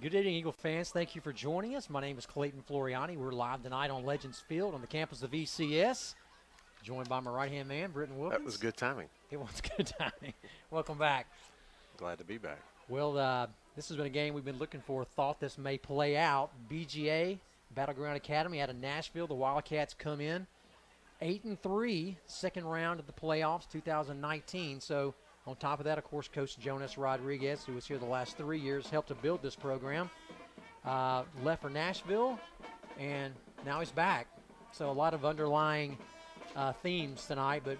Good evening, Eagle fans. Thank you for joining us. My name is Clayton Floriani. We're live tonight on Legends Field on the campus of ECS, joined by my right-hand man, Britton Wilkins. That was good timing. It was good timing. Welcome back. Glad to be back. Well, this has been a game we've been looking for. Thought this may play out. BGA, Battleground Academy out of Nashville. The Wildcats come in 8-3, second round of the playoffs, 2019. So on top of that, of course, Coach Jonas Rodriguez, who was here the last 3 years, helped to build this program. Left for Nashville, and now he's back. So a lot of underlying themes tonight. But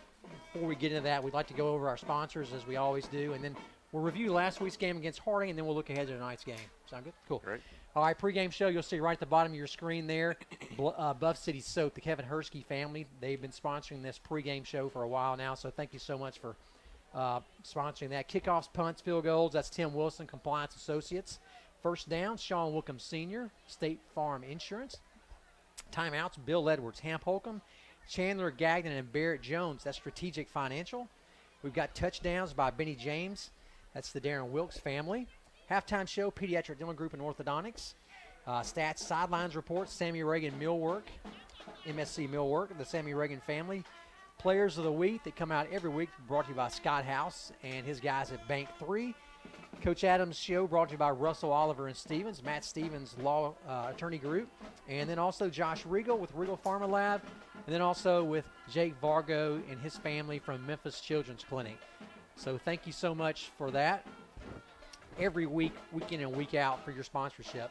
before we get into that, we'd like to go over our sponsors, as we always do, and then we'll review last week's game against Harding, and then we'll look ahead to tonight's game. Sound good? Cool. Great. All right, pregame show, you'll see right at the bottom of your screen there, Buff City Soap, the Kevin Hersky family. They've been sponsoring this pregame show for a while now, so thank you so much for sponsoring that. Kickoffs, punts, field goals, that's Tim Wilson, Compliance Associates. First down, Sean Wookham Sr., State Farm Insurance. Timeouts, Bill Edwards, Hamp Holcomb. Chandler Gagnon and Barrett Jones, that's Strategic Financial. We've got touchdowns by Benny James, that's the Darren Wilkes family. Halftime show, Pediatric Dental Group and Orthodontics. Stats, sidelines reports, Sammy Reagan Millwork, MSC Millwork, the Sammy Reagan family. Players of the Week that come out every week, brought to you by Scott House and his guys at Bank 3. Coach Adams Show, brought to you by Russell Oliver and Stevens, Matt Stevens Law Attorney Group. And then also Josh Regal with Regal Pharma Lab. And then also with Jake Vargo and his family from Memphis Children's Clinic. So thank you so much for that. Every week, week in and week out, for your sponsorship.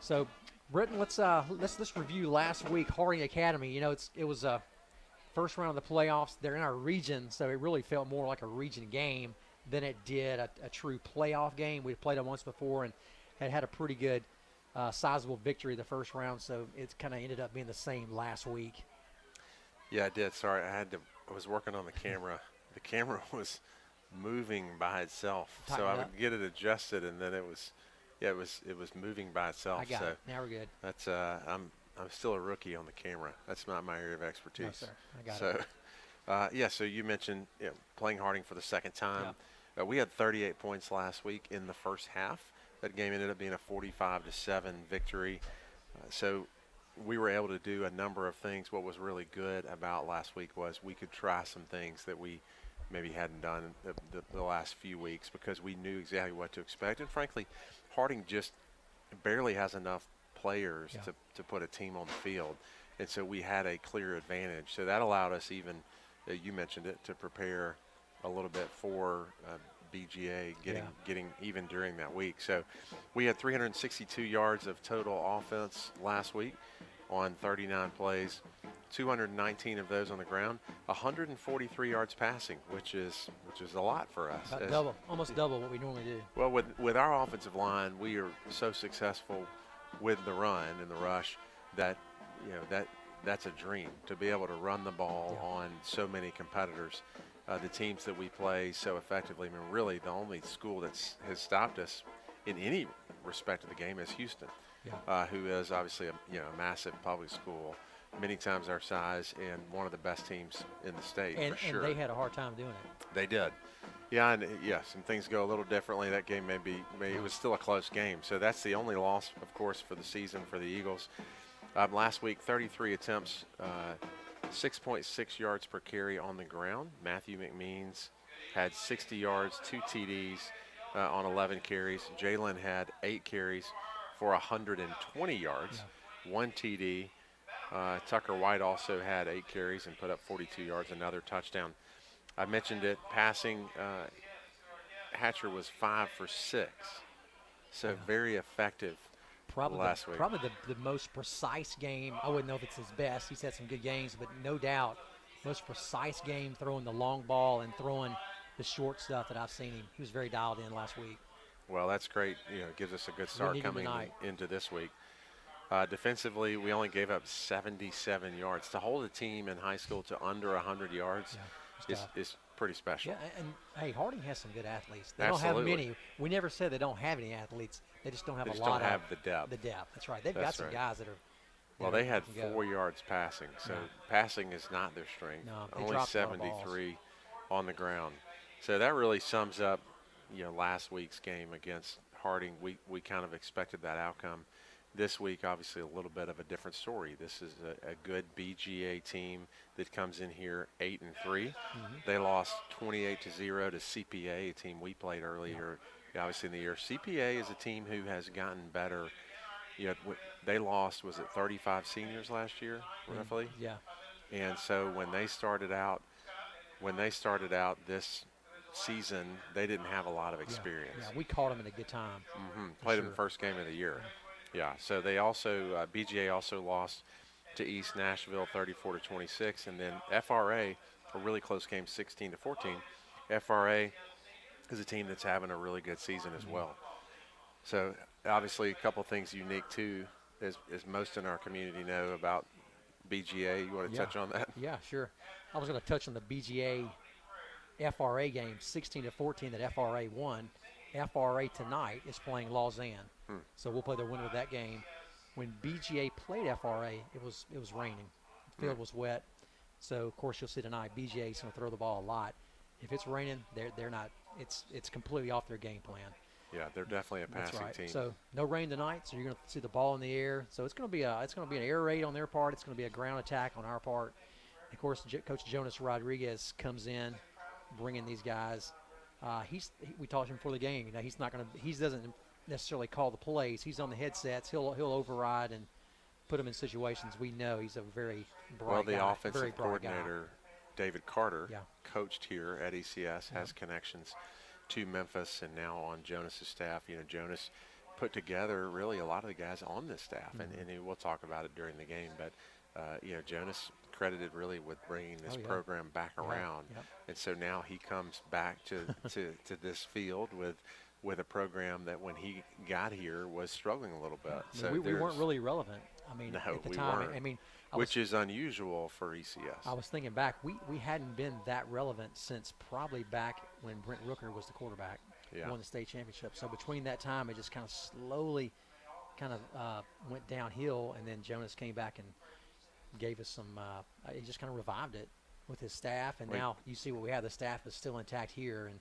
So, Britton, let's review last week. Harding Academy. You know, it was a first round of the playoffs. They're in our region, so it really felt more like a region game than it did a true playoff game. We'd played them once before and had a pretty good, sizable victory the first round. So it kind of ended up being the same last week. Yeah, I did. Sorry, I was working on the camera. The camera was moving by itself, so I would get it adjusted, and then it was moving by itself. I got it. Now we're good. That's I'm still a rookie on the camera. That's not my area of expertise. No, sir. I got it. So you mentioned playing Harding for the second time. Yeah. We had 38 points last week in the first half. That game ended up being a 45-7 victory. So we were able to do a number of things. What was really good about last week was we could try some things that we maybe hadn't done the last few weeks, because we knew exactly what to expect. And frankly, Harding just barely has enough players to put a team on the field. And so we had a clear advantage. So that allowed us, even, you mentioned it, to prepare a little bit for BGA getting even during that week. So we had 362 yards of total offense last week on 39 plays. 219 of those on the ground, 143 yards passing, which is a lot for us. About almost double what we normally do. Well, with our offensive line, we are so successful with the run and the rush that that's a dream, to be able to run the ball on so many competitors. The teams that we play so effectively. I mean, really, the only school that has stopped us in any respect of the game is Houston, who is obviously a massive public school, many times our size, and one of the best teams in the state, for sure. And they had a hard time doing it. They did. Yeah, and some things go a little differently. That game it was still a close game. So that's the only loss, of course, for the season for the Eagles. Last week, 33 attempts, 6.6 yards per carry on the ground. Matthew McMeans had 60 yards, 2 TDs on 11 carries. Jalen had 8 carries for 120 yards, 1 TD. Tucker White also had 8 carries and put up 42 yards, another touchdown. I mentioned it, passing, Hatcher was 5 for 6. So very effective last week. Probably the most precise game. I wouldn't know if it's his best. He's had some good games, but no doubt most precise game, throwing the long ball and throwing the short stuff that I've seen him. He was very dialed in last week. Well, that's great. It gives us a good start coming into this week. Defensively, we only gave up 77 yards. To hold a team in high school to under 100 yards is pretty special. Yeah, and hey, Harding has some good athletes. They don't have many. We never said they don't have any athletes. They just don't have a lot of. They just don't have the depth. The depth. That's right. They've got some guys that are. Well, they had 4 yards passing, so passing is not their strength. No, only 73 on the ground. So that really sums up, last week's game against Harding, we kind of expected that outcome. This week, obviously, a little bit of a different story. This is a good BGA team that comes in here 8-3. They lost 28-0 to CPA, a team we played earlier, obviously in the year. CPA is a team who has gotten better. You know, they lost, was it 35 seniors last year, roughly? Yeah. And so when they started out this season, they didn't have a lot of experience. Yeah, we caught them in a good time. Played them the first game of the year. Yeah. So they also BGA also lost to East Nashville 34-26, and then FRA, a really close game, 16-14. FRA is a team that's having a really good season as well. So obviously a couple things unique too, as most in our community know about BGA. You want to touch on that? Yeah, sure. I was going to touch on the BGA FRA game, 16-14 that FRA won. FRA tonight is playing Lausanne, so we'll play the winner of that game. When BGA played FRA, it was raining. The field was wet, so of course you'll see tonight BGA is going to throw the ball a lot. If it's raining, they're not. It's completely off their game plan. Yeah, they're definitely a passing team. So no rain tonight, so you're going to see the ball in the air. So it's going to be an air raid on their part. It's going to be a ground attack on our part. Of course, Coach Jonas Rodriguez comes in, bringing these guys. We talked to him before the game. You know, he doesn't necessarily call the plays. He's on the headsets. He'll override and put them in situations. We know he's a very bright guy. Well, the offensive coordinator, David Carter, coached here at ECS, has connections to Memphis and now on Jonas's staff. You know, Jonas put together really a lot of the guys on this staff, and we'll talk about it during the game. But you know, Jonas credited really with bringing this program back around, and so now he comes back to this field with a program that when he got here was struggling a little bit. So we weren't really relevant. I mean, no, at the we time, weren't. I mean, which is unusual for ECS. I was thinking back, we hadn't been that relevant since probably back when Brent Rooker was the quarterback, won the state championship. So between that time, it just kind of slowly went downhill, and then Jonas came back and gave us some. He just kind of revived it with his staff, and now you see what we have. The staff is still intact here, and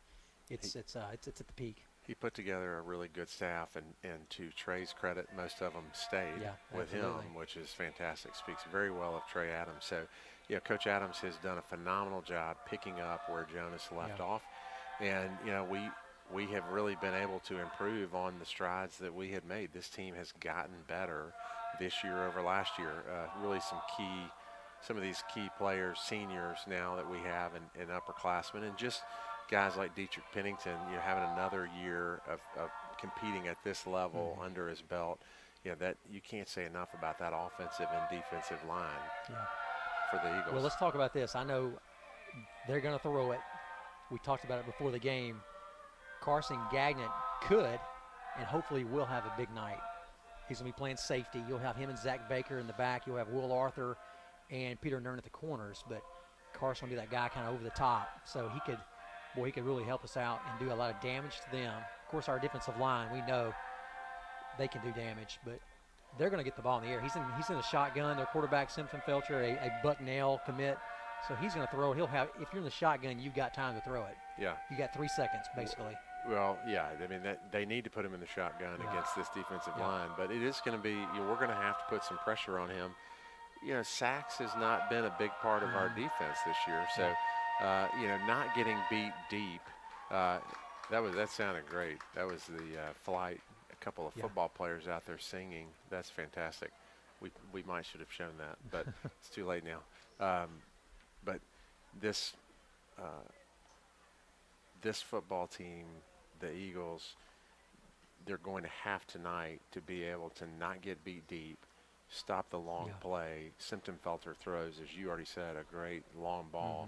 it's at the peak. He put together a really good staff, and to Trey's credit, most of them stayed with him, which is fantastic. Speaks very well of Trey Adams. So, you know, Coach Adams has done a phenomenal job picking up where Jonas left off, and you know, we have really been able to improve on the strides that we had made. This team has gotten better this year over last year. Really some of these key players, seniors now that we have in upperclassmen, and just guys like Dietrich Pennington, you know, having another year of competing at this level under his belt. You know, that you can't say enough about that offensive and defensive line for the Eagles. Well, let's talk about this. I know they're going to throw it. We talked about it before the game. Carson Gagnon could and hopefully will have a big night. He's going to be playing safety. You'll have him and Zach Baker in the back. You'll have Will Arthur and Peter Nern at the corners. But Carson will be that guy kind of over the top. So he could really help us out and do a lot of damage to them. Of course, our defensive line, we know they can do damage, but they're going to get the ball in the air. He's in the shotgun. Their quarterback, Simpson Felcher, a Bucknell commit. So he's going to throw it. If you're in the shotgun, you've got time to throw it. Yeah. You got 3 seconds, basically. Well, yeah. I mean, they need to put him in the shotgun against this defensive line, but it is going to be, we're going to have to put some pressure on him. You know, sacks has not been a big part of our defense this year, so you know, not getting beat deep. That sounded great. That was the flight. A couple of football players out there singing. That's fantastic. We might should have shown that, but it's too late now. But this football team, the Eagles, they're going to have tonight to be able to not get beat deep, stop the long play. Simpson Felter throws, as you already said, a great long ball.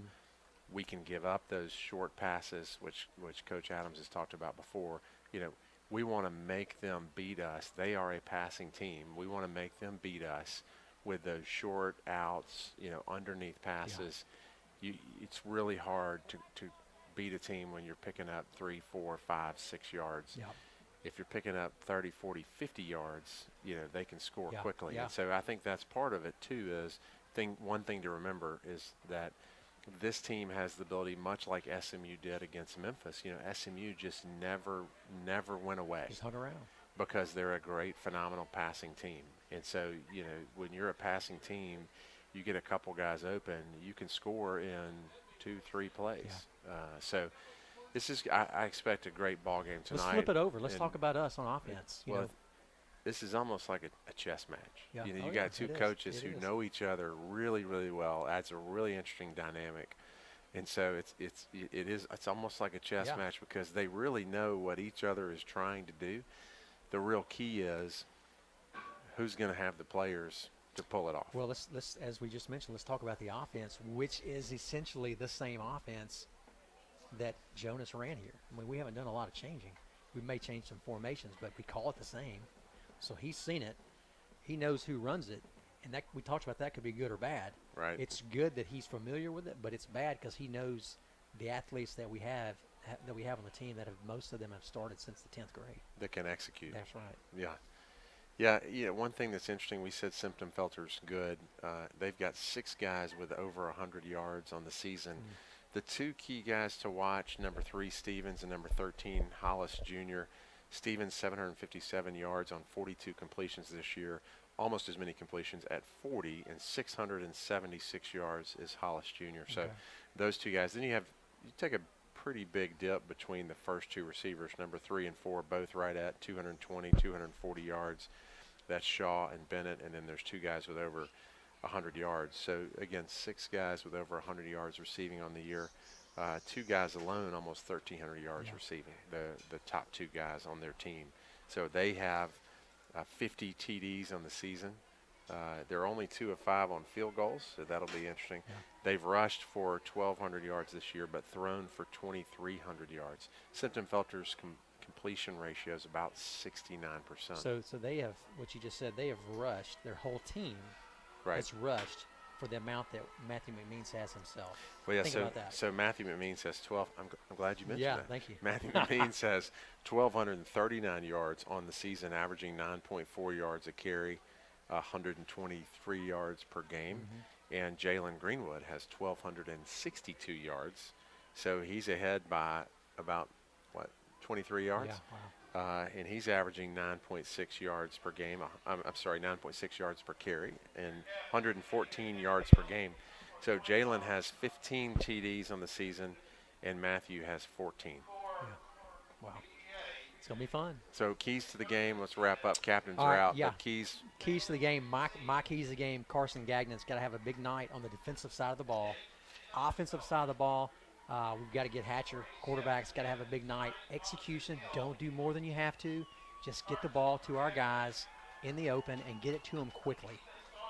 We can give up those short passes, which Coach Adams has talked about before. You know, we want to make them beat us. They are a passing team. We want to make them beat us with those short outs, you know, underneath passes. It's really hard to beat a team when you're picking up 3, 4, 5, 6 yards. If you're picking up 30, 40, 50 yards, you know, they can score quickly. And so I think that's part of it too. One thing to remember is that this team has the ability, much like SMU did against Memphis. SMU just never went away. Just hung around. Because they're a great, phenomenal passing team. And so, when you're a passing team, you get a couple guys open, you can score in 2-3 plays. Yeah. So this is, I expect a great ball game tonight. Let's flip it over. Let's talk about us on offense. This is almost like a chess match. Yeah. You got two coaches who know each other really, really well. Adds a really interesting dynamic. And so it's almost like a chess match because they really know what each other is trying to do. The real key is who's going to have the players to pull it off. Well, let's as we just mentioned, let's talk about the offense, which is essentially the same offense that Jonas ran here. I mean, we haven't done a lot of changing. We may change some formations, but we call it the same. So he's seen it. He knows who runs it, and that we talked about that could be good or bad. Right. It's good that he's familiar with it, but it's bad because he knows the athletes that we have on the team that most of them have started since the 10th grade. That can execute. That's right. Yeah. One thing that's interesting, we said Simpton-Felter's good. They've got 6 guys with over 100 yards on the season. The 2 key guys to watch, number 3, Stevens, and number 13, Hollis Jr. Stevens, 757 yards on 42 completions this year, almost as many completions at 40, and 676 yards is Hollis Jr. So those 2 guys. Then you take a pretty big dip between the first 2 receivers, number 3 and 4, both right at 220, 240 yards. That's Shaw and Bennett, and then there's 2 guys with over 100 yards. So, again, 6 guys with over 100 yards receiving on the year. 2 guys alone, almost 1,300 yards receiving, the top 2 guys on their team. So they have 50 TDs on the season. They're only 2 of 5 on field goals, so that'll be interesting. Yeah. They've rushed for 1,200 yards this year, but thrown for 2,300 yards. Simpton-Felter's completion ratio is about 69%. So they have, what you just said, they have rushed, their whole team has rushed for the amount that Matthew McMeans has himself. Well, yeah, Think about that. so Matthew McMeans has 12. I'm glad you mentioned that. Yeah, thank you. Matthew McMeans has 1,239 yards on the season, averaging 9.4 yards a carry, 123 yards per game. And Jalen Greenwood has 1,262 yards. So he's ahead by about, 23 yards? Yeah, wow. And he's averaging 9.6 yards per game. 9.6 yards per carry and 114 yards per game. So Jalen has 15 TDs on the season, and Matthew has 14. Yeah. Wow. It's going to be fun. So keys to the game. Let's wrap up. Captains are out. Yeah. But keys to the game. My keys to the game. Carson Gagnon's got to have a big night on the defensive side of the ball. Offensive side of the ball, we've got to get Hatcher. Quarterback's got to have a big night. Execution, don't do more than you have to. Just get the ball to our guys in the open and get it to them quickly.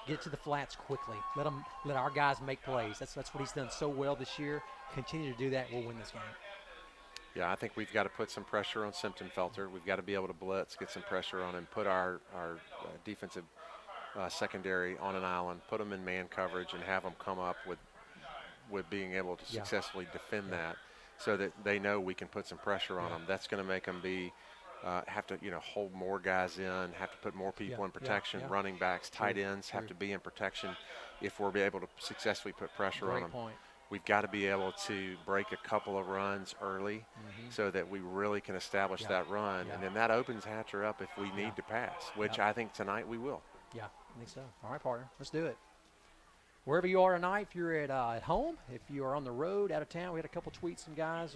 Get it to the flats quickly. Let our guys make plays. That's what he's done so well this year. Continue to do that. We'll win this game. Yeah, I think we've got to put some pressure on Simpton-Felter. We've got to be able to blitz, get some pressure on him, put our defensive secondary on an island, put them in man coverage, and have them come up with being able to successfully defend that, so that they know we can put some pressure on them. That's going to make them have to hold more guys in, have to put more people in protection. Running backs, tight ends have to be in protection if we're able to successfully put pressure on them. Point. We've got to be able to break a couple of runs early so that we really can establish that run. And then that opens Hatcher up if we need to pass, which I think tonight we will. Yeah, I think so. All right, partner, let's do it. Wherever you are tonight, if you're at home, if you are on the road, out of town, we had a couple tweets from guys.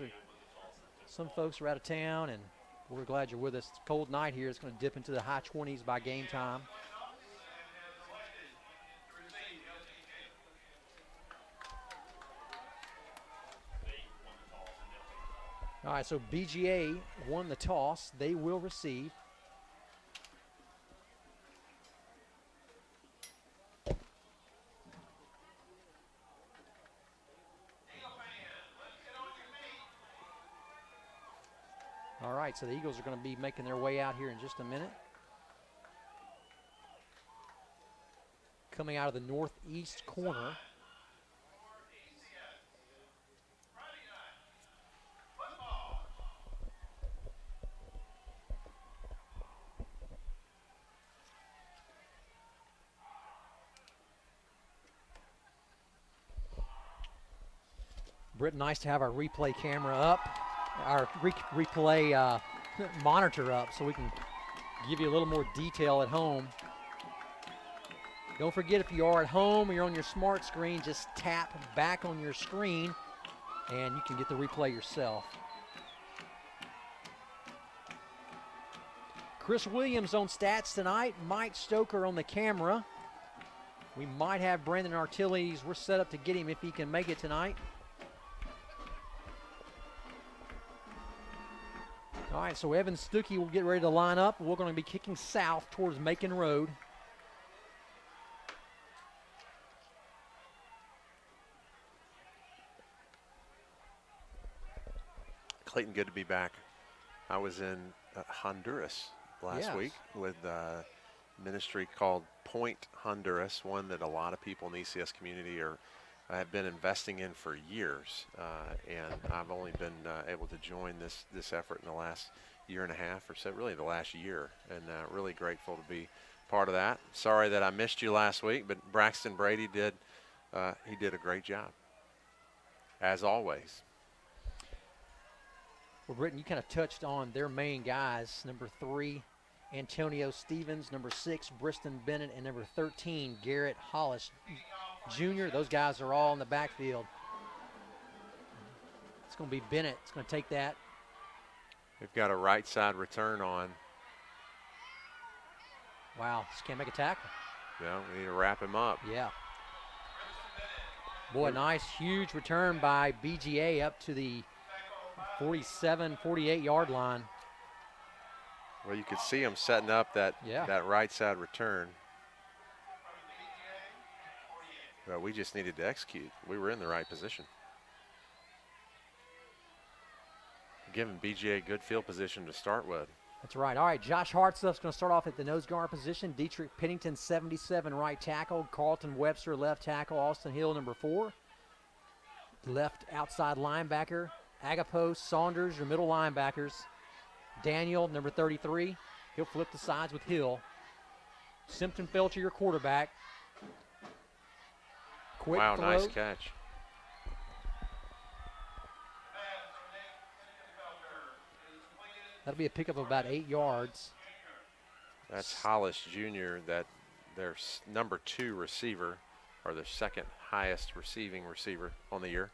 Some folks are out of town, and we're glad you're with us. It's a cold night here. It's going to dip into the high 20s by game time. All right, so BGA won the toss. They will receive. All right, so the Eagles are going to be making their way out here in just a minute. Coming out of the northeast corner. Britt, nice to have our replay camera up, our replay monitor up, so we can give you a little more detail at home. Don't forget, if you are at home or you're on your smart screen, just tap back on your screen and you can get the replay yourself. Chris Williams on stats tonight, Mike Stoker on the camera. We might have Brandon Artilles. We're set up to get him if he can make it tonight. All right, so Evan Stuckey will get ready to line up. We're going to be kicking south towards Macon Road. Clayton, good to be back. I was in Honduras last week with a ministry called Point Honduras, one that a lot of people in the ECS community have been investing in for years, and I've only been able to join this effort in the last year and a half or so, really the last year, and really grateful to be part of that. Sorry that I missed you last week, but Braxton Brady did a great job, as always. Well, Britton, you kind of touched on their main guys. Number 3, Antonio Stevens. Number 6, Briston Bennett. And number 13, Garrett Hollis Jr. Those guys are all in the backfield. It's going to be Bennett. It's going to take that. We've got a right side return on. Wow, just can't make a tackle. No, we need to wrap him up. Yeah. Boy, nice, huge return by BGA up to the 47, 48-yard line. Well, you could see him setting up that right side return. Well, we just needed to execute. We were in the right position. Giving BGA a good field position to start with. That's right. All right, Josh Hartsuff's going to start off at the nose guard position. Dietrich Pennington, 77, right tackle. Carlton Webster, left tackle. Austin Hill, number 4. Left outside linebacker. Agapos, Saunders, your middle linebackers. Daniel, number 33. He'll flip the sides with Hill. Simpson Felcher, your quarterback. Quick wow, throw. nice catch. That'll be a pickup of about 8 yards. That's Hollis Jr., that their number 2 receiver, or their second highest receiving receiver on the year.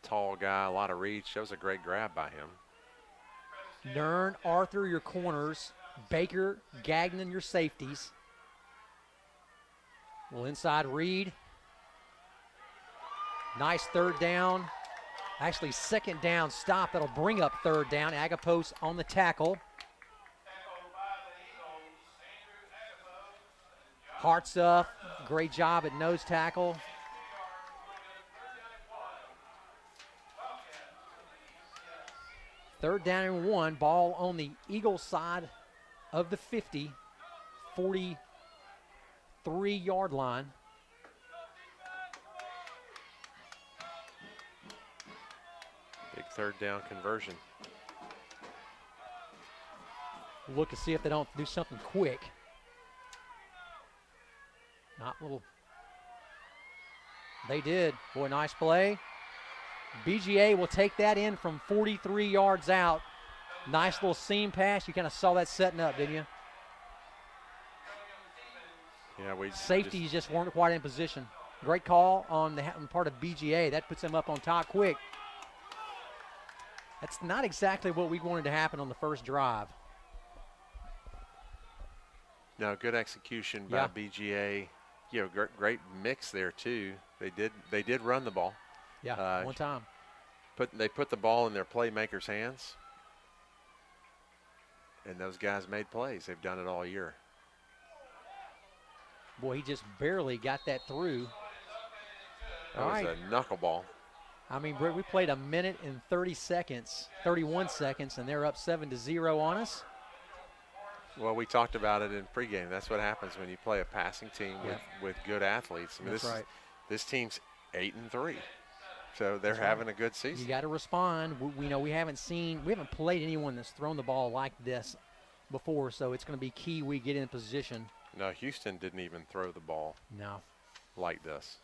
Tall guy, a lot of reach. That was a great grab by him. Nern, Arthur, your corners. Baker, Gagnon, your safeties. Well, inside Reed. Nice third down. Actually, second down stop. That'll bring up third down. Agapos on the tackle. Hartsuff, great job at nose tackle. Third down and 1. Ball on the Eagle side of the 50, 43-yard line. Big third down conversion. Look to see if they don't do something quick. Not little. They did. Boy, nice play. BGA will take that in from 43 yards out. Nice little seam pass. You kind of saw that setting up, didn't you? Yeah, safeties just weren't quite in position. Great call on the part of BGA. That puts them up on top quick. That's not exactly what we wanted to happen on the first drive. No, good execution by BGA. You know, great mix there too. They did run the ball. Yeah, one time. They put the ball in their playmakers' hands, and those guys made plays. They've done it all year. Boy, he just barely got that through. That was a knuckleball. I mean, we played a minute and 31 seconds, and they're up 7-0 on us. Well, we talked about it in pregame. That's what happens when you play a passing team with good athletes. I mean, That's right. This team's 8-3, so they're having a good season. You got to respond. We know we haven't played anyone that's thrown the ball like this before, so it's going to be key we get in position. No, Houston didn't even throw the ball. No. Like this.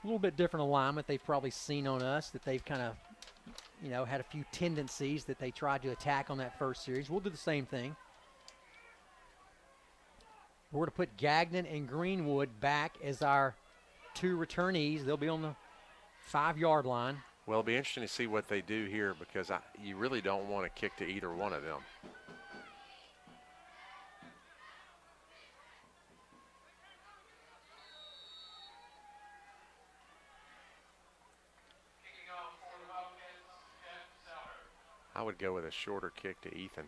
little bit different alignment they've probably seen on us that they've kind of, had a few tendencies that they tried to attack on that first series. We'll do the same thing. We're going to put Gagnon and Greenwood back as our 2 returnees. They'll be on the 5-yard line. Well, it'll be interesting to see what they do here because you really don't want to kick to either one of them. I would go with a shorter kick to Ethan,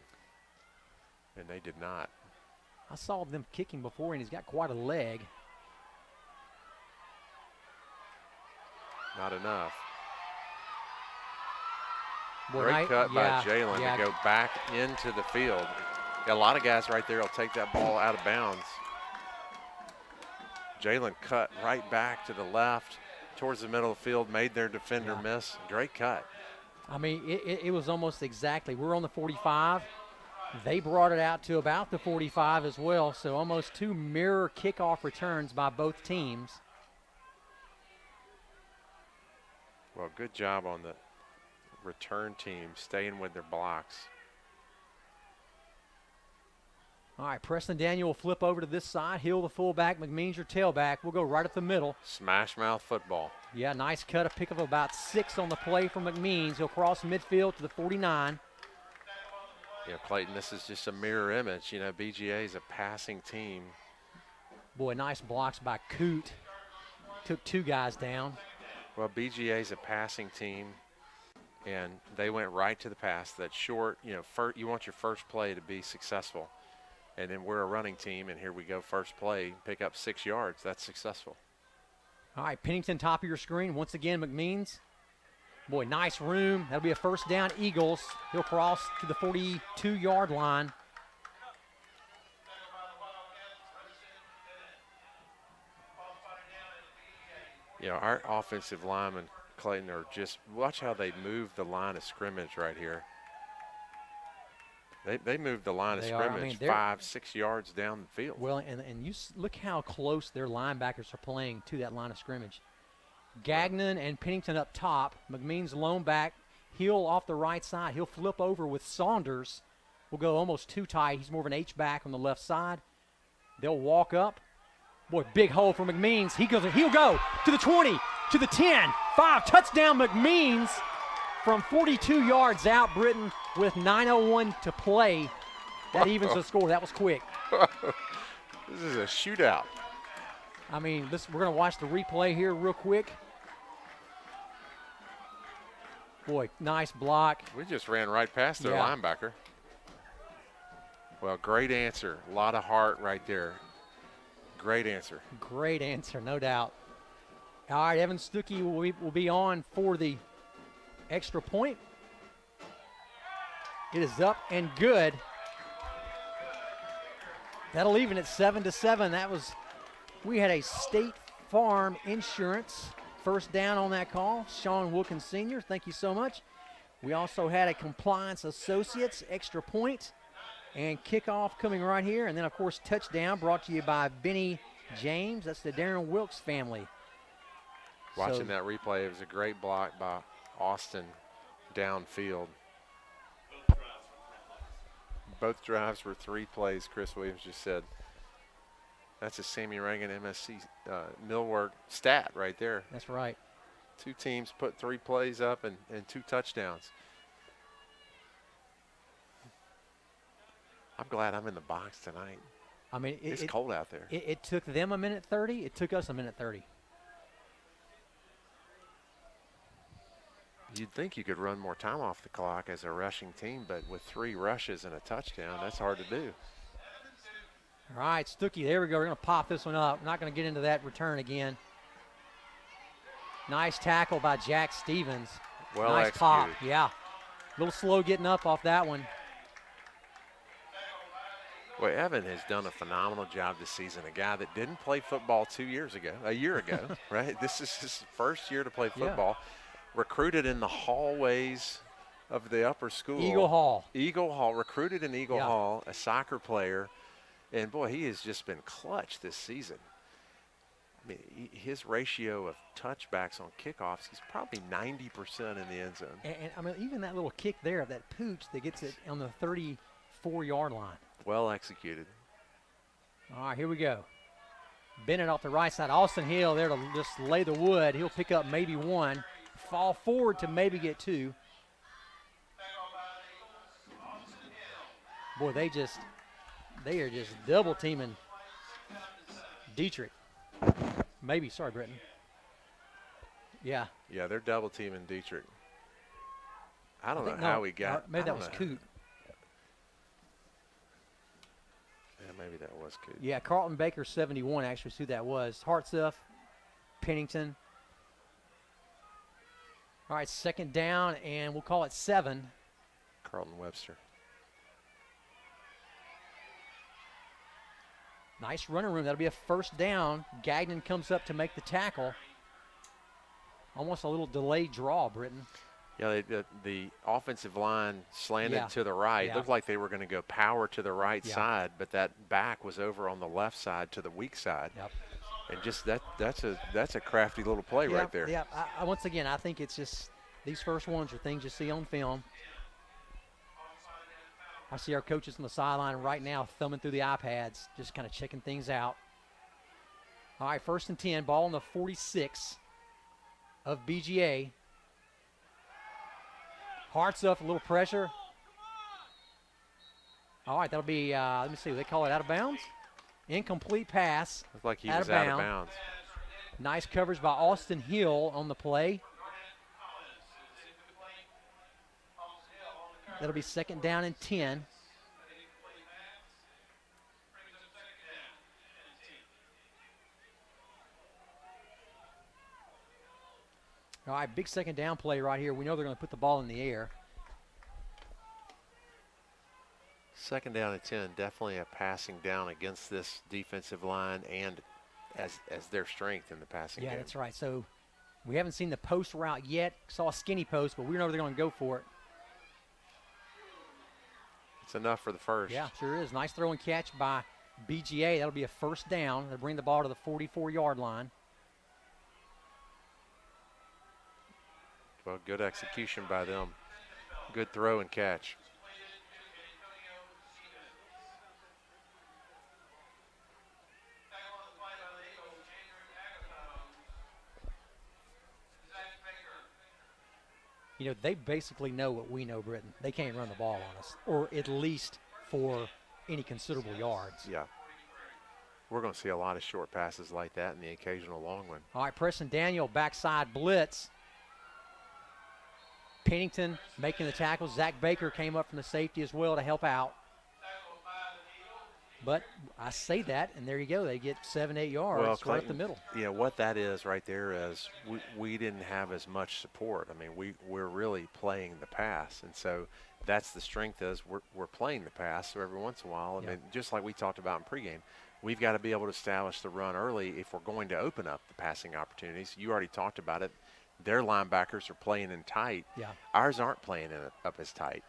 and they did not. I saw them kicking before, and he's got quite a leg. Not enough. Boy, Great cut by Jalen to go back into the field. Got a lot of guys right there will take that ball out of bounds. Jalen cut right back to the left towards the middle of the field, made their defender miss. Great cut. I mean, it was almost exactly. We're on the 45. They brought it out to about the 45 as well, so almost 2 mirror kickoff returns by both teams. Well, good job on the return team staying with their blocks. All right, Preston Daniel will flip over to this side. Hill, the fullback, McMeans, your tailback. We'll go right up the middle. Smash mouth football. Yeah, nice cut, a pick of about 6 on the play from McMeans. He'll cross midfield to the 49. Yeah, Clayton, this is just a mirror image. BGA is a passing team. Boy, nice blocks by Coot. Took 2 guys down. Well, BGA is a passing team, and they went right to the pass. That short, you want your first play to be successful. And then we're a running team, and here we go, first play, pick up 6 yards. That's successful. All right, Pennington, top of your screen. Once again, McMeans. Boy, nice room. That'll be a first down, Eagles. He'll cross to the 42-yard line. Our offensive linemen, Clayton, are just, watch how they move the line of scrimmage right here. They moved the line of scrimmage 5-6 yards down the field. Well, and you look how close their linebackers are playing to that line of scrimmage. Gagnon and Pennington up top. McMeans lone back. Hill off the right side. He'll flip over with Saunders. We'll go almost too tight. He's more of an H-back on the left side. They'll walk up. Boy, big hole for McMeans. He'll go to the 20, to the 10, 5. Touchdown, McMeans. From 42 yards out, Britton, with 9:01 to play. That evens the score. That was quick. This is a shootout. I mean, we're going to watch the replay here real quick. Boy, nice block. We just ran right past their linebacker. Well, great answer. A lot of heart right there. Great answer. Great answer, no doubt. All right, Evan Stuckey will be on for the extra point. It is up and good. That'll even it 7-7. We had a State Farm Insurance first down on that call. Sean Wilkins Sr., thank you so much. We also had a Compliance Associates extra point and kickoff coming right here. And then, of course, touchdown brought to you by Benny James. That's the Darren Wilkes family. Watching that replay, it was a great block by Austin downfield. Both drives were 3 plays, Chris Williams just said. That's a Sammy Reagan MSC Millwork stat right there. That's right. 2 teams put 3 plays up and 2 touchdowns. I'm glad I'm in the box tonight. I mean, it's cold out there. It took them a minute 30. It took us a minute 30. You'd think you could run more time off the clock as a rushing team, but with 3 rushes and a touchdown, that's hard to do. All right, Stuckey, there we go. We're going to pop this one up. Not going to get into that return again. Nice tackle by Jack Stevens. Well nice executed. pop, yeah. A little slow getting up off that one. Well, Evan has done a phenomenal job this season. A guy that didn't play football a year ago, right? This is his first year to play football. Yeah. Recruited in the hallways of the upper school. Eagle Hall, recruited in Eagle Hall, a soccer player. And, boy, he has just been clutch this season. mean, his ratio of touchbacks on kickoffs, he's probably 90% in the end zone. And I mean, even that little kick there, that pooch that gets it on the 34-yard line. Well executed. All right, here we go. Bennett off the right side. Austin Hill there to just lay the wood. He'll pick up maybe one. Fall forward to maybe get two. Boy, they are just double teaming Dietrich. Maybe, sorry, Britton. Yeah. Yeah, they're double teaming Dietrich. I don't know how he got. Maybe that was Coot. Yeah, maybe that was Coot. Yeah, Carlton Baker 71 actually is who that was. Hartsuff, Pennington. All right, second down, and we'll call it 7. Carlton Webster. Nice running room. That'll be a first down. Gagnon comes up to make the tackle. Almost a little delayed draw, Britton. Yeah, the offensive line slanted to the right. Yeah. Looked like they were going to go power to the right Yeah. side, but that back was over on the left side to the weak side. Yep. And just that's a crafty little play right there. Yeah. Once again, I think it's just these first ones are things you see on film. I see our coaches on the sideline right now thumbing through the iPads, just kind of checking things out. All right, 1st and 10, ball on the 46 of BGA. Hartsuff, a little pressure. All right, that'll be, let me see, they call it out of bounds? Incomplete pass. Looked like he was out of bounds. Nice coverage by Austin Hill on the play. That'll be 2nd down and 10. All right, big 2nd down play right here. We know they're going to put the ball in the air. 2nd down and 10, definitely a passing down against this defensive line and as their strength in the passing game. Yeah, that's right. So we haven't seen the post route yet. Saw a skinny post, but we know they're going to go for it. It's enough for the first. Yeah, sure is. Nice throw and catch by BGA. That'll be a first down. They'll bring the ball to the 44-yard line. Well, good execution by them. Good throw and catch. You know, they basically know what we know, Britton. They can't run the ball on us, or at least for any considerable yards. Yeah. We're going to see a lot of short passes like that and the occasional long one. All right, Preston Daniel, backside blitz. Pennington making the tackle. Zach Baker came up from the safety as well to help out. But I say that, and there you go. They get 7-8 yards right up the middle. Yeah, what that is right there is we didn't have as much support. I mean, we're really playing the pass, and so that's the strength is we're playing the pass. So every once in a while, I mean, just like we talked about in pregame, we've got to be able to establish the run early if we're going to open up the passing opportunities. You already talked about it. Their linebackers are playing in tight. Yeah. Ours aren't playing up as tight.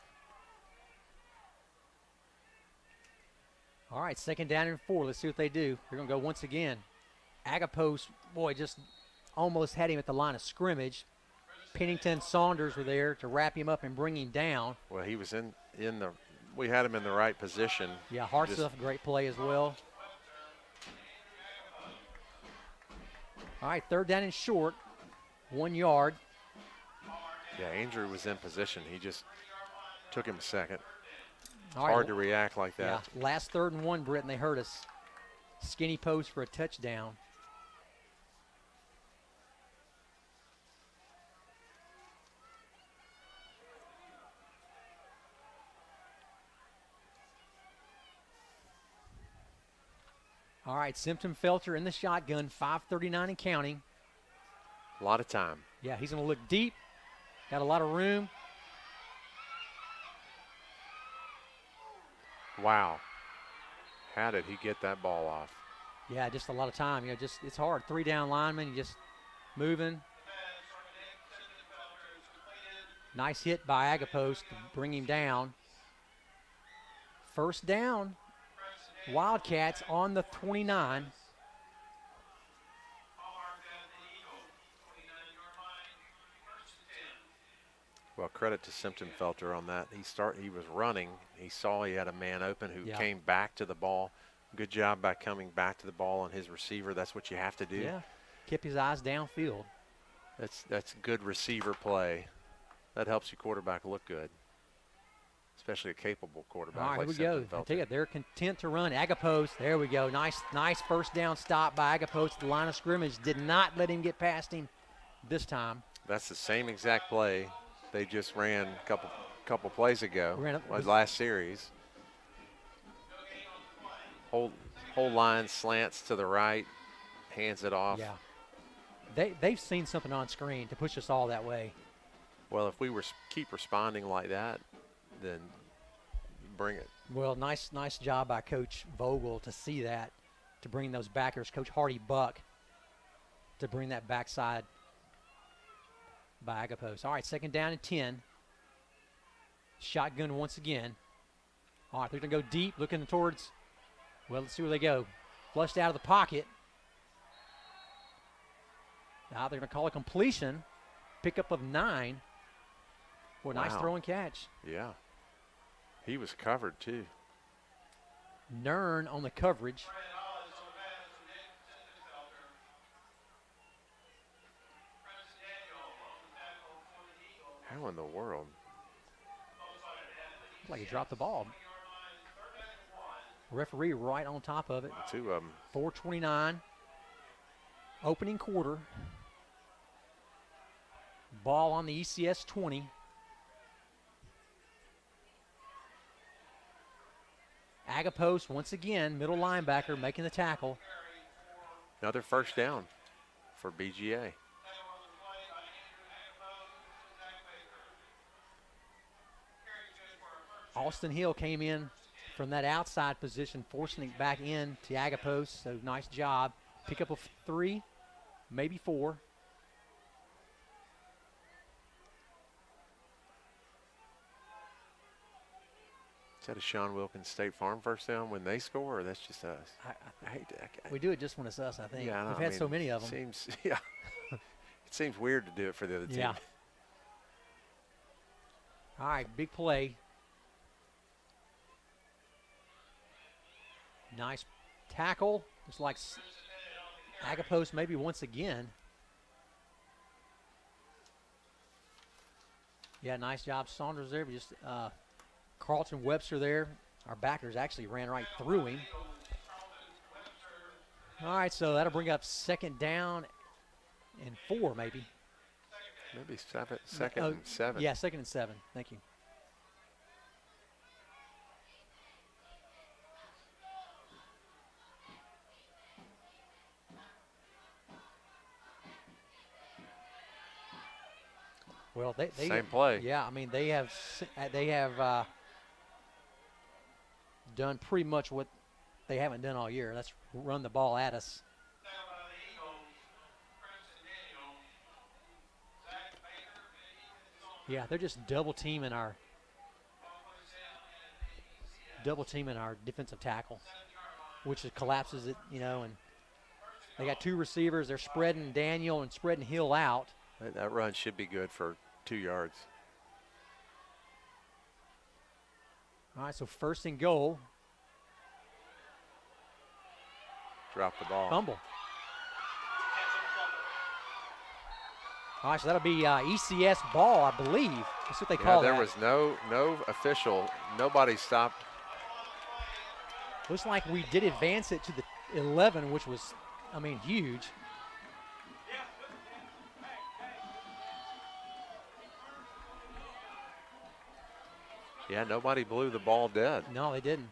All right, 2nd down and 4. Let's see what they do. They're going to go once again. Agapos, boy, just almost had him at the line of scrimmage. Pennington, Saunders were there to wrap him up and bring him down. Well, he was in the – we had him in the right position. Yeah, Hartsuff, great play as well. All right, 3rd down and short, 1 yard. Yeah, Andrew was in position. He just took him a second. All right, hard to react like that. Yeah, last 3rd and 1, Britton, they hurt us. Skinny post for a touchdown. All right, Simpson Felter in the shotgun, 5:39 and counting. A lot of time. Yeah, he's going to look deep. Got a lot of room. Wow. How did he get that ball off? Yeah, just a lot of time. You know, just it's hard. 3 down linemen, you just moving. Nice hit by Agapos to bring him down. First down. Wildcats on the 29. Well, credit to Simptonfelter on that. He was running. He saw he had a man open who came back to the ball. Good job by coming back to the ball on his receiver. That's what you have to do. Yeah, keep his eyes downfield. That's good receiver play. That helps your quarterback look good, especially a capable quarterback. All right, like here we go. I tell you, they're content to run. Agapos, there we go. Nice first down stop by Agapos at the line of scrimmage. Did not let him get past him this time. That's the same exact play they just ran a couple plays ago, last series. Whole line slants to the right, hands it off. Yeah, they've seen something on screen to push us all that way. Well, if we keep responding like that, then bring it. Well, nice job by Coach Vogel to see that, to bring those backers. Coach Hardy Buck to bring that backside by Agapos. All right, 2nd down and 10. Shotgun once again. All right, they're going to go deep, looking towards, well, let's see where they go. Flushed out of the pocket. Now they're going to call a completion. Pickup of 9. Well, nice throw and catch. Yeah. He was covered, too. Nern on the coverage. How in the world? Looks like he dropped the ball. Referee right on top of it. 2 of them. 4:29. Opening quarter. Ball on the ECS 20. Agapos once again, middle linebacker, making the tackle. Another first down for BGA. Austin Hill came in from that outside position, forcing it back in to Agapos. So nice job. Pick up a 3, maybe 4. Is that a Sean Wilkins State Farm first down when they score, or that's just us? I hate that. We do it just when it's us, I think. Yeah, I know. We've had so many of them. It seems weird to do it for the other team. Yeah. All right, big play. Nice tackle. It's like Agapos maybe once again. Yeah, nice job, Saunders there. Just Carlton Webster there. Our backers actually ran right through him. All right, so that'll bring up 2nd down and 4 maybe. Maybe second and 7. Yeah, 2nd and 7. Thank you. Well, they same play. Yeah, I mean they have done pretty much what they haven't done all year. That's run the ball at us. Yeah, they're just double teaming our defensive tackle, which collapses it, and they got 2 receivers. They're spreading Daniel and spreading Hill out. That run should be good for 2 yards. All right, so 1st and goal. Drop the ball. Fumble. All right, so that'll be ECS ball, I believe. That's what they call there that. was no official. Nobody stopped. Looks like we did advance it to the 11, which was, huge. Yeah, nobody blew the ball dead. No, they didn't.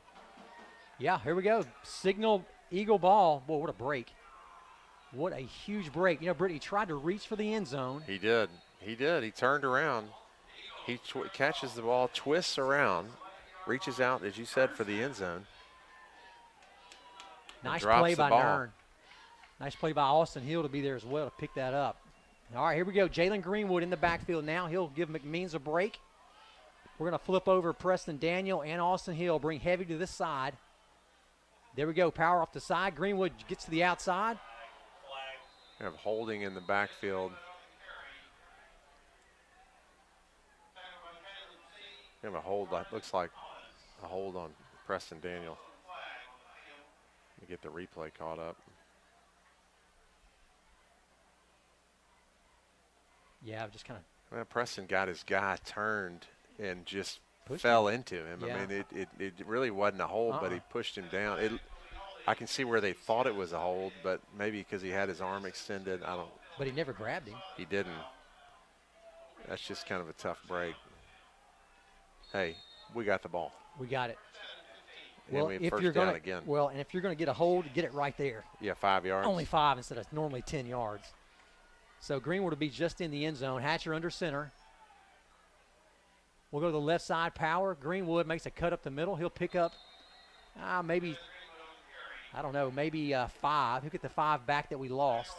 Yeah, here we go. Signal Eagle ball. Boy, what a break. What a huge break. Brittany tried to reach for the end zone. He did. He turned around. He catches the ball, twists around, reaches out, as you said, for the end zone. Nice play by Nern. Nice play by Austin Hill to be there as well to pick that up. All right, here we go. Jalen Greenwood in the backfield now. He'll give McMeans a break. We're going to flip over Preston Daniel and Austin Hill, bring heavy to this side. There we go, power off the side. Greenwood gets to the outside. We have holding in the backfield. We have a hold. That looks like a hold on Preston Daniel. Let me get the replay caught up. Yeah, just kind of. Well, Preston got his guy turned and just Pushed fell into him. Yeah. I mean, it really wasn't a hold, but he pushed him down. I can see where they thought it was a hold, but maybe because he had his arm extended. I don't. But he never grabbed him. He didn't. That's just kind of a tough break. Hey, we got the ball. We got it. And Well, we have if first you're down gonna, again. well, and if you're going to get a hold, get it right there. Yeah, 5 yards. Only 5 instead of normally 10 yards. So Greenwood will be just in the end zone. Hatcher under center. We'll go to the left side. Power. Greenwood makes a cut up the middle. He'll pick up maybe, I don't know, maybe 5. He'll get the 5 back that we lost.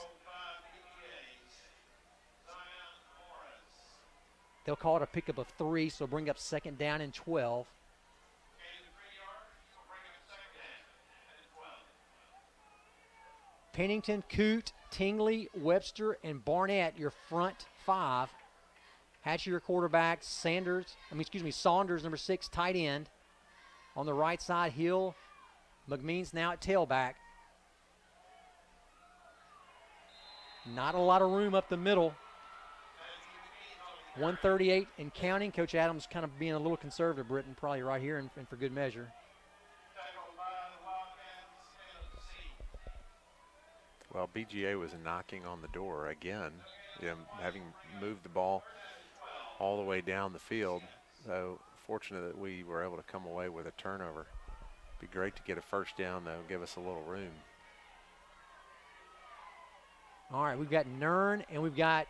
They'll call it a pickup of 3, so bring up 2nd down and 12. Pennington, Coote, Tingley, Webster, and Barnett, your front 5. Hatcher, your quarterback. Saunders, number 6, tight end. On the right side, Hill. McMeans now at tailback. Not a lot of room up the middle. 138 and counting. Coach Adams kind of being a little conservative, Britton, probably right here and for good measure. Well, BGA was knocking on the door again, having moved the ball all the way down the field. So fortunate that we were able to come away with a turnover. Be great to get a first down, though, give us a little room. All right, we've got Nern and we've got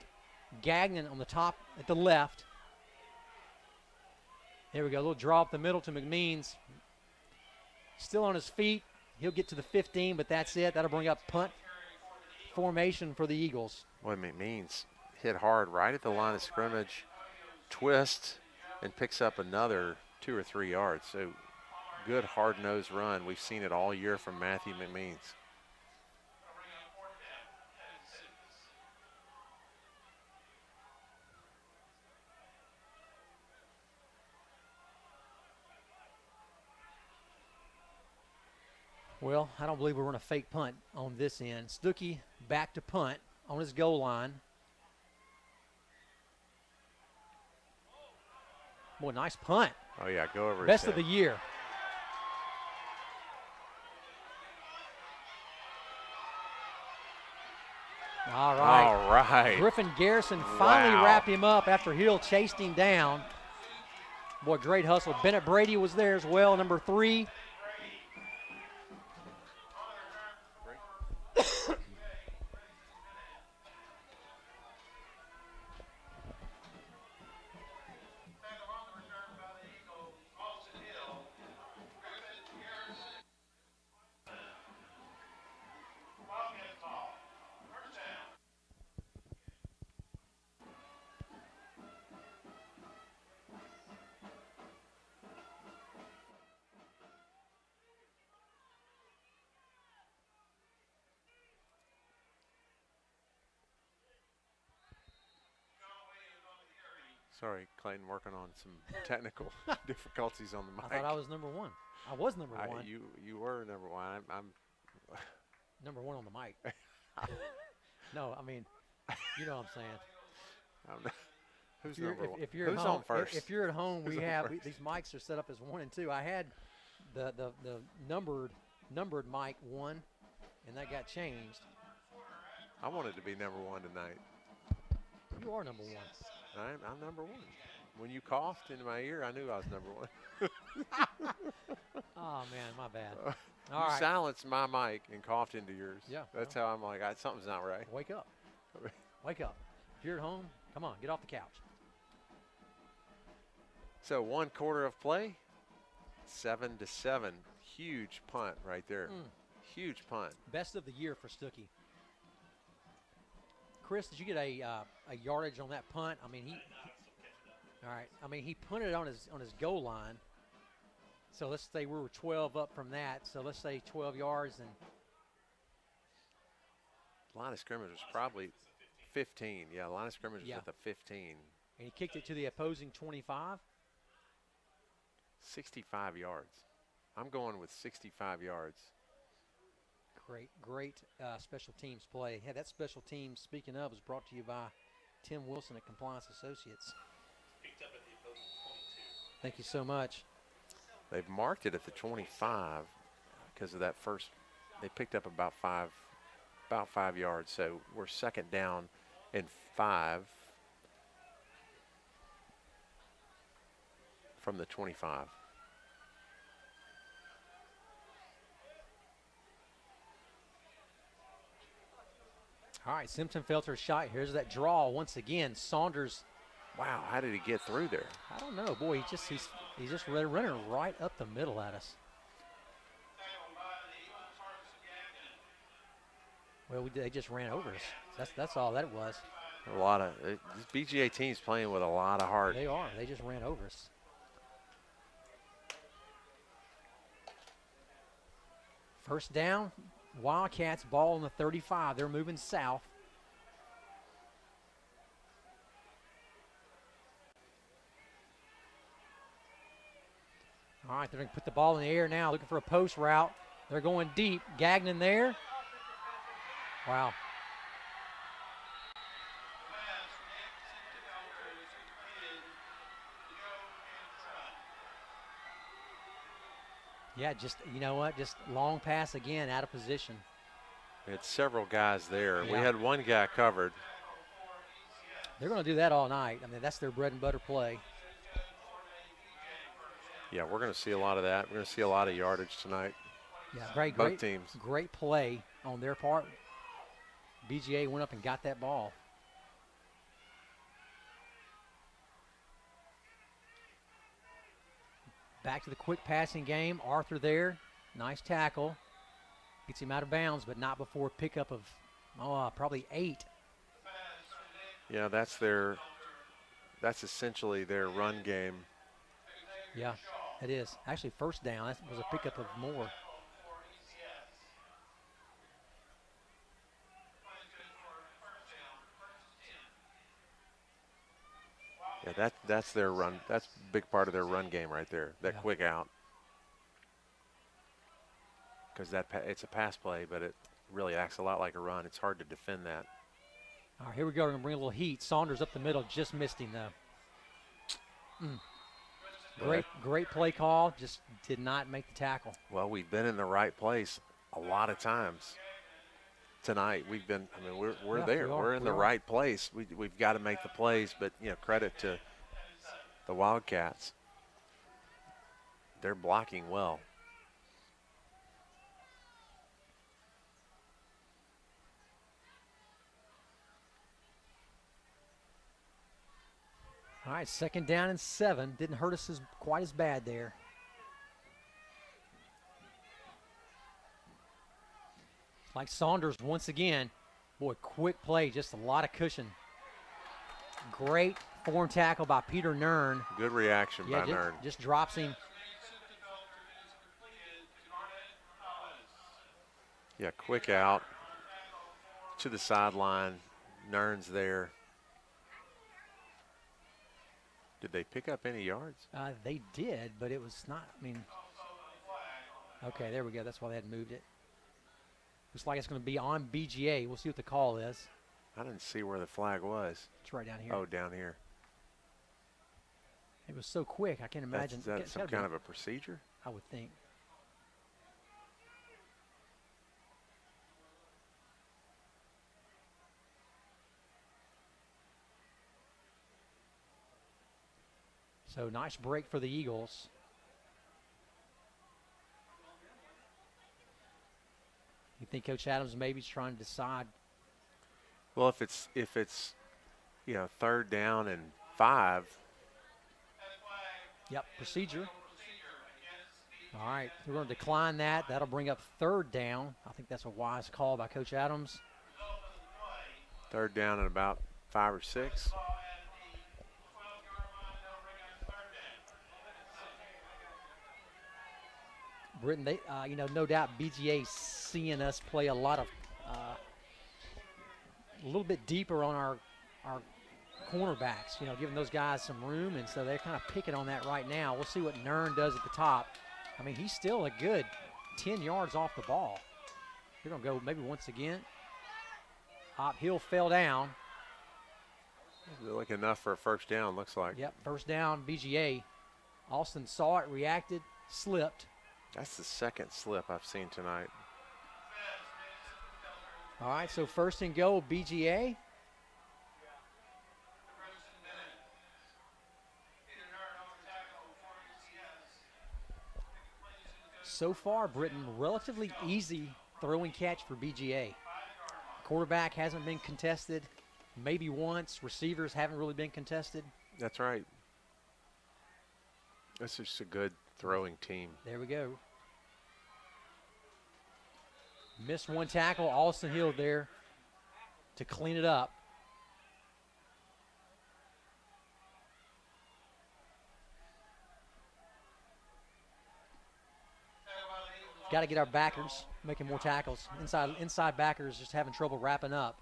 Gagnon on the top at the left. There we go, a little draw up the middle to McMeans. Still on his feet. He'll get to the 15, but that's it. That'll bring up punt formation for the Eagles. What it means, hit hard right at the line of scrimmage, twists, and picks up another 2 or 3 yards. So good hard-nosed run. We've seen it all year from Matthew McMeans. Well, I don't believe we're going to fake punt on this end. Stuckey back to punt on his goal line. Boy, nice punt. Oh, yeah, go over Best his of the head. year. All right. All right. Griffin Garrison finally Wow. wrapped him up after Hill chased him down. Boy, great hustle. Bennett Brady was there as well, number 3. Sorry, Clayton, working on some technical difficulties on the I mic. thought I was number 1. I was number 1. You were number 1. I'm Number 1 on the mic. No, I mean, you know what I'm saying. Who's If you're, number 1? if you're Who's at home, on first? If you're at home, Who's we on have first? these mics are set up as 1 and 2. I had the numbered mic 1, and that got changed. I wanted to be number 1 tonight. You are number 1. I'm number 1. When you coughed into my ear, I knew I was number 1. Oh man, my bad. You All right, silenced my mic and coughed into yours. Yeah, That's how I'm like, something's not right. wake up. Wake up. If you're at home, come on, get off the couch. So 1 quarter of play, 7-7. Huge punt right there. Huge punt. Best of the year for Stuckey. Chris, did you get a yardage on that punt? I mean, all right. I mean, he punted it on his goal line. So let's say we were 12 up from that. So let's say 12 yards and Line of scrimmage was probably 15. Yeah, line of scrimmage was Yeah. at the 15. he kicked it to the opposing 25. 65 yards. I'm going with 65 yards. Great special teams play. Yeah, that special team, speaking of, was brought to you by Tim Wilson at Compliance Associates. Picked up at the opposing 22. Thank you so much. They've marked it at the 25 because of that first. They picked up about 5 yards. So we're second down and 5 from the 25. All right, Simpson Felter shot. Here's that draw once again. Saunders. Wow, how did he get through there? I don't know, boy. He's just running right up the middle at us. Well, they just ran over us. That's all that it was. A lot of this BGA team's playing with a lot of heart. They are. They just ran over us. First down, Wildcats, ball on the 35. They're moving south. All right, they're going to put the ball in the air now, looking for a post route. They're going deep. Gagnon there. Wow. Yeah, just, you know what, just long pass again, out of position. We had several guys there. Yeah. We had one guy covered. They're going to do that all night. I mean, that's their bread and butter play. Yeah, we're going to see a lot of that. We're going to see a lot of yardage tonight. Yeah, Both teams. Great play on their part. BGA went up and got that ball. Back to the quick passing game. Arthur there. Nice tackle. Gets him out of bounds, but not before a pickup of probably 8. Yeah, that's essentially their run game. Yeah, it is. Actually, first down. That was a pickup of more. Yeah, that's their run. That's a big part of their run game right there. That quick out. Because it's a pass play, but it really acts a lot like a run. It's hard to defend that. All right, here we go. We're going to bring a little heat. Saunders up the middle, just missed him, though. Great play call. Just did not make the tackle. Well, we've been in the right place a lot of times tonight. We've been. I mean, we're there. We're in the right place. We've got to make the plays. But credit to the Wildcats. They're blocking well. All right, second down and 7. Didn't hurt us quite as bad there. Like Saunders once again. Boy, quick play, just a lot of cushion. Great form tackle by Peter Nern. Good reaction by Nern. Just drops him. Yeah, quick out to the sideline. Nern's there. Did they pick up any yards? They did, but it was not, okay, there we go. That's why they hadn't moved it. Looks like it's going to be on BGA. We'll see what the call is. I didn't see where the flag was. It's right down here. Oh, down here. It was so quick, I can't imagine. Is that some kind of a procedure? I would think. So nice break for the Eagles. You think Coach Adams maybe is trying to decide? Well, if it's third down and 5. Yep, procedure. All right, we're going to decline that. That'll bring up third down. I think that's a wise call by Coach Adams. Third down and about 5 or 6. Britton, they, no doubt BGA seeing us play a lot of, a little bit deeper on our cornerbacks, giving those guys some room, and so they're kind of picking on that right now. We'll see what Nern does at the top. I mean, he's still a good 10 yards off the ball. They're going to go maybe once again. Hill fell down. Like enough for a first down, looks like. Yep, first down, BGA. Austin saw it, reacted, slipped. That's the second slip I've seen tonight. All right, so first and goal, BGA. So far, Britton, relatively easy throwing catch for BGA. Quarterback hasn't been contested, maybe once. Receivers haven't really been contested. That's right. That's just a good throwing team. There we go. Missed one tackle. Austin Hill there to clean it up. Got to get our backers making more tackles. Inside backers just having trouble wrapping up.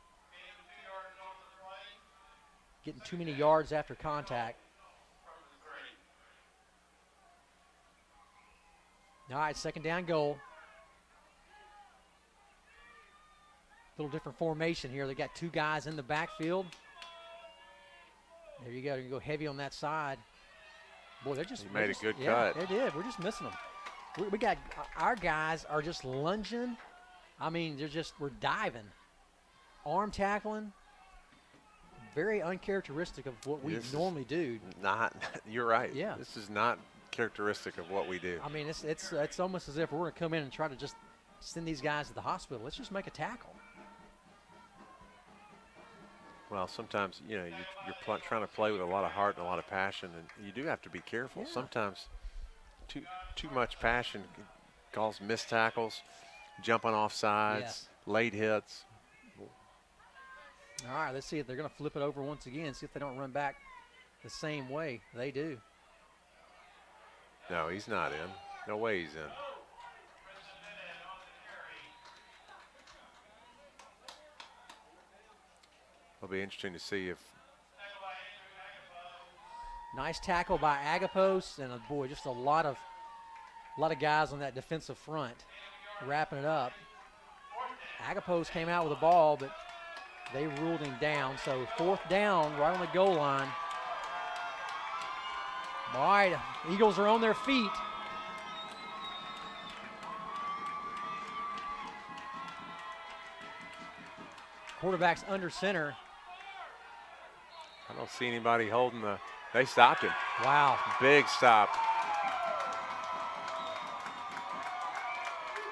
Getting too many yards after contact. All right, second down goal. Little different formation here. They got two guys in the backfield. There you go. You can go heavy on that side. Boy, they're just. He made a good yeah, cut. They did. We're just missing them. We got our guys are just lunging. I mean, we're diving, arm tackling. Very uncharacteristic of what we normally do. You're right. Yeah. This is not characteristic of what we do. I mean, it's almost as if we're going to come in and try to just send these guys to the hospital. Let's just make a tackle. Well, sometimes, you're trying to play with a lot of heart and a lot of passion, and you do have to be careful. Yeah. Sometimes too much passion causes missed tackles, jumping off sides, late hits. All right, let's see if they're going to flip it over once again, see if they don't run back the same way. They do. No, he's not in. No way he's in. It'll be interesting to see if. Nice tackle by Agapos, and boy, just a lot of guys on that defensive front wrapping it up. Agapos came out with the ball, but they ruled him down. So fourth down, right on the goal line. All right, Eagles are on their feet. Quarterback's under center. I don't see anybody holding the. They stopped him. Wow. Big stop.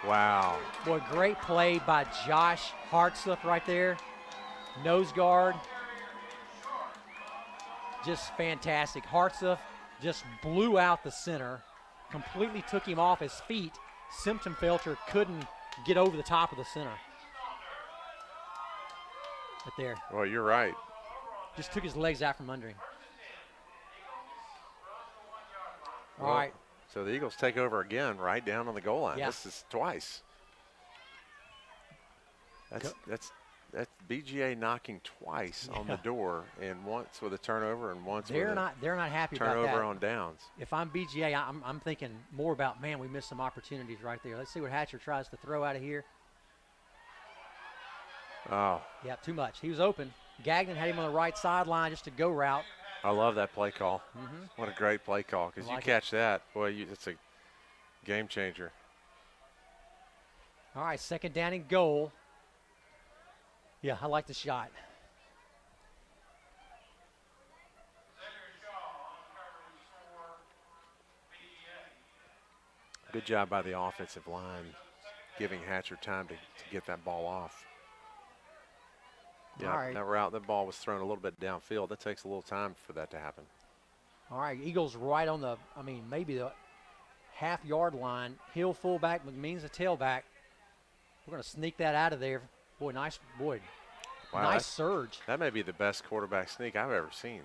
Wow. Boy, great play by Josh Hartsuff right there. Nose guard. Just fantastic. Hartsuff just blew out the center. Completely took him off his feet. Simpson-Felter couldn't get over the top of the center. Right there. Well, you're right. Just took his legs out from under him. All Well, right. So the Eagles take over again right down on the goal line. Yeah. This is twice. That's BGA knocking twice on the door, and once with a turnover and once with They're not happy about that. turnover on downs. If I'm BGA, I'm thinking more about, man, we missed some opportunities right there. Let's see what Hatcher tries to throw out of here. Oh, Yeah, too much. He was open. Gagnon had him on the right sideline, just a go route. I love that play call. Mm-hmm. What a great play call, because I like you catch that, boy, it's a game changer. All right, second down and goal. Yeah, I like the shot. Good job by the offensive line, giving Hatcher time to get that ball off. Yeah, All right. that route, that ball was thrown a little bit downfield. That takes a little time for that to happen. All right, Eagles right on the, maybe the half-yard line. Hill fullback, McMeans a tailback. We're going to sneak that out of there. Boy, nice Wow, surge. That may be the best quarterback sneak I've ever seen.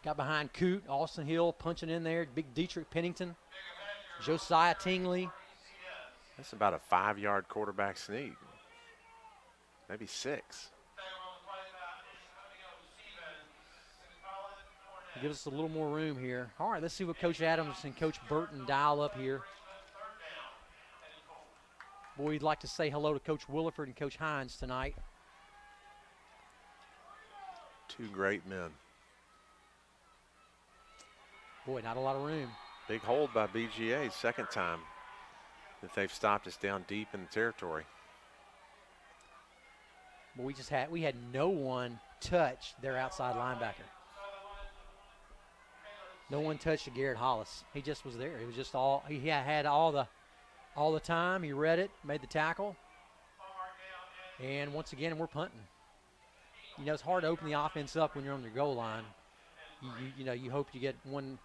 Got behind Coot, Austin Hill punching in there. Big Dietrich Pennington, Josiah Tingley. That's about a 5-yard quarterback sneak. Maybe 6. Give us a little more room here. All right, let's see what Coach Adams and Coach Burton dial up here. Boy, we'd like to say hello to Coach Williford and Coach Hines tonight. Two great men. Boy, not a lot of room. Big hold by BGA, second time that they've stopped us down deep in the territory. But we had no one touch their outside linebacker. No one touched Garrett Hollis. He just was there. It was just all he had all the time. He read it, made the tackle, and once again we're punting. You know, it's hard to open the offense up when you're on your goal line. You know, you hope you get one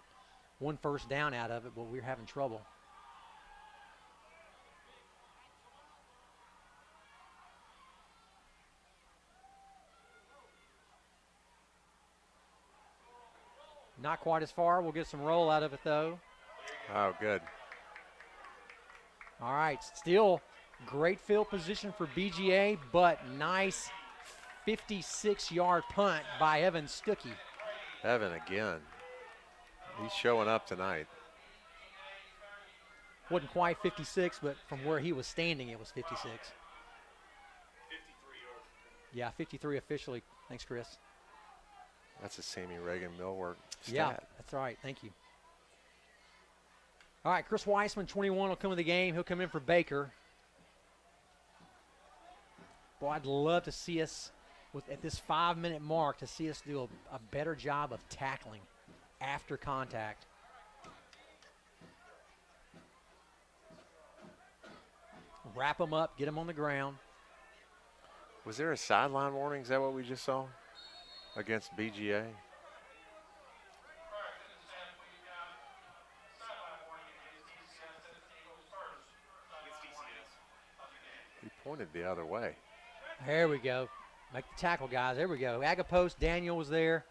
first down out of it, but we're having trouble. Not quite as far. We'll get some roll out of it, though. Oh, good. All right, still great field position for BGA, but nice 56-yard punt by Evan Stuckey. Evan again. He's showing up tonight. Wasn't quite 56, but from where he was standing, it was 56. 53 yards. Yeah, 53 officially. Thanks, Chris. That's a Sammy Reagan Millwork stat. Yeah, that's right. Thank you. All right, Chris Weissman, 21, will come in the game. He'll come in for Baker. Boy, I'd love to see us, at this 5-minute mark, to see us do a better job of tackling after contact. Wrap them up, get them on the ground. Was there a sideline warning? Is that what we just saw against BGA? He pointed the other way. There we go. Make the tackle, guys. There we go. Agapost, Daniel was there.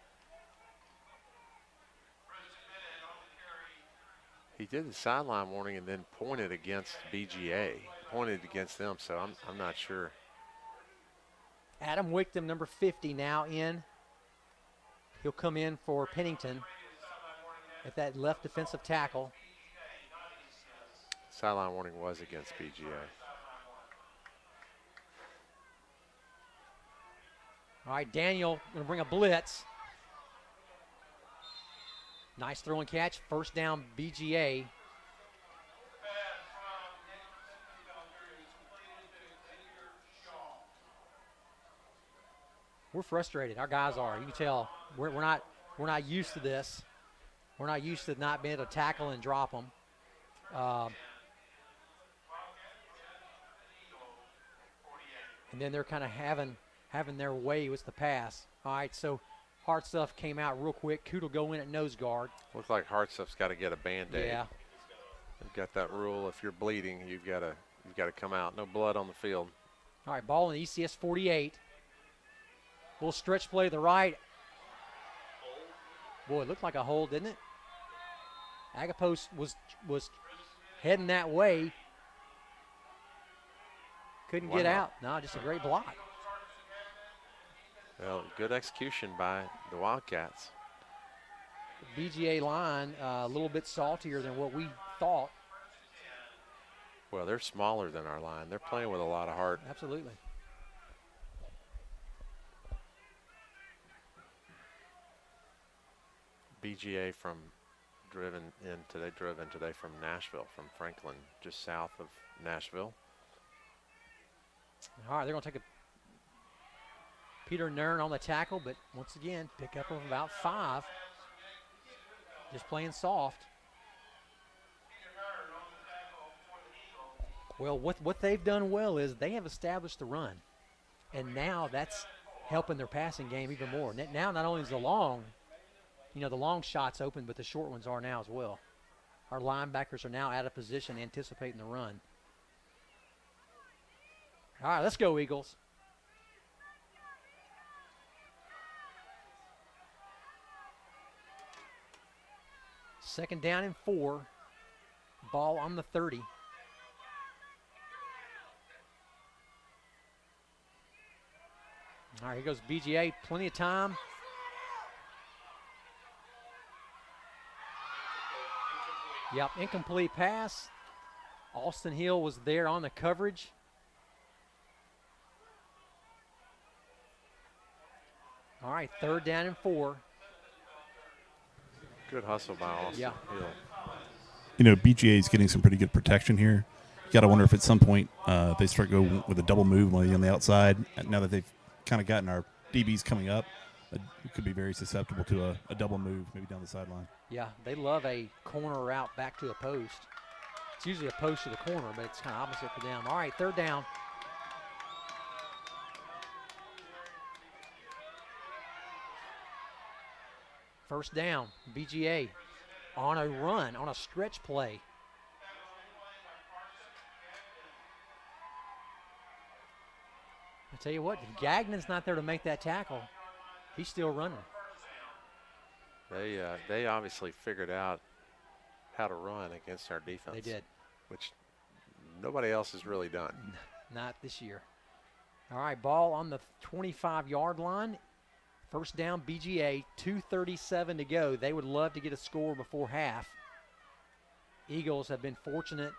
He did the sideline warning and then pointed against BGA. Pointed against them, so I'm not sure. Adam Wickton, number 50, now in. He'll come in for Pennington at that left defensive tackle. Sideline warning was against BGA. All right, Daniel going to bring a blitz. Nice throw and catch. First down, BGA. We're frustrated. Our guys are. You can tell we're not used to this. We're not used to not being able to tackle and drop them. And then they're kind of having their way with the pass. All right, so Hartsuff came out real quick. Coote will go in at nose guard. Looks like Hartsuff's got to get a Band-Aid. Yeah. They've got that rule. If you're bleeding, you've got to come out. No blood on the field. All right, ball in the ECS 48. Little stretch play to the right. Boy, it looked like a hold, didn't it? Agapost was heading that way. Couldn't get out. No, just a great block. Well, good execution by the Wildcats. The BGA line a little bit saltier than what we thought. Well, they're smaller than our line. They're playing with a lot of heart. Absolutely. BGA driven in today from Nashville, from Franklin, just south of Nashville. All right, they're going to take Peter Nern on the tackle, but once again, pick up of about 5. Just playing soft. Well, what they've done well is they have established the run, and now that's helping their passing game even more. Now not only is the long shots open, but the short ones are now as well. Our linebackers are now out of position, anticipating the run. All right, let's go, Eagles. Second down and 4. Ball on the 30. All right, here goes BGA. Plenty of time. Yep, incomplete pass. Austin Hill was there on the coverage. All right, 3rd down and 4. Good hustle by Austin Yeah. Hill. You know, BGA is getting some pretty good protection here. You got to wonder if at some point they start going with a double move on the outside. Now that they've kind of gotten our DBs coming up, it could be very susceptible to a double move, maybe down the sideline. Yeah, they love a corner route back to a post. It's usually a post to the corner, but it's kind of opposite for them. All right, 3rd down. First down, BGA on a run, on a stretch play. I tell you what, if Gagnon's not there to make that tackle, he's still running. They obviously figured out how to run against our defense. They did. Which nobody else has really done. Not this year. All right, ball on the 25-yard line. First down, BGA, 2:37 to go. They would love to get a score before half. Eagles have been fortunate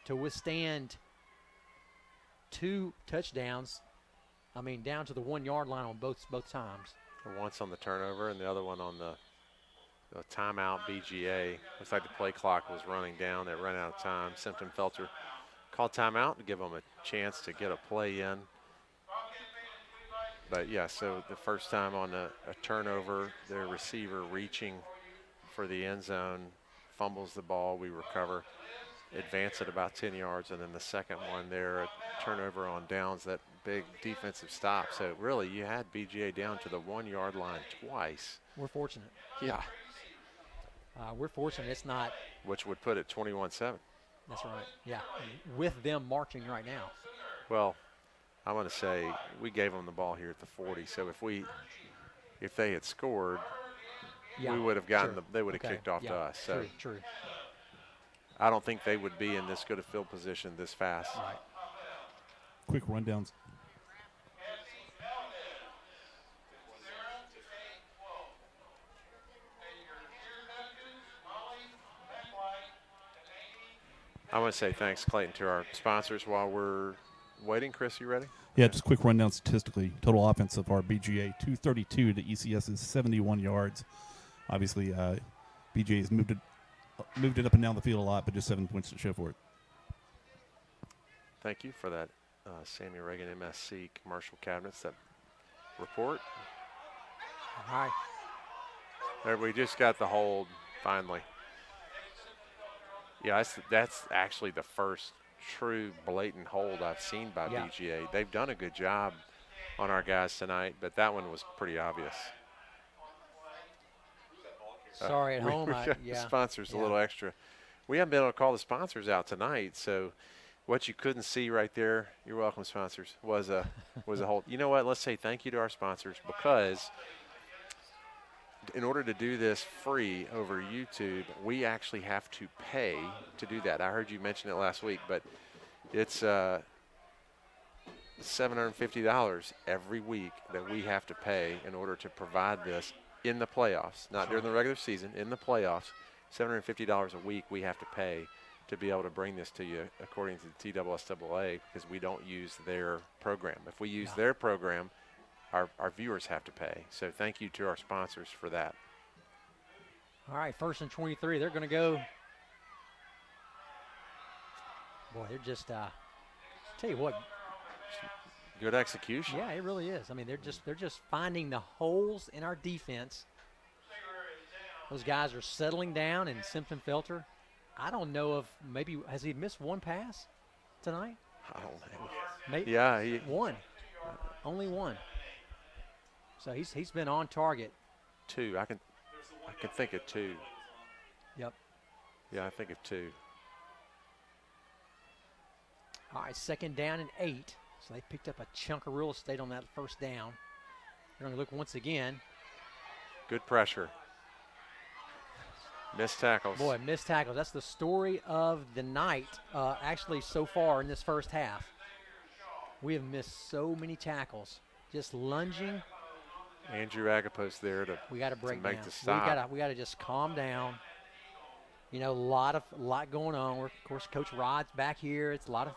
to withstand 2 touchdowns. I mean, down to the 1-yard line on both times. Once on the turnover and the other one on the timeout. BGA. Looks like the play clock was running down. They ran out of time. Simpson-Felter called timeout to give them a chance to get a play in. But, yeah, so the first time on a turnover, their receiver reaching for the end zone, fumbles the ball, we recover, advance it about 10 yards, and then the second one there, a turnover on downs, that big defensive stop. So, really, you had BGA down to the 1-yard line twice. We're fortunate. Yeah. We're fortunate it's not. Which would put it 21-7. That's right, yeah, with them marching right now. Well, I'm going to say we gave them the ball here at the 40. So if they had scored, we would have gotten they would have kicked off to us. So True. I don't think they would be in this good a field position this fast. Right. Quick rundowns. I want to say thanks, Clayton, to our sponsors while we're waiting. Chris, you ready? Yeah, just quick rundown statistically. Total offense of our BGA, 232 to ECS's 71 yards. Obviously, BGA's moved it up and down the field a lot, but just 7 points to show for it. Thank you for that, Sammy Reagan MSC Commercial Cabinets, that report. All right. There, we just got the hold finally. Yeah, that's actually the first true blatant hold I've seen by BGA. They've done a good job on our guys tonight, but that one was pretty obvious. Sorry, at home. The sponsors a little extra. We haven't been able to call the sponsors out tonight, so what you couldn't see right there, you're welcome, sponsors, was a hold. You know what? Let's say thank you to our sponsors, because in order to do this free over YouTube, we actually have to pay to do that. I heard you mention it last week, but it's $750 every week that we have to pay in order to provide this in the playoffs, not during the regular season, in the playoffs. $750 a week we have to pay to be able to bring this to you according to the TSSAA, because we don't use their program. If we use their program, our viewers have to pay. So thank you to our sponsors for that. All right, 1st and 23. They're going to go. Boy, they're just. Tell you what. Good execution. Yeah, it really is. I mean, they're just finding the holes in our defense. Those guys are settling down, and Simpson-Felter, I don't know if maybe has he missed one pass tonight? I don't know. Maybe one. Only one. So he's been on target. 2. I can think of 2. Yep. Yeah, I think of 2. All right, 2nd down and 8. So they picked up a chunk of real estate on that first down. They're going to look once again. Good pressure. Missed tackles. Boy, missed tackles. That's the story of the night, actually, so far in this first half. We have missed so many tackles. Just lunging. Andrew Agapos there to we got to break make down. the stop. We got to just calm down. You know, a lot going on. Of course, Coach Rod's back here. It's a lot of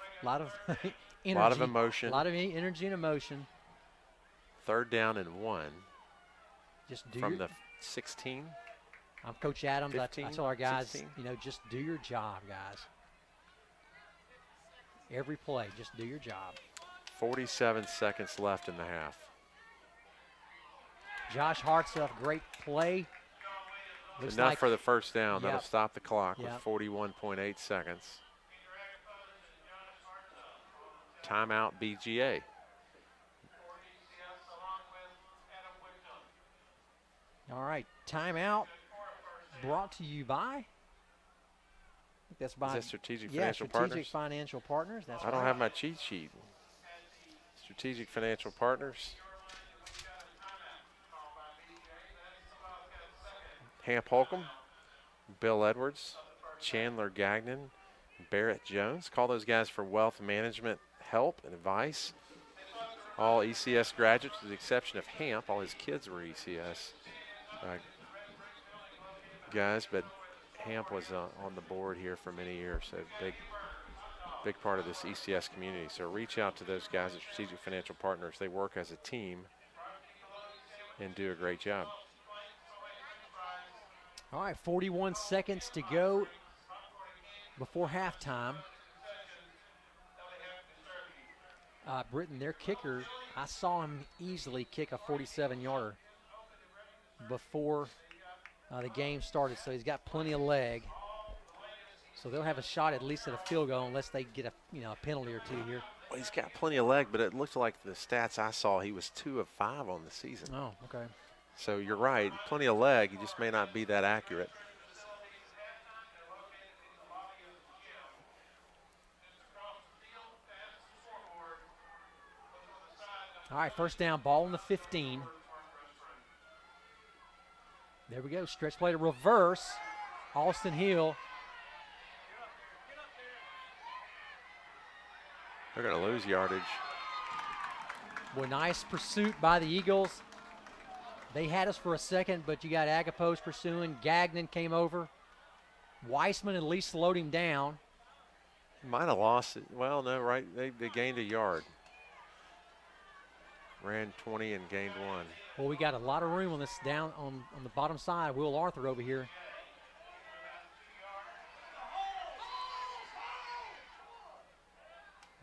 energy. A lot of emotion. A lot of energy and emotion. 3rd down and 1 Just do from the 16. I'm Coach Adams. 15, I tell our guys, 16. you know, just do your job, guys. Every play, just do your job. 47 seconds left in the half. Josh Hartsuff, great play. Looks Enough like for the first down. Yep. That'll stop the clock Yep. with 41.8 seconds. Timeout BGA. All right, timeout brought to you by. I think that's by Is that Strategic yeah, Financial Strategic Partners? Financial Partners. That's I don't right. have my cheat sheet. Strategic Financial Partners. Hamp Holcomb, Bill Edwards, Chandler Gagnon, Barrett Jones. Call those guys for wealth management help and advice. All ECS graduates with the exception of Hamp. All his kids were ECS guys, but Hamp was on the board here for many years. So big part of this ECS community. So reach out to those guys at Strategic Financial Partners. They work as a team and do a great job. All right, 41 seconds to go before halftime. Britton, their kicker, I saw him easily kick a 47-yarder before the game started, so he's got plenty of leg. So they'll have a shot at least at a field goal unless they get a penalty or two here. Well, he's got plenty of leg, but it looked like the stats I saw, he was 2 of 5 on the season. Oh, okay. So you're right, plenty of leg. He just may not be that accurate. All right, first down, ball on the 15. There we go, stretch play to reverse. Austin Hill. They're going to lose yardage. Boy, nice pursuit by the Eagles. They had us for a second, but you got Agapos pursuing. Gagnon came over. Weissman at least slowed him down. Might have lost it. Well, no, right. They gained a yard. Ran 20 and gained 1. Well, we got a lot of room on this down on the bottom side. Will Arthur over here.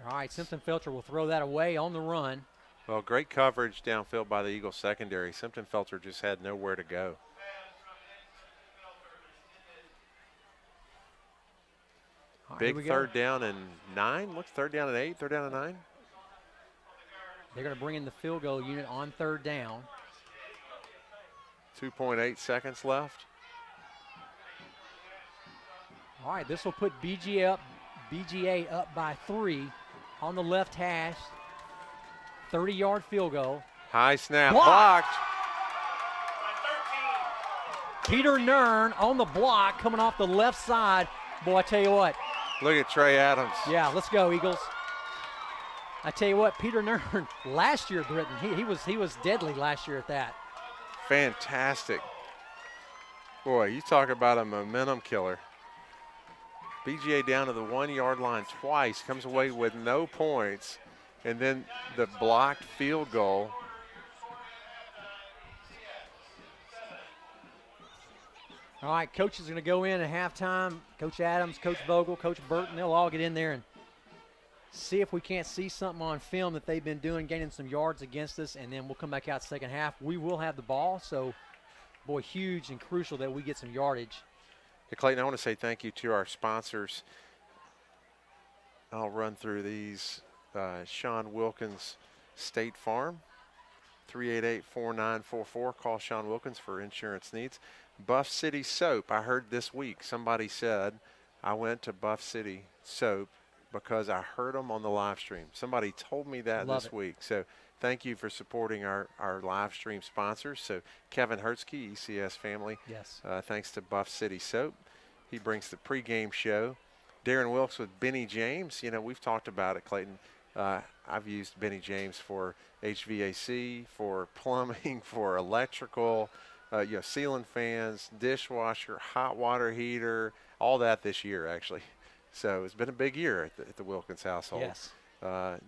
All right, Simpson-Felter will throw that away on the run. Well, great coverage downfield by the Eagles secondary. Simpson-Felter just had nowhere to go. All right, Big here we go. 3rd down and 9. What's 3rd down and 8? 3rd down and 9? They're going to bring in the field goal unit on 3rd down. 2.8 seconds left. All right, this will put BGA up by 3 on the left hash. 30-yard field goal. High snap, Blocked. blocked. Peter Nern on the block coming off the left side. Boy, I tell you what. Look at Trey Adams. Yeah, let's go, Eagles. I tell you what, Peter Nern last year, Britton, he was deadly last year at that. Fantastic. Boy, you talk about a momentum killer. BGA down to the 1-yard line twice, comes away with no points, and then the blocked field goal. All right, coach is going to go in at halftime. Coach Adams, Coach Vogel, Coach Burton, they'll all get in there and see if we can't see something on film that they've been doing, gaining some yards against us, and then we'll come back out second half. We will have the ball, so, boy, huge and crucial that we get some yardage. Hey, Clayton, I want to say thank you to our sponsors. I'll run through these. Sean Wilkins State Farm, 388-4944. Call Sean Wilkins for insurance needs. Buff City Soap. I heard this week somebody said, I went to Buff City Soap because I heard them on the live stream. Somebody told me that this week. So thank you for supporting our live stream sponsors. So Kevin Hertzke, ECS family. Yes. Thanks to Buff City Soap. He brings the pregame show. Darren Wilkes with Benny James. You know, we've talked about it, Clayton. I've used Benny James for HVAC, for plumbing, for electrical. ceiling fans, dishwasher, hot water heater, all that this year actually. So it's been a big year at the Wilkins household. Yes.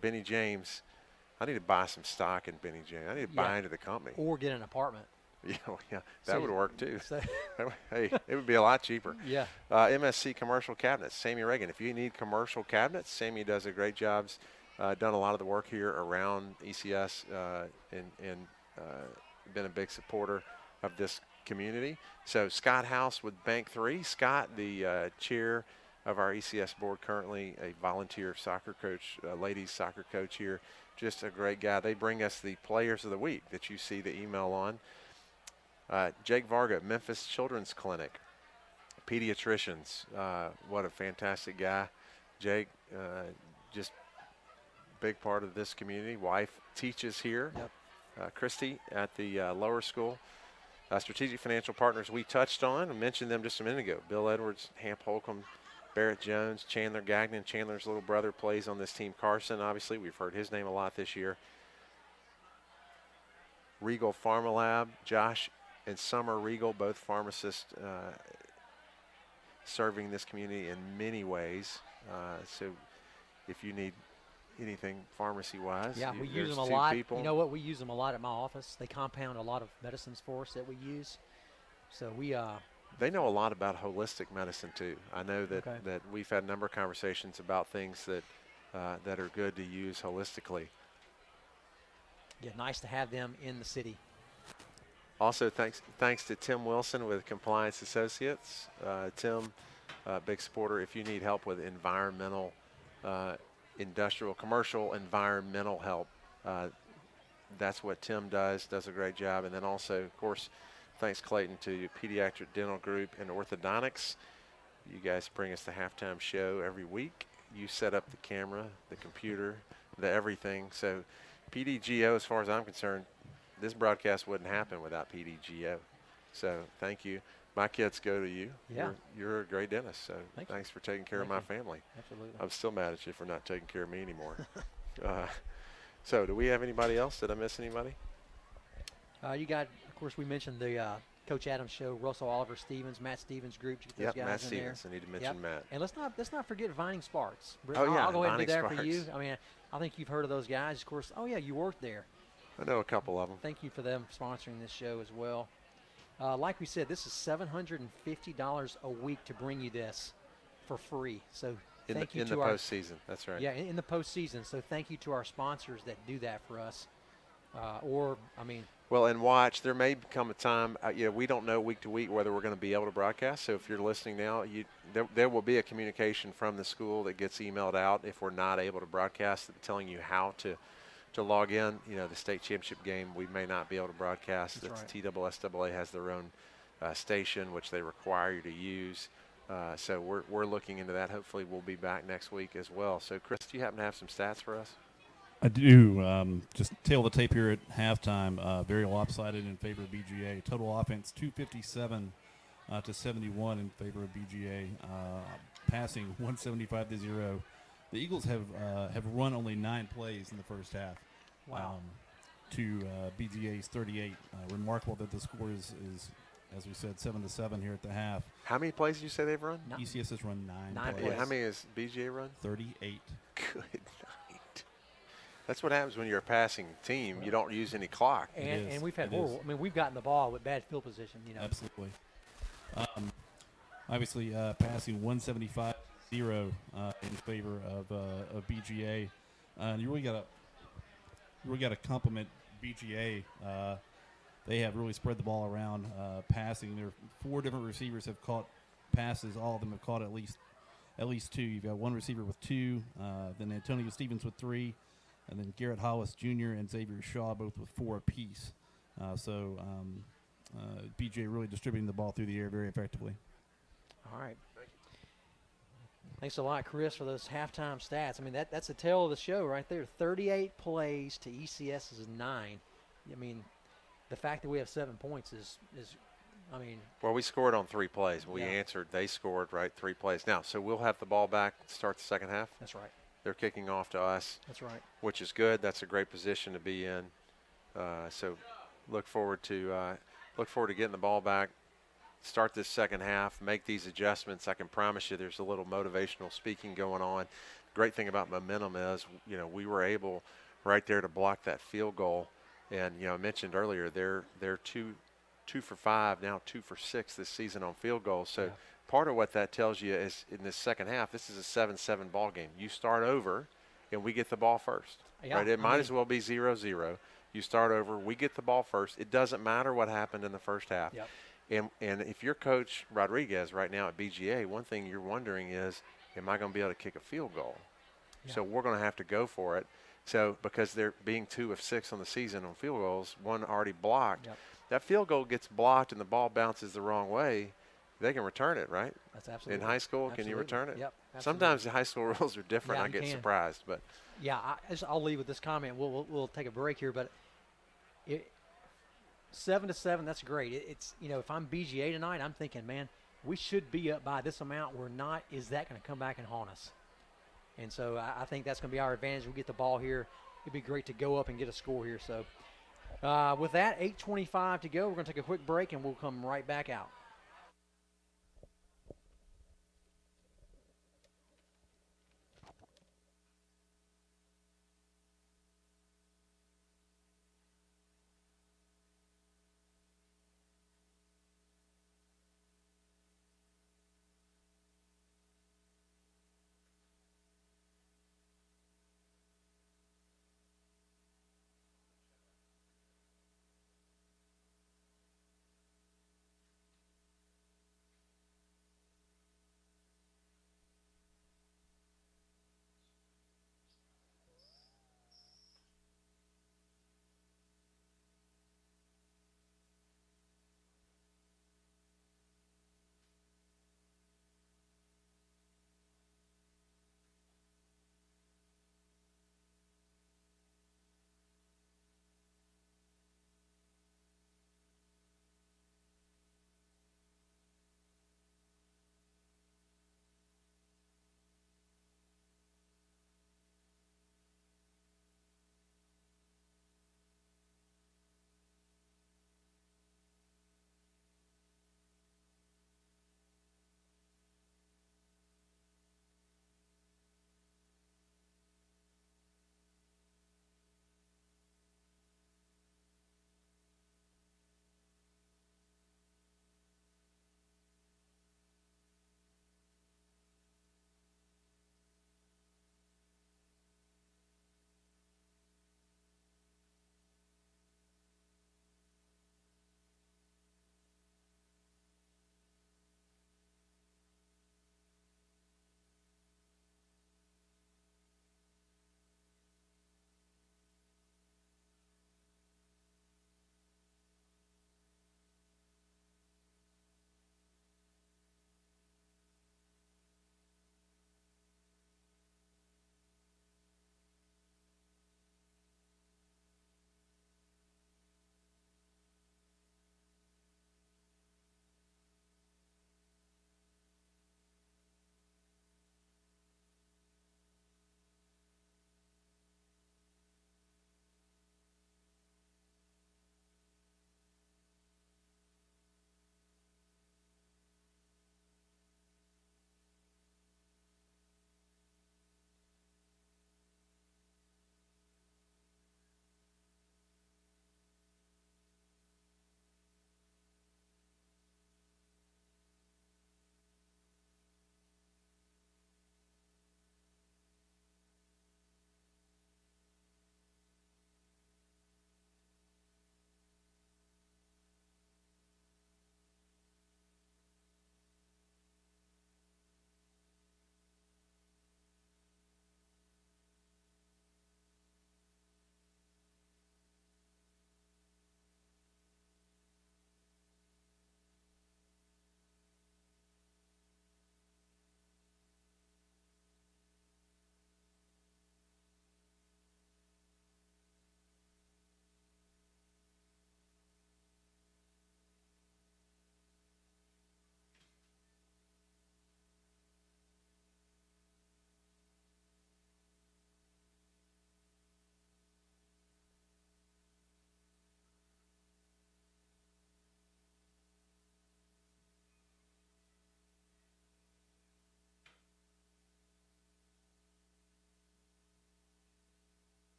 Benny James, I need to buy some stock in Benny James. I need to buy into the company. Or get an apartment. Yeah, that would work too. So Hey, it would be a lot cheaper. yeah. MSC Commercial Cabinets, Sammy Reagan. If you need commercial cabinets, Sammy does a great job. Done a lot of the work here around ECS and been a big supporter of this community. So Scott House with Bank 3. Scott, the chair of our ECS board, currently a volunteer soccer coach, ladies soccer coach here. Just a great guy. They bring us the players of the week that you see the email on. Jake Varga, Memphis Children's Clinic, pediatricians. What a fantastic guy. Jake, just big part of this community. Wife teaches here. Yep. Christy at the lower school. Strategic Financial Partners we touched on. I mentioned them just a minute ago. Bill Edwards, Hamp Holcomb, Barrett Jones, Chandler Gagnon. Chandler's little brother plays on this team. Carson, obviously, we've heard his name a lot this year. Regal Pharmalab, Josh and Summer Regal, both pharmacists serving this community in many ways. So if you need anything pharmacy-wise, Yeah, we use there's them a two lot. people. You know what? We use them a lot at my office. They compound a lot of medicines for us that we use. So we They know a lot about holistic medicine too. I know that, Okay. that we've had a number of conversations about things that that are good to use holistically. yeah, nice to have them in the city. Also, thanks to Tim Wilson with Compliance Associates. Tim, big supporter. If you need help with environmental, industrial, commercial, environmental help, that's what Tim does a great job. And then also, of course, thanks, Clayton, to Pediatric Dental Group and Orthodontics. You guys bring us the halftime show every week. You set up the camera, the computer, the everything. So PDGO, as far as I'm concerned, this broadcast wouldn't happen without PDGO. So thank you. My kids go to you. Yeah. You're a great dentist, so Thank you. thanks for taking care of Thank my you. family. Absolutely. I'm still mad at you for not taking care of me anymore. So do we have anybody else? Did I miss anybody? You got, of course, we mentioned the Coach Adams show, Russell Oliver Stevens, Matt Stevens group. You get those guys Matt in Stevens. there. I need to mention Matt. And let's not forget Vining Sparks. Oh, yeah, I'll go ahead and do Vining that for you. Sparks. I mean, I think you've heard of those guys. Of course, oh yeah, you worked there. I know a couple of them. Thank you for them sponsoring this show as well. Like we said, this is $750 a week to bring you this for free. So thank you in to the our postseason. That's right. Yeah, in the postseason. So thank you to our sponsors that do that for us. Well, and watch, there may come a time, we don't know week to week whether we're going to be able to broadcast. So if you're listening now, there will be a communication from the school that gets emailed out if we're not able to broadcast, telling you how to log in. The state championship game, we may not be able to broadcast. That's right. TSSAA has their own station, which they require you to use. So we're looking into that. Hopefully we'll be back next week as well. So, Chris, do you happen to have some stats for us? I do. Just tail of the tape here at halftime. Very lopsided in favor of BGA. Total offense 257 to 71 in favor of BGA. Passing 175 to 0. The Eagles have run only 9 plays in the first half. Wow. To BGA's 38. Remarkable that the score is, as we said, 7-7 here at the half. How many plays did you say they've run? ECS has run 9 9 plays. plays. How many has BGA run? 38. Good night. That's what happens when you're a passing team. You don't use any clock. And we've had It horrible. is. I mean, we've gotten the ball with bad field position. Absolutely. Obviously, passing 175-0 in favor of BGA. And you really got to compliment BGA. They have really spread the ball around passing. There are 4 different receivers have caught passes. All of them have caught at least 2. You've got one receiver with 2, then Antonio Stevens with 3, and then Garrett Hollis Jr. and Xavier Shaw both with 4 apiece. So BGA really distributing the ball through the air very effectively. All right. Thanks a lot, Chris, for those halftime stats. I mean, that's the tail of the show right there. 38 plays to ECS's 9. I mean, the fact that we have 7 points is Well, we scored on 3 plays. We Yeah. answered. They scored, right, 3 plays. Now, so we'll have the ball back to start the second half. that's right. They're kicking off to us, That's right. which is good. That's a great position to be in. So look forward to look forward to getting the ball back, start this second half, make these adjustments. I can promise you there's a little motivational speaking going on. Great thing about momentum is, we were able right there to block that field goal. And, I mentioned earlier, they're two for 5, now 2 for 6 this season on field goals. So part of what that tells you is in this second half, this is a 7-7 ball game. You start over, and we get the ball first. Yeah, Right? It might as well be 0-0. You start over, we get the ball first. It doesn't matter what happened in the first half. Yep. And if you're Coach Rodriguez right now at BGA, one thing you're wondering is, am I going to be able to kick a field goal? Yeah. So we're going to have to go for it. So because they're being 2 of 6 on the season on field goals, one already blocked. Yep. That field goal gets blocked and the ball bounces the wrong way, they can return it, right? That's absolutely. In high school, absolutely. can you return it? Yep. Absolutely. Sometimes the high school rules are different. Yeah, I you get can. surprised, but Yeah, I'll leave with this comment. We'll take a break here, but 7-7, that's great. It's if I'm BGA tonight, I'm thinking, man, we should be up by this amount. We're not. Is that going to come back and haunt us? And so I think that's going to be our advantage. We get the ball here. It'd be great to go up and get a score here. So with that, 8:25 to go. We're going to take a quick break, and we'll come right back out.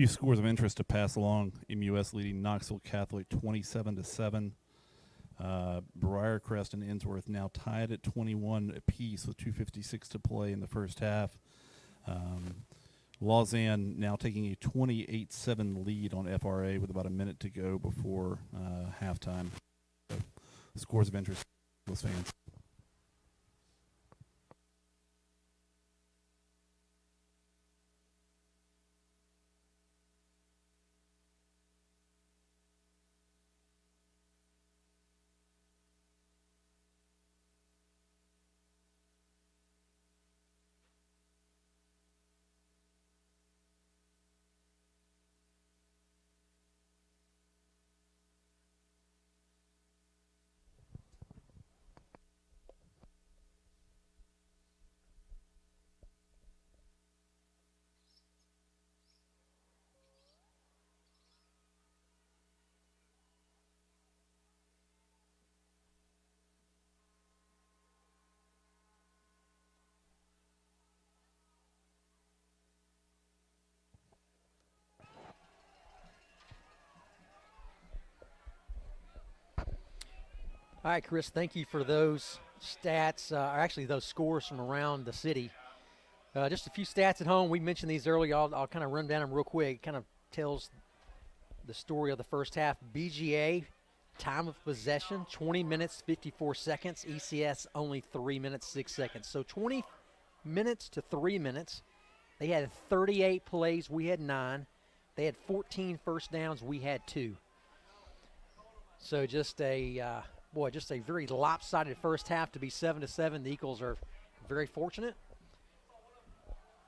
few scores of interest to pass along. MUS leading Knoxville Catholic 27-7. Briarcrest and Innsworth now tied at 21 apiece with 2:56 to play in the first half. Lausanne now taking a 28-7 lead on FRA with about a minute to go before halftime. So, scores of interest for those fans. All right, Chris, thank you for those stats, or actually those scores from around the city. Just a few stats at home. We mentioned these earlier. I'll kind of run down them real quick. It kind of tells the story of the first half. BGA, time of possession, 20 minutes, 54 seconds. ECS, only 3 minutes, 6 seconds. So 20 minutes to 3 minutes. They had 38 plays. We had 9. They had 14 first downs. We had 2. So just a very lopsided first half to be 7-7. The Eagles are very fortunate.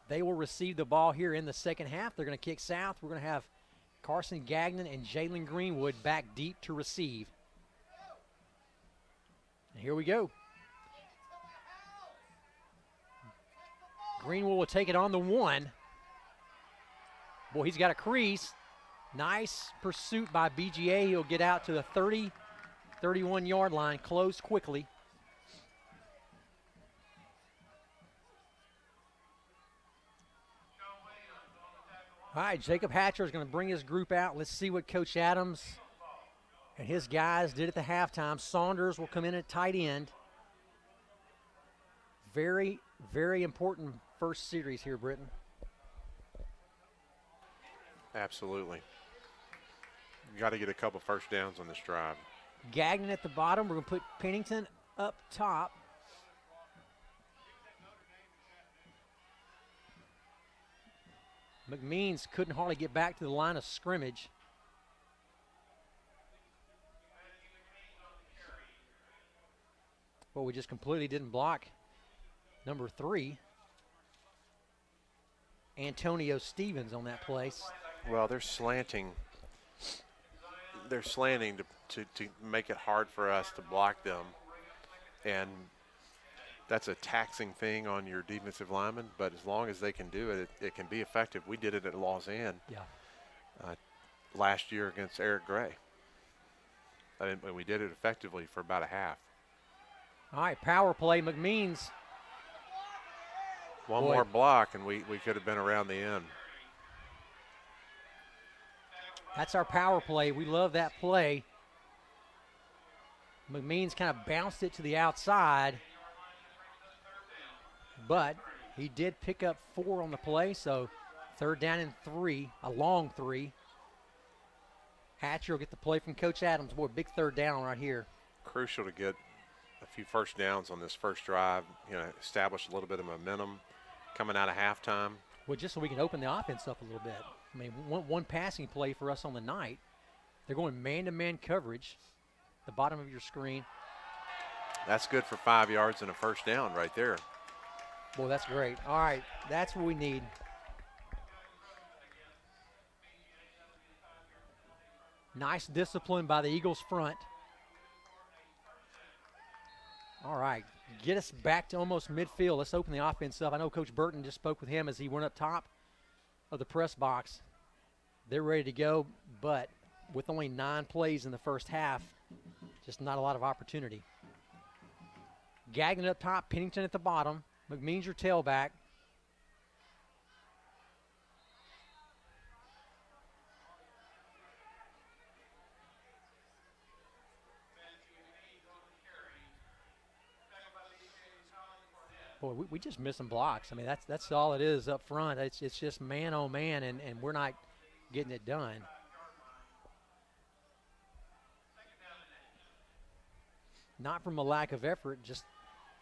They will receive the ball here in the second half. They're going to kick south. We're going to have Carson Gagnon and Jalen Greenwood back deep to receive. And here we go. Greenwood will take it on the 1. Boy, he's got a crease. Nice pursuit by BGA. He'll get out to the 30, 31-yard line, close quickly. All right, Jacob Hatcher is going to bring his group out. Let's see what Coach Adams and his guys did at the halftime. Saunders will come in at tight end. Very, very important first series here, Britton. Absolutely. You got to get a couple first downs on this drive. Gagnon at the bottom. We're going to put Pennington up top. McMeans couldn't hardly get back to the line of scrimmage. Well, we just completely didn't block number 3, Antonio Stevens, on that place. Well, they're slanting. They're slanting to make it hard for us to block them. And that's a taxing thing on your defensive linemen, but as long as they can do it, it can be effective. We did it at Lausanne last year against Eric Gray. And we did it effectively for about a half. All right, power play, McMeans. One more block, and we could have been around the end. That's our power play. We love that play. McMeans kind of bounced it to the outside, but he did pick up 4 on the play, so 3rd down and 3, a long 3. Hatcher will get the play from Coach Adams. Boy, big 3rd down right here. Crucial to get a few first downs on this first drive, establish a little bit of momentum coming out of halftime. Well, just so we can open the offense up a little bit. I mean, one passing play for us on the night. They're going man-to-man coverage, the bottom of your screen. That's good for 5 yards and a first down right there. Boy, that's great. All right, that's what we need. Nice discipline by the Eagles front. All right, get us back to almost midfield. Let's open the offense up. I know Coach Burton just spoke with him as he went up top of the press box. They're ready to go, but with only 9 plays in the first half, just not a lot of opportunity. Gagnon up top, Pennington at the bottom. McMeans your tailback. Boy, we just missing blocks. I mean, that's all it is up front. It's just man on man, and we're not getting it done. Not from a lack of effort, just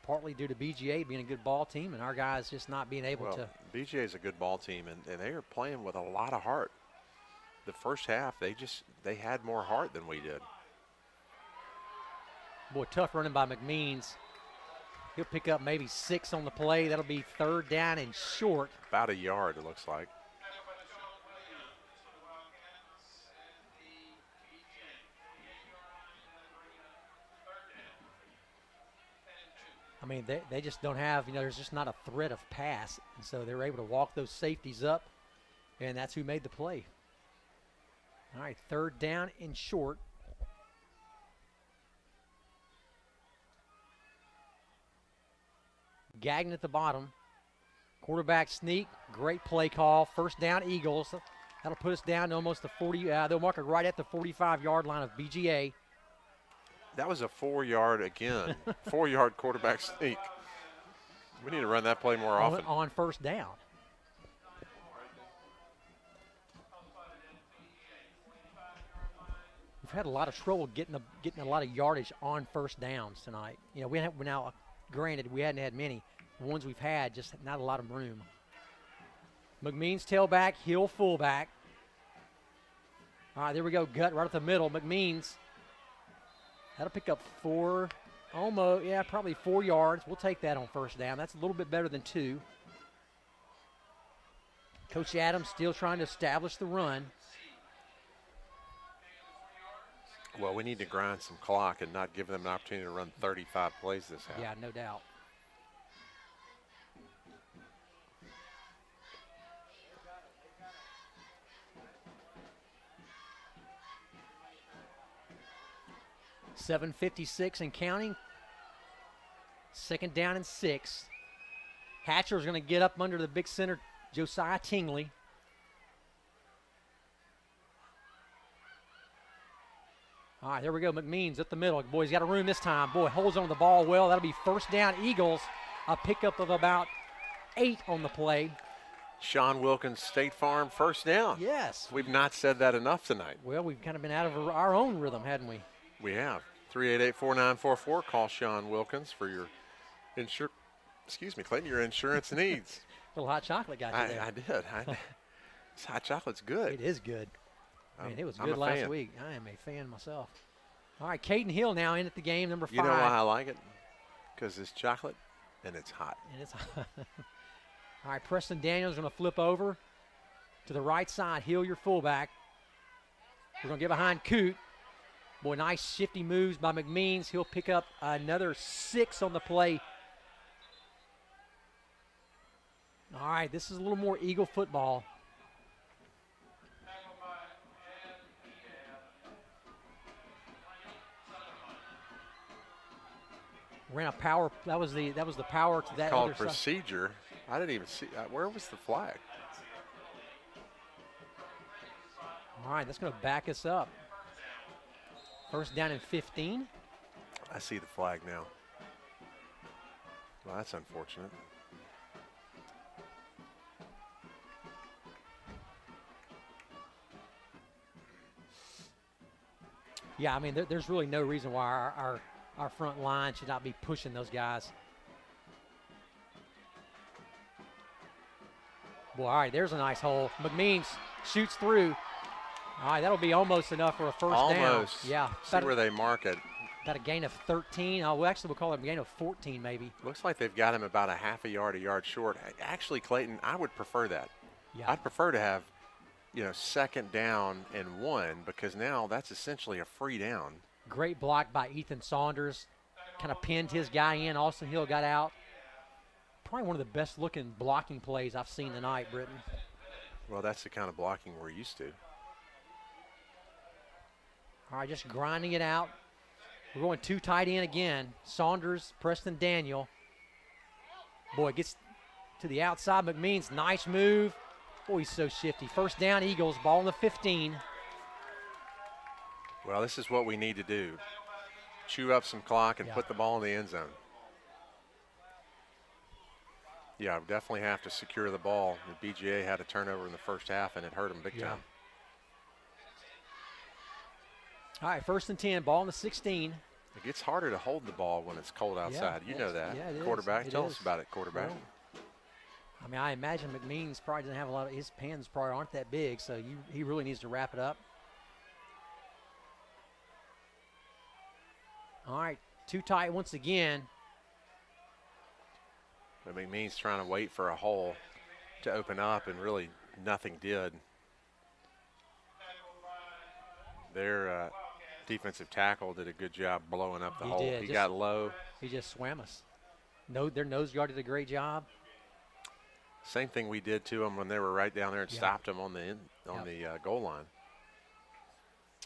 partly due to BGA being a good ball team and our guys just not being able to. BGA is a good ball team, and they are playing with a lot of heart. The first half, they had more heart than we did. Boy, tough running by McMeans. He'll pick up maybe 6 on the play. That'll be 3rd down and short. About a yard, it looks like. I mean, they just don't have, there's just not a threat of pass. And so they're able to walk those safeties up, and that's who made the play. All right, 3rd down and short. Gagnon at the bottom. Quarterback sneak, great play call. 1st down, Eagles. That'll put us down to almost the 40. They'll mark it right at the 45-yard line of BGA. That was a 4-yard again. 4-yard quarterback sneak. We need to run that play more often. On 1st down. We've had a lot of trouble getting a lot of yardage on 1st downs tonight. Granted, we hadn't had many. The ones we've had, just not a lot of room. McMeans tailback, Hill fullback. All right, there we go. Gut right up the middle. McMeans. That'll pick up 4, probably 4 yards. We'll take that on 1st down. That's a little bit better than 2. Coach Adams still trying to establish the run. Well, we need to grind some clock and not give them an opportunity to run 35 plays this half. Yeah, no doubt. .756 and counting. 2nd down and 6. Hatcher's going to get up under the big center, Josiah Tingley. All right, there we go. McMeans at the middle. Boy, he's got a room this time. Boy, holds on the ball well. That'll be 1st down, Eagles. A pickup of about 8 on the play. Sean Wilkins, State Farm, 1st down. Yes. We've not said that enough tonight. Well, we've kind of been out of our own rhythm, hadn't we? We have. 388-4944. Call Sean Wilkins for your Clayton, your insurance needs. Little hot chocolate got you there. I did. This hot chocolate's good. It is good. I mean, it was I'm good a last fan. week. I am a fan myself. All right, Caden Hill now in at the game, number 5. You know why I like it? Because it's chocolate and it's hot. And it's all right, Preston Daniels going to flip over to the right side. Hill, your fullback. We're going to get behind Coot. Boy, nice shifty moves by McMeans. He'll pick up another 6 on the play. All right, this is a little more Eagle football. Ran a power. That was the power to that Called other side. procedure. I didn't even see. Where was the flag? All right, that's going to back us up. 1st down and 15. I see the flag now. Well, that's unfortunate. Yeah, I mean, there's really no reason why our front line should not be pushing those guys. Boy, all right, there's a nice hole. McMeans shoots through. All right, that'll be almost enough for a 1st down. Almost. Yeah. See where they mark it. About a gain of 13. Oh, we'll call it a gain of 14 maybe. Looks like they've got him about a half a yard short. Actually, Clayton, I would prefer that. Yeah. I'd prefer to have, 2nd down and 1, because now that's essentially a free down. Great block by Ethan Saunders. Kind of pinned his guy in. Austin Hill got out. Probably one of the best looking blocking plays I've seen tonight, Britton. Well, that's the kind of blocking we're used to. All right, just grinding it out. We're going 2 tight end again. Saunders, Preston Daniel. Boy, gets to the outside. McMeans, nice move. Boy, he's so shifty. 1st down, Eagles, ball on the 15. Well, this is what we need to do. Chew up some clock and put the ball in the end zone. Yeah, definitely have to secure the ball. The BGA had a turnover in the first half, and it hurt them big time. All right, 1st and 10, ball in the 16. It gets harder to hold the ball when it's cold outside. You know that. Yeah, it is. Quarterback, It tell is. us about it, quarterback. Well, I mean, I imagine McMeans probably doesn't have a lot of, his hands probably aren't that big, so he really needs to wrap it up. All right, too tight once again. But McMeans trying to wait for a hole to open up, and really nothing did. Their defensive tackle did a good job blowing up the hole. Did. He got low. He just swam us. No, their nose guard did a great job. Same thing we did to them when they were right down there and stopped them on the goal line.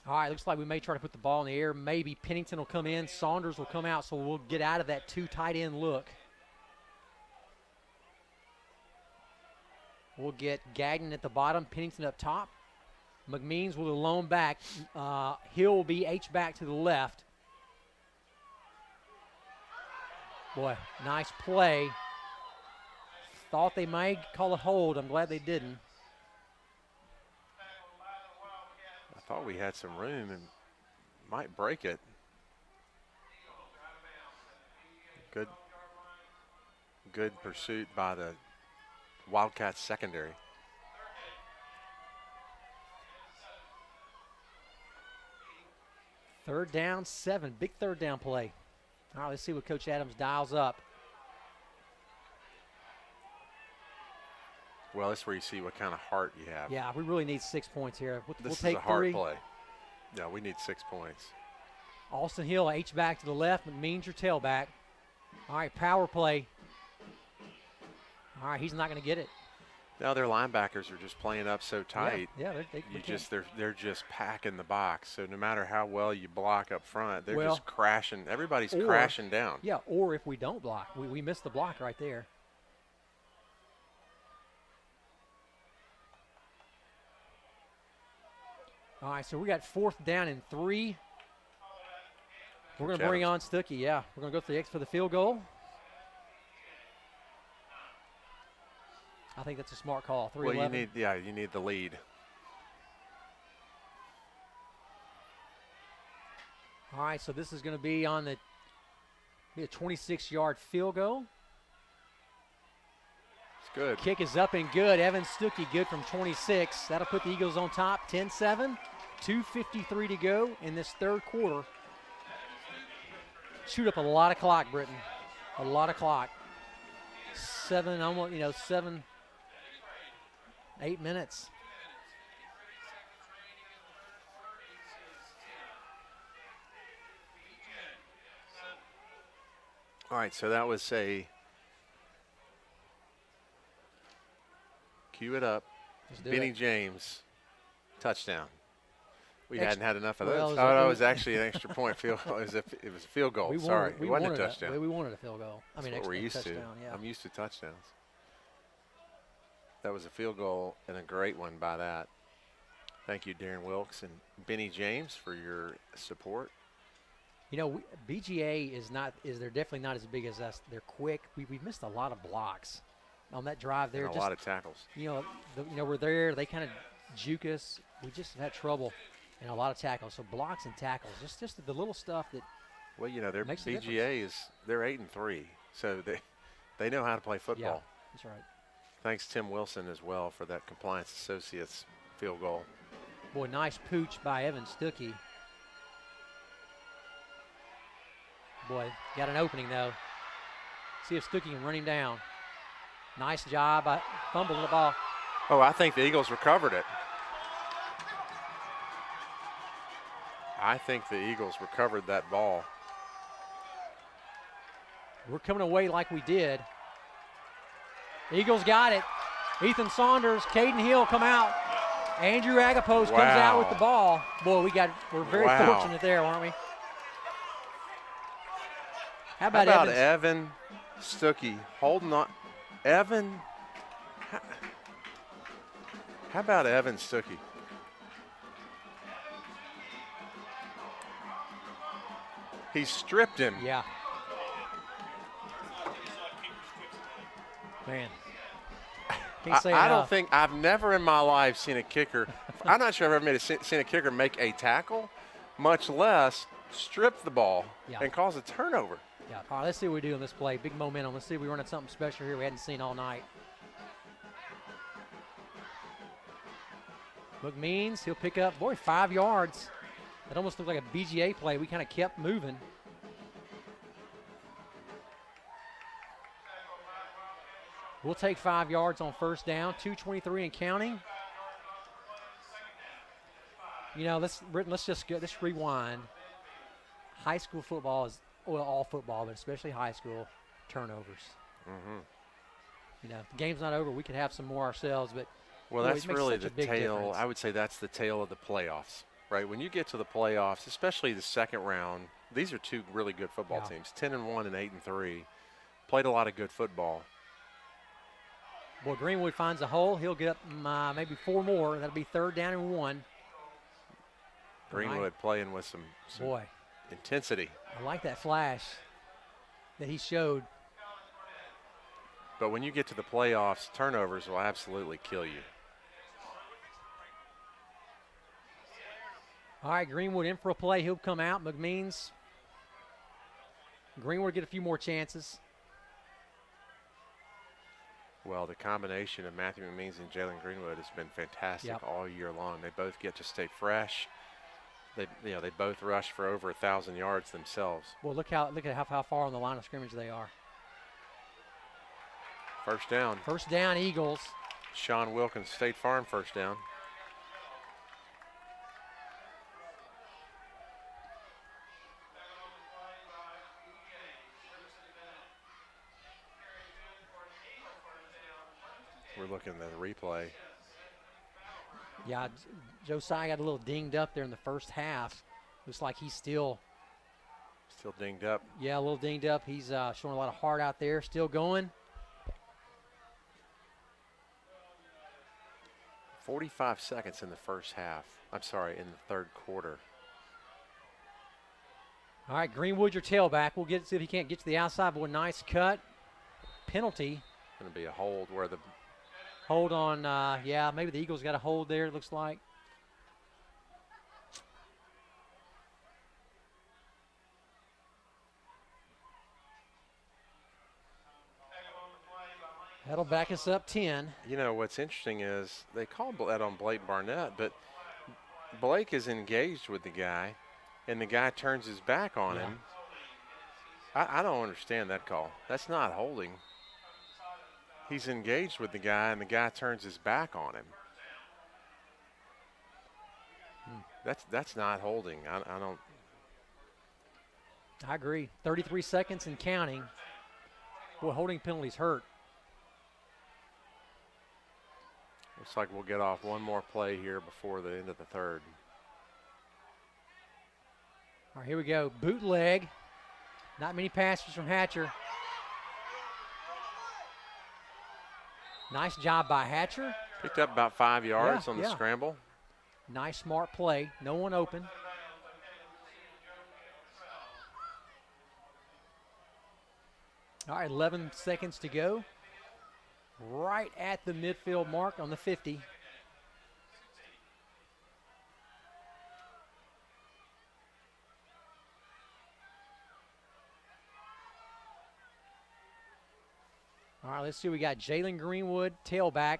All right, looks like we may try to put the ball in the air. Maybe Pennington will come in, Saunders will come out, so we'll get out of that 2 tight end look. We'll get Gagnon at the bottom, Pennington up top. McMeans will alone back. Hill will be H-back to the left. Boy, nice play. Thought they might call a hold. I'm glad they didn't. I thought we had some room and might break it. Good pursuit by the Wildcats secondary. Third down, 7. Big third down play. All right, let's see what Coach Adams dials up. Well, that's where you see what kind of heart you have. Yeah, we really need 6 points here. We'll This take is a hard 3. play. Yeah, we need 6 points. Austin Hill, H-back to the left. McMeans your tailback. All right, power play. All right, he's not going to get it. Now their linebackers are just playing up so tight. Yeah, they're just packing the box. So no matter how well you block up front, they're Well, just crashing. Everybody's crashing down. Yeah, or if we don't block, we miss the block right there. All right, so we got 4th down and 3. We're going to bring on Stuckey. Yeah, we're going to go for the X for the field goal. I think that's a smart call. 3-11. Well, you need the lead. All right, so this is going to be on a 26-yard field goal. It's good. Kick is up and good. Evan Stuckey good from 26. That'll put the Eagles on top, 10-7. 2:53 to go in this third quarter. Shoot up a lot of clock, Britton. A lot of clock. 8 minutes. All right, so that was a cue it up. Benny James touchdown. We hadn't had enough of those. It was actually an extra point field goal. It was a field goal. It wasn't a touchdown. We wanted a field goal. That's what we're used to. Yeah. I'm used to touchdowns. That was a field goal and a great one by that. Thank you, Darren Wilkes and Benny James, for your support. You know, BGA they're definitely not as big as us. They're quick. We've missed a lot of blocks on that drive there. And a lot of tackles. We're there. They kind of juke us. We just have had trouble and a lot of tackles. So blocks and tackles, just the little stuff that. Well, their BGA they're 8-3, so they know how to play football. Yeah, that's right. Thanks Tim Wilson as well for that Compliance Associates field goal. Boy, nice pooch by Evan Stuckey. Boy, got an opening though. See if Stuckey can run him down. Nice job by fumbling the ball. Oh, I think the Eagles recovered it. I think the Eagles recovered that ball. We're coming away like we did. Eagles got it. Ethan Saunders, Caden Hill come out. Andrew Agapos comes out with the ball. Boy, we're very fortunate there, aren't we? How about Evan Stuckey holding on? Evan, how about Evan Stuckey? He stripped him. Yeah. Man. Can't say I don't enough. think I've never in my life seen a kicker. I'm not sure I've ever seen a kicker make a tackle, much less strip the ball Yeah. and cause a turnover. Yeah. All right, let's see what we do in this play. Big momentum. Let's see if we run at something special here we hadn't seen all night. McMeans, he'll pick up, 5 yards. That almost looked like a BGA play. We kind of kept moving. We'll take 5 yards on first down, 2:23 and counting. You know, let's rewind. High school football is, well, all football, but especially high school, turnovers. Mm-hmm. You know, if the game's not over, we could have some more ourselves, but Well, boy, that's it makes really such the a big tail. difference. I would say that's the tail of the playoffs, right? When you get to the playoffs, especially the second round, these are two really good football Yeah. teams, 10-1 and 8-3. Played a lot of good football. Boy, Greenwood finds a hole. He'll get up maybe 4 more. That'll be 3rd down and 1. Greenwood playing with some Boy, intensity. I like that flash that he showed. But when you get to the playoffs, turnovers will absolutely kill you. All right, Greenwood in for a play. He'll come out. McMeans. Greenwood get a few more chances. Well, the combination of Matthew McMeans and Jalen Greenwood has been fantastic Yep. all year long. They both get to stay fresh. They both rush for over 1,000 yards themselves. Well, look at how far on the line of scrimmage they are. First down. First down, Eagles. Sean Wilkins, State Farm, first down. We're looking at the replay. Yeah, Josiah got a little dinged up there in the first half. Looks like he's still Dinged up. Yeah, a little dinged up. He's showing a lot of heart out there. Still going. 45 seconds in the first half. I'm sorry, in the third quarter. All right, Greenwood, your tailback. We'll see if he can't get to the outside. Boy, nice cut. Penalty. Going to be a hold where the Hold on. Yeah, maybe the Eagles got a hold there, it looks like. That'll back us up 10. You know, what's interesting is they called that on Blake Barnett, but Blake is engaged with the guy, and the guy turns his back on him. I don't understand that call. That's not holding. He's engaged with the guy, and the guy turns his back on him. That's not holding. I don't. I agree. 33 seconds and counting. Boy, holding penalties hurt. Looks like we'll get off one more play here before the end of the third. All right, here we go. Bootleg. Not many passes from Hatcher. Nice job by Hatcher. Picked up about 5 yards Yeah, on the yeah. scramble. Nice, smart play. No one open. All right, 11 seconds to go. Right at the midfield mark on the 50. All right, let's see. We got Jalen Greenwood, tailback.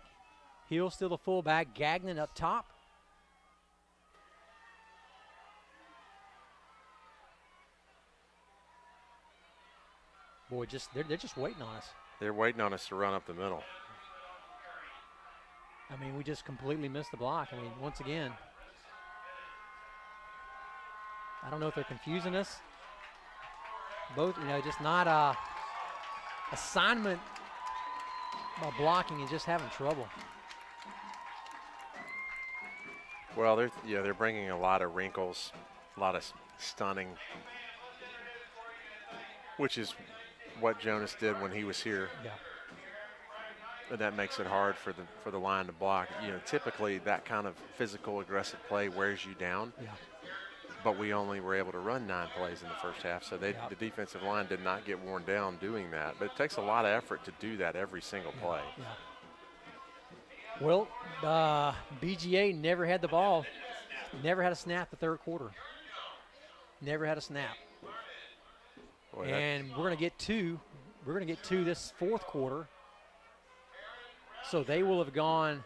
Hill still the fullback. Gagnon up top. Boy, they're just waiting on us. They're waiting on us to run up the middle. I mean, we just completely missed the block. I mean, once again, I don't know if they're confusing us. Both, just not a assignment by blocking and just having trouble. Well, they're bringing a lot of wrinkles, a lot of stunning, which is what Jonas did when he was here. Yeah. And that makes it hard for the line to block. Typically that kind of physical, aggressive play wears you down. Yeah. but we only were able to run 9 plays in the first half. So the defensive line did not get worn down doing that. But it takes a lot of effort to do that every single play. Yeah. Well, BGA never had the ball. Never had a snap the third quarter. Never had a snap. Boy, and we're going to get two. We're going to get two this fourth quarter. So they will have gone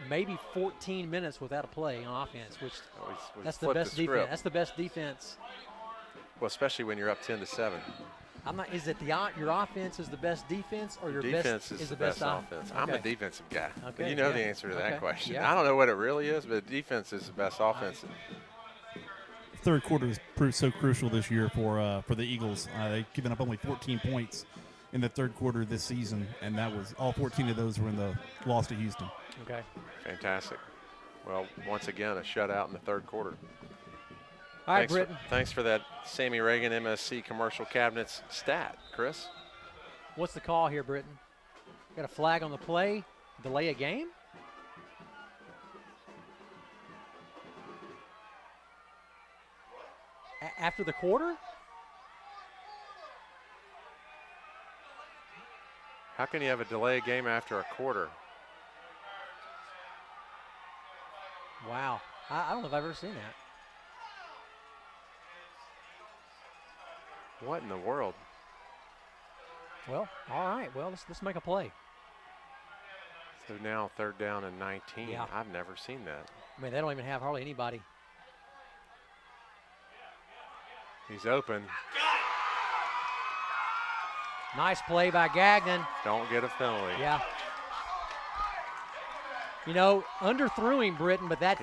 maybe 14 minutes without a play on offense, which that's the best defense. That's the best defense. Well, especially when you're up 10-7. I'm not. Is it your offense is the best defense, or your defense best is the best offense? Okay. I'm a defensive guy. Okay. You know the answer to that question. Yeah. I don't know what it really is, but defense is the best offense. Third quarter has proved so crucial this year for the Eagles. They've given up only 14 points in the third quarter this season, and that was all 14 of those were in the loss to Houston. Okay. Fantastic. Well, once again, a shutout in the third quarter. All right, Britton. Thanks for that Sammy Reagan MSC Commercial Cabinets stat, Chris. What's the call here, Britton? Got a flag on the play, delay a game? After the quarter? How can you have a delay game after a quarter? Wow. I don't know if I've ever seen that. What in the world? Well, all right. Well, let's make a play. So now 3rd down and 19. Yeah. I've never seen that. I mean, they don't even have hardly anybody. He's open. Nice play by Gagnon. Don't get a penalty. Yeah. You know, underthrew him, Britton, but that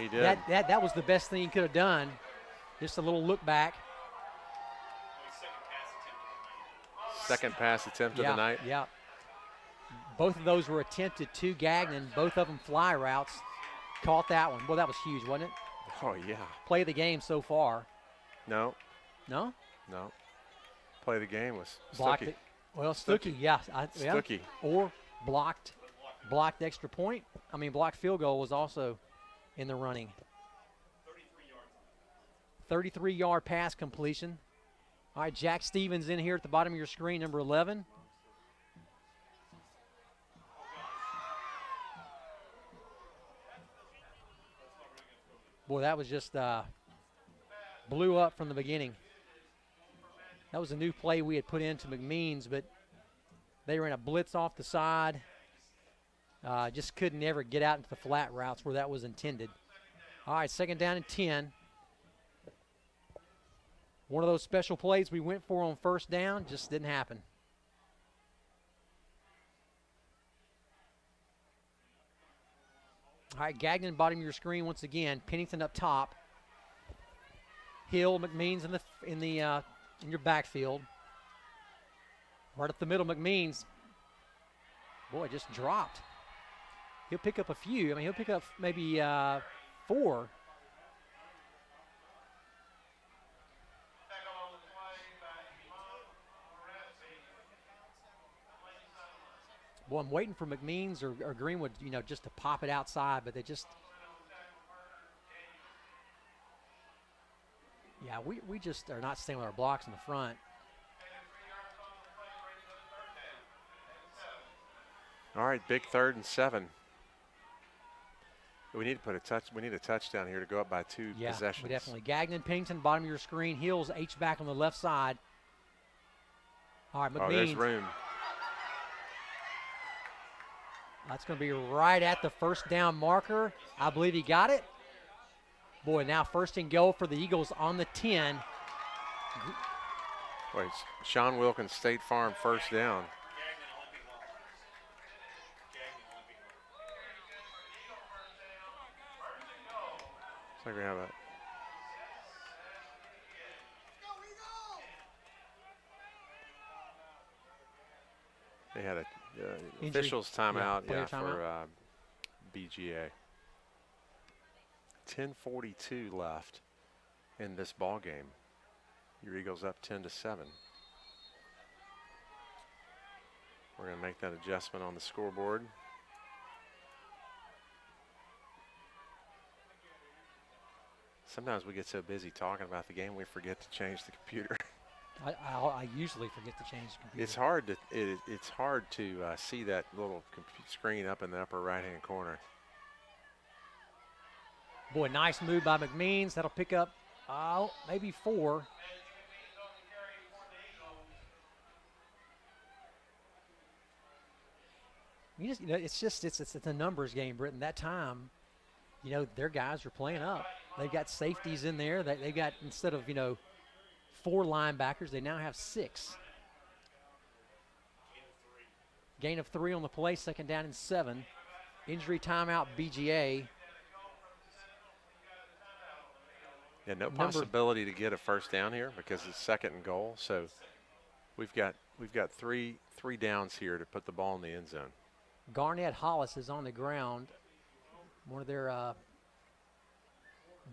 was the best thing he could have done. Just a little look back. Second pass attempt of the night. Yeah. Both of those were attempted to Gagnon. Both of them fly routes. Caught that one. Well, that was huge, wasn't it? Oh, yeah. Play of the game so far. No. No? No. Play of the game was Blocked Stuckey. it. Well, Stuckey, yeah. Stuckey. Or blocked extra point. I mean, blocked field goal was also in the running. 33-yard pass completion. All right, Jack Stevens in here at the bottom of your screen, number 11. Boy, that was just blew up from the beginning. That was a new play we had put into McMeans, but they ran a blitz off the side. Just couldn't ever get out into the flat routes where that was intended. All right, 2nd down and 10. One of those special plays we went for on 1st down just didn't happen. All right, Gagnon, bottom of your screen once again. Pennington up top. Hill, McMeans in your backfield. Right up the middle, McMeans. Boy, just dropped. He'll pick up a few. I mean, he'll pick up maybe 4. Well, I'm waiting for McMeans or Greenwood, just to pop it outside, but they just. Yeah, we just are not staying with our blocks in the front. All right, big 3rd and 7. We need to put a touchdown here to go up by 2 possessions. Yeah, definitely. Gagnon, Pennington, bottom of your screen. Hills, H-back on the left side. All right, McMeans. Oh, there's room. That's going to be right at the 1st down marker. I believe he got it. Boy, now 1st and goal for the Eagles on the 10. Wait, Sean Wilkins, State Farm, 1st down. Looks like we have They had a officials timeout, timeout. for BGA. 10:42 left in this ball game. Your Eagles up 10-7. We're going to make that adjustment on the scoreboard. Sometimes we get so busy talking about the game we forget to change the computer. I usually forget to change the computer. It's hard to see that little screen up in the upper right-hand corner. Boy, nice move by McMeans. That'll pick up, maybe 4. It's a numbers game, Britton. That time, their guys are playing up. They've got safeties in there. They've got, instead of, 4 linebackers, they now have 6. Gain of 3 on the play, 2nd down and 7. Injury timeout, BGA. Yeah, no possibility to get a first down here because it's 2nd and goal. So we've got three downs here to put the ball in the end zone. Garnett Hollis is on the ground. One of their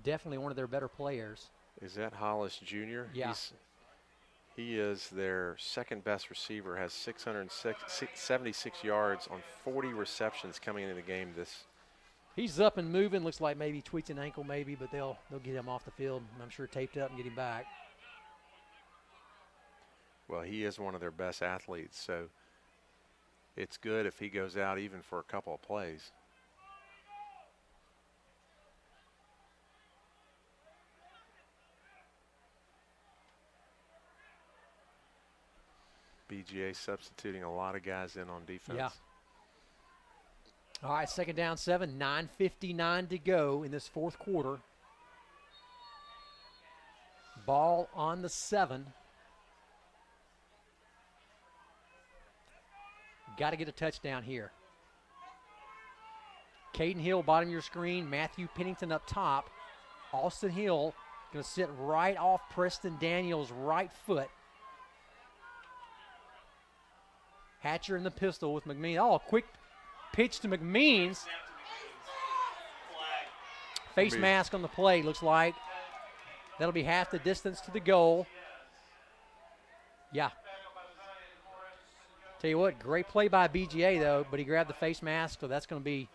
definitely one of their better players. Is that Hollis Jr.? Yeah. He is their 2nd best receiver, has 676 yards on 40 receptions coming into the game. He's up and moving. Looks like maybe tweaked an ankle maybe, but they'll get him off the field. I'm sure taped up and get him back. Well, he is one of their best athletes, so it's good if he goes out even for a couple of plays. BGA substituting a lot of guys in on defense. Yeah. All right, 2nd down, 7, 9:59 to go in this 4th quarter. Ball on the 7. Got to get a touchdown here. Caden Hill, bottom of your screen. Matthew Pennington up top. Austin Hill going to sit right off Preston Daniels' right foot. Hatcher in the pistol with McMeans. Oh, quick pitch to McMeans. Face mask on the play, looks like. That'll be half the distance to the goal. Yeah. Tell you what, great play by BGA, though, but he grabbed the face mask, so that's going to be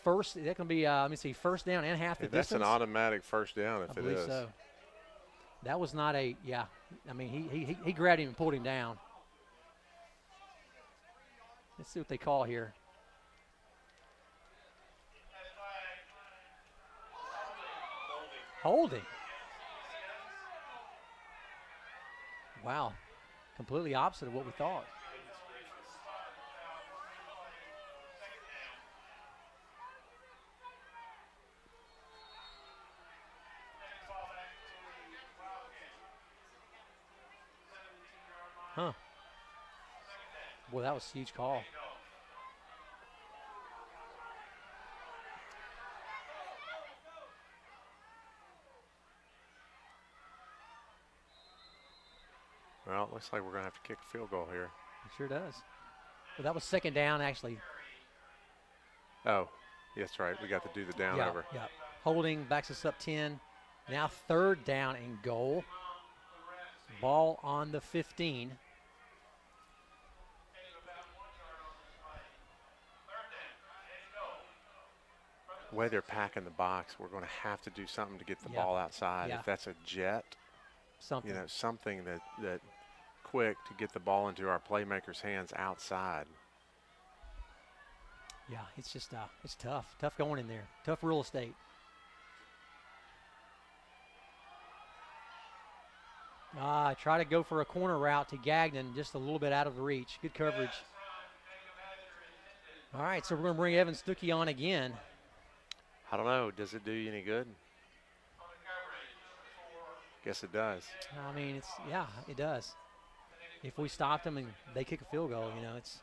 first. That's going to be, let me see, 1st down and half the distance. That's an automatic 1st down if it is. So. That was not I mean, he grabbed him and pulled him down. Let's see what they call here. Holding. Wow. Completely opposite of what we thought. Huh. Boy, that was a huge call. Well, it looks like we're going to have to kick a field goal here. It sure does. Well, that was 2nd down, actually. Oh, that's right. We got to do the down over. Yeah. Holding backs us up 10. Now 3rd down and goal. Ball on the 15. The way they're packing the box, we're going to have to do something to get the ball outside. Yeah. If that's a jet, Something. something that quick to get the ball into our playmakers' hands outside. Yeah, it's just it's tough. Tough going in there. Tough real estate. Try to go for a corner route to Gagnon, just a little bit out of the reach. Good coverage. All right, so we're going to bring Evan Stuckey on again. I don't know. Does it do you any good? Guess it does. I mean, it does. If we stopped them and they kick a field goal, it's.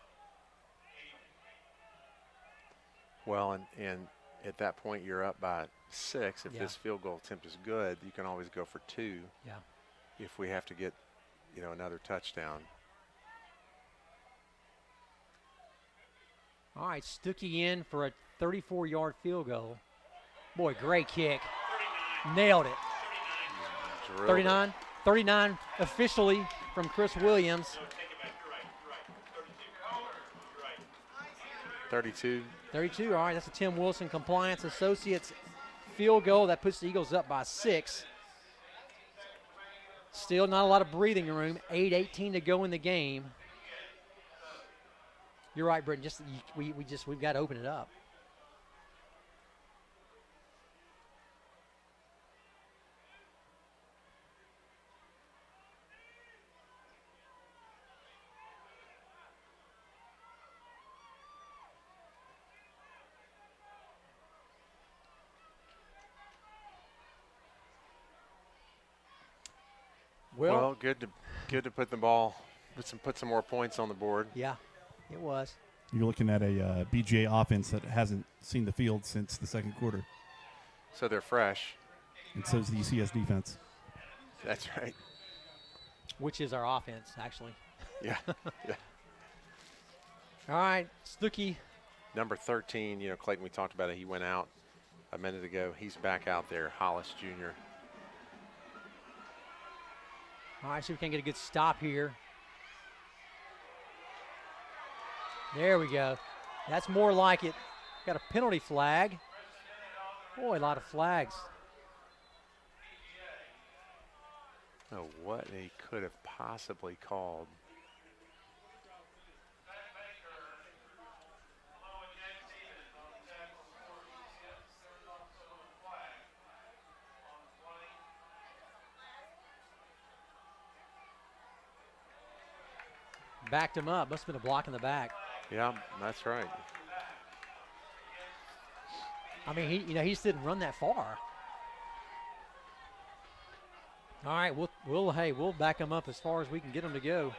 Well, and at that point you're up by 6. If this field goal attempt is good, you can always go for 2. Yeah. If we have to get, another touchdown. All right, Stuckey in for a 34-yard field goal. Boy, great kick. 39. Nailed it. 39. 39 officially from Chris Williams. 32. 32, all right, that's a Tim Wilson Compliance Associates field goal. That puts the Eagles up by 6. Still not a lot of breathing room. 8:18 to go in the game. You're right, Britton. We've got to open it up. Well, good to put the ball, put some more points on the board. Yeah, it was. You're looking at a BGA offense that hasn't seen the field since the second quarter. So they're fresh. And so is the ECS defense. That's right. Which is our offense, actually. Yeah. Yeah. All right, Snooki. Number 13, Clayton, we talked about it. He went out a minute ago. He's back out there, Hollis Jr. All right, see if we can get a good stop here. There we go. That's more like it. Got a penalty flag. Boy, a lot of flags. Oh, what they could have possibly called. Backed him up. Must have been a block in the back. Yeah, that's right. I mean, he just didn't run that far. All right, we'll back him up as far as we can get him to go.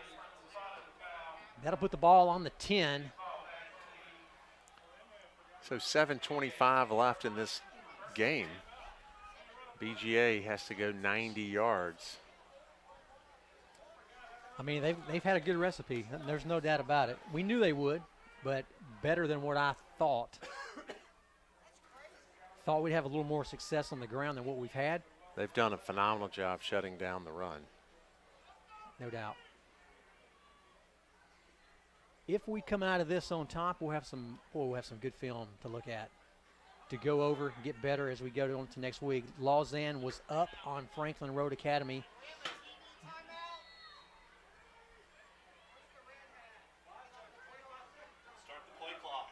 That'll put the ball on the 10. So 7:25 left in this game. BGA has to go 90 yards. I mean, they've had a good recipe. There's no doubt about it. We knew they would, but better than what I thought. Thought we'd have a little more success on the ground than what we've had. They've done a phenomenal job shutting down the run. No doubt. If we come out of this on top, we'll have some good film to look at, to go over, get better as we go on to next week. Lausanne was up on Franklin Road Academy. Start the play clock.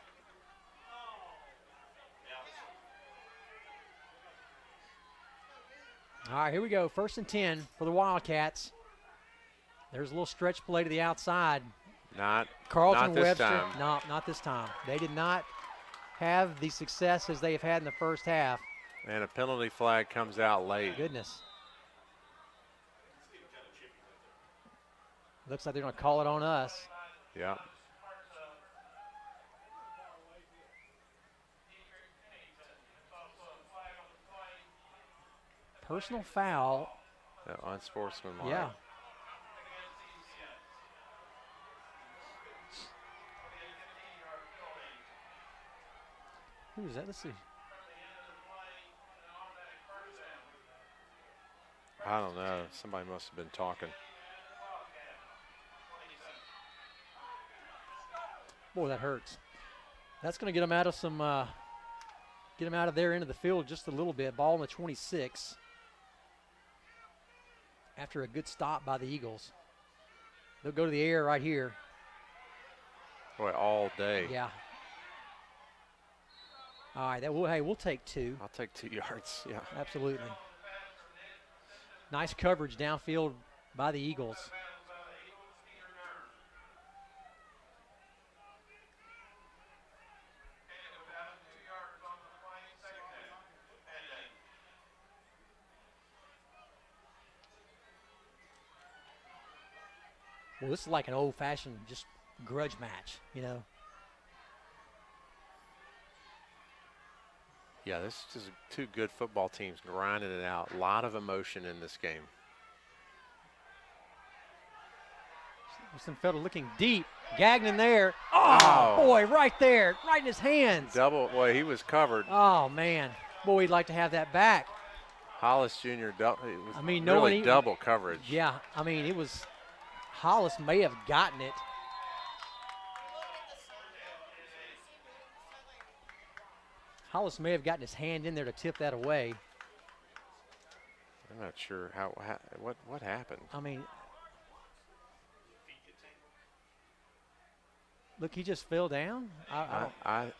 All right, here we go. 1st and 10 for the Wildcats. There's a little stretch play to the outside. Not Carlton this Webster. time. No, not this time. They did not have the success as they have had in the first half. And a penalty flag comes out late. Goodness. Looks like they're going to call it on us. Yeah. Personal foul. Unsportsmanlike. Yeah. Who is that? Let's see. I don't know. Somebody must have been talking. Boy, that hurts. That's going to get them out of some, get them out of their end of the field just a little bit. Ball in the 26. After a good stop by the Eagles. They'll go to the air right here. Boy, all day. Yeah. All right, we'll take 2. I'll take 2 yards. Yeah. Absolutely. Nice coverage downfield by the Eagles. Well, this is like an old-fashioned just grudge match, you know. Yeah, this is just 2 good football teams grinding it out. A lot of emotion in this game. Fellow looking deep. Gagnon there. Oh, boy, right there. Right in his hands. Boy, he was covered. Oh, man. Boy, we'd like to have that back. Hollis Jr. It was no really one even, double coverage. Yeah, I mean, it was Hollis may have gotten it. Hollis may have gotten his hand in there to tip that away. I'm not sure what happened. I mean, look, he just fell down. I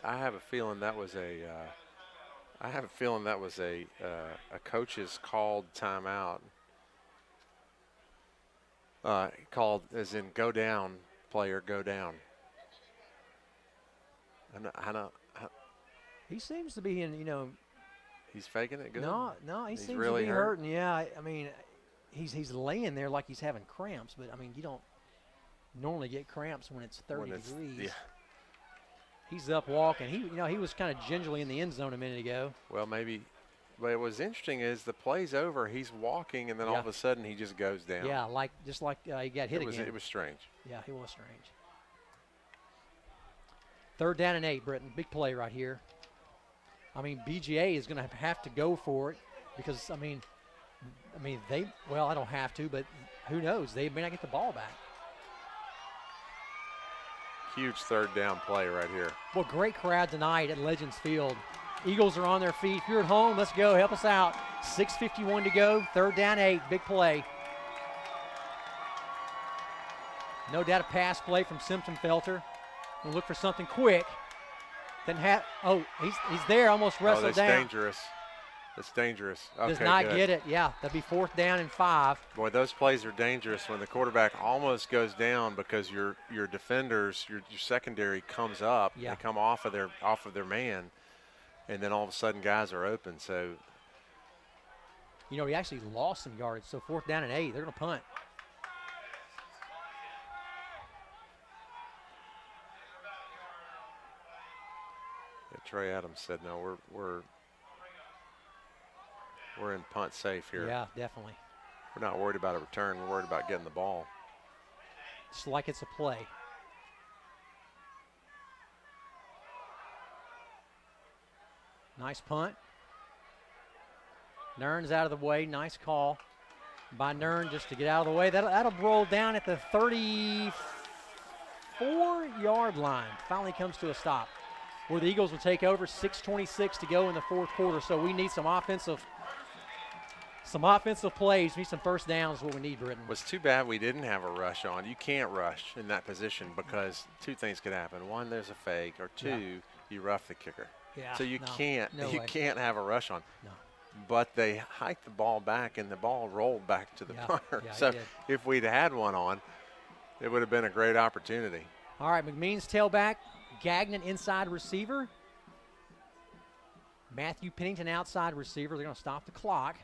have a feeling that was a a coach's called timeout. Called as in go down, player, go down. I don't. He seems to be in, He's faking it good. No, he He's seems really to be hurt? hurting. Yeah, I mean, he's laying there like he's having cramps, but I mean, you don't normally get cramps when it's 30 degrees. Yeah. He's up walking. He was kind of gingerly in the end zone a minute ago. Well, maybe. But what was interesting is the play's over. He's walking, and then all Yeah. of a sudden he just goes down. Yeah, just like he got hit again. It was strange. Yeah, he was strange. 3rd down and 8, Britton. Big play right here. I mean, BGA is going to have to go for it because, I mean, I don't have to, but who knows? They may not get the ball back. Huge 3rd down play right here. Well, great crowd tonight at Legends Field. Eagles are on their feet. If you're at home, let's go. Help us out. 6:51 to go. 3rd down, 8. Big play. No doubt a pass play from Simpson-Felter. We'll look for something quick. He's there. Almost wrestled that's down. dangerous. That's dangerous. Okay, Does not good. get it. Yeah, that'd be 4th down and 5. Boy, those plays are dangerous when the quarterback almost goes down because your defenders, your secondary comes up. Yeah. They come off of their man, and then all of a sudden guys are open. So He actually lost some yards. So 4th down and 8. They're going to punt. Trey Adams said, "No, we're in punt safe here. Yeah, definitely. We're not worried about a return. We're worried about getting the ball." Just like it's a play. Nice punt. Nern's out of the way. Nice call by Nern just to get out of the way. That'll roll down at the 34-yard line. Finally comes to a stop. Where the Eagles will take over. 6:26 to go in the 4th quarter. So we need some offensive plays. We need some first downs. What we need, Britton. It was too bad we didn't have a rush on. You can't rush in that position because 2 things could happen. 1, there's a fake, or 2, you rough the kicker. Yeah. So you can't way. have a rush on. No. But they hiked the ball back, and the ball rolled back to the punter. Yeah, so it did. if we'd had one on, it would have been a great opportunity. All right, McMeans tailback. Gagnon inside receiver. Matthew Pennington outside receiver. They're going to stop the clock.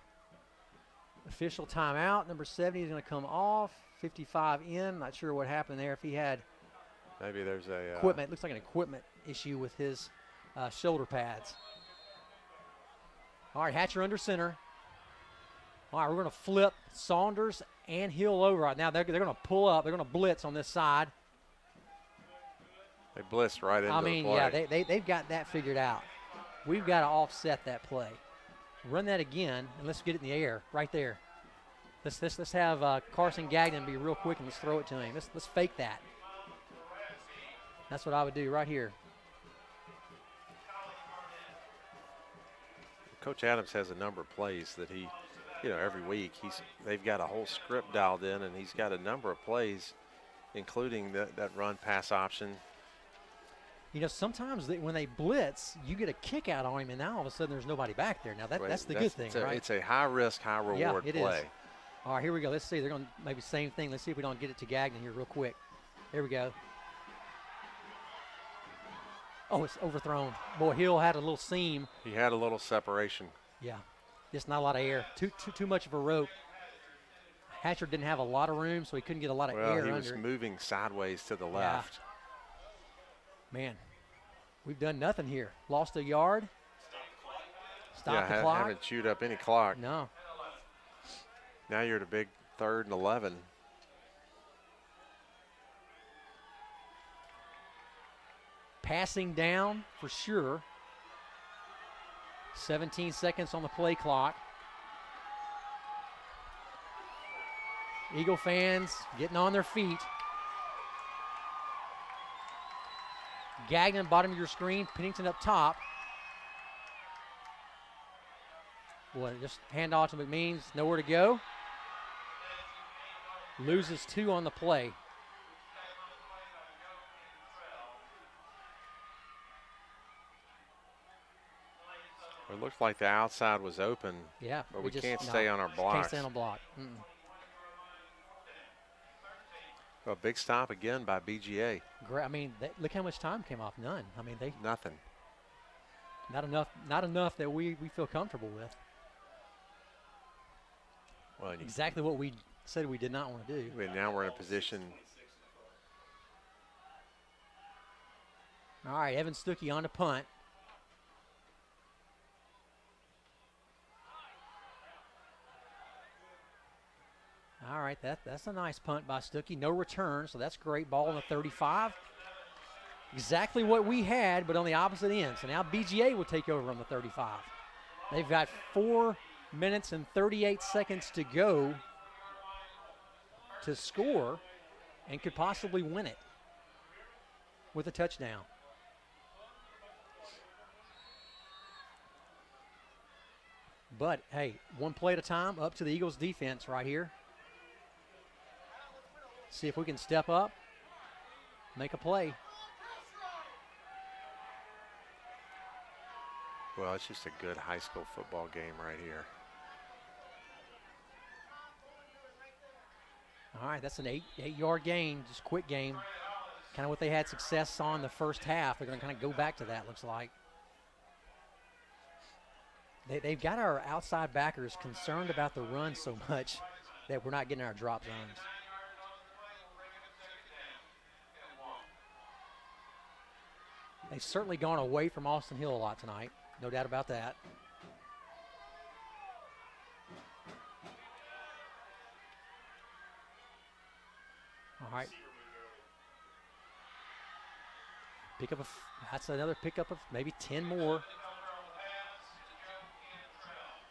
Official timeout. Number 70 is going to come off. 55 in. Not sure what happened there. If he had Maybe there's a equipment. Looks like an equipment issue with his shoulder pads. All right, Hatcher under center. All right, we're going to flip Saunders and Hill over. Now they're going to pull up. They're going to blitz on this side. They blitzed right into the play. Yeah, they've got that figured out. We've got to offset that play. Run that again, and let's get it in the air right there. Let's have Carson Gagnon be real quick and let's throw it to him. Let's fake that. That's what I would do right here. Coach Adams has a number of plays that he, every week they've got a whole script dialed in, and he's got a number of plays, including that run pass option. Sometimes when they blitz, you get a kick out on him, and now all of a sudden there's nobody back there. Now that's the good thing, right? It's a high risk, high reward it play. Is. All right, here we go. Let's see. They're going to maybe same thing. Let's see if we don't get it to Gagnon here real quick. Here we go. Oh, it's overthrown. Boy, Hill had a little seam. He had a little separation. Yeah, just not a lot of air. Too much of a rope. Hatcher didn't have a lot of room, so he couldn't get a lot of air under. Well, he was moving sideways to the left. Man, we've done nothing here. Lost a yard. Stop the clock. Haven't chewed up any clock. No. Now you're at a big 3rd and 11. Passing down for sure. 17 seconds on the play clock. Eagle fans getting on their feet. Gagnon, bottom of your screen. Pennington up top. Boy, just hand off to McMeans. Nowhere to go. Loses 2 on the play. It looked like the outside was open. Yeah. But we just- can't no, stay on our blocks. Can't stay on a block. A big stop again by BGA. Great. I mean, look how much time came off. None. I mean, Nothing. not enough that we feel comfortable with. Well, Exactly what we said we did not want to do. I mean, now we're in a position. All right, Evan Stuckey on the punt. All right, that's a nice punt by Stuckey. No return, so that's great. Ball on the 35. Exactly what we had, but on the opposite end. So now BGA will take over on the 35. They've got 4 minutes and 38 seconds to go to score and could possibly win it with a touchdown. But, hey, one play at a time, up to the Eagles' defense right here. See if we can step up, make a play. Well, it's just a good high school football game right here. All right, that's an eight-yard gain, just quick game. Kind of what they had success on the first half. They're going to kind of go back to that, looks like. They've got our outside backers concerned about the run so much that we're not getting our drop zones. They've certainly gone away from Austin Hill a lot tonight. No doubt about that. All right. That's another pickup of maybe 10 more.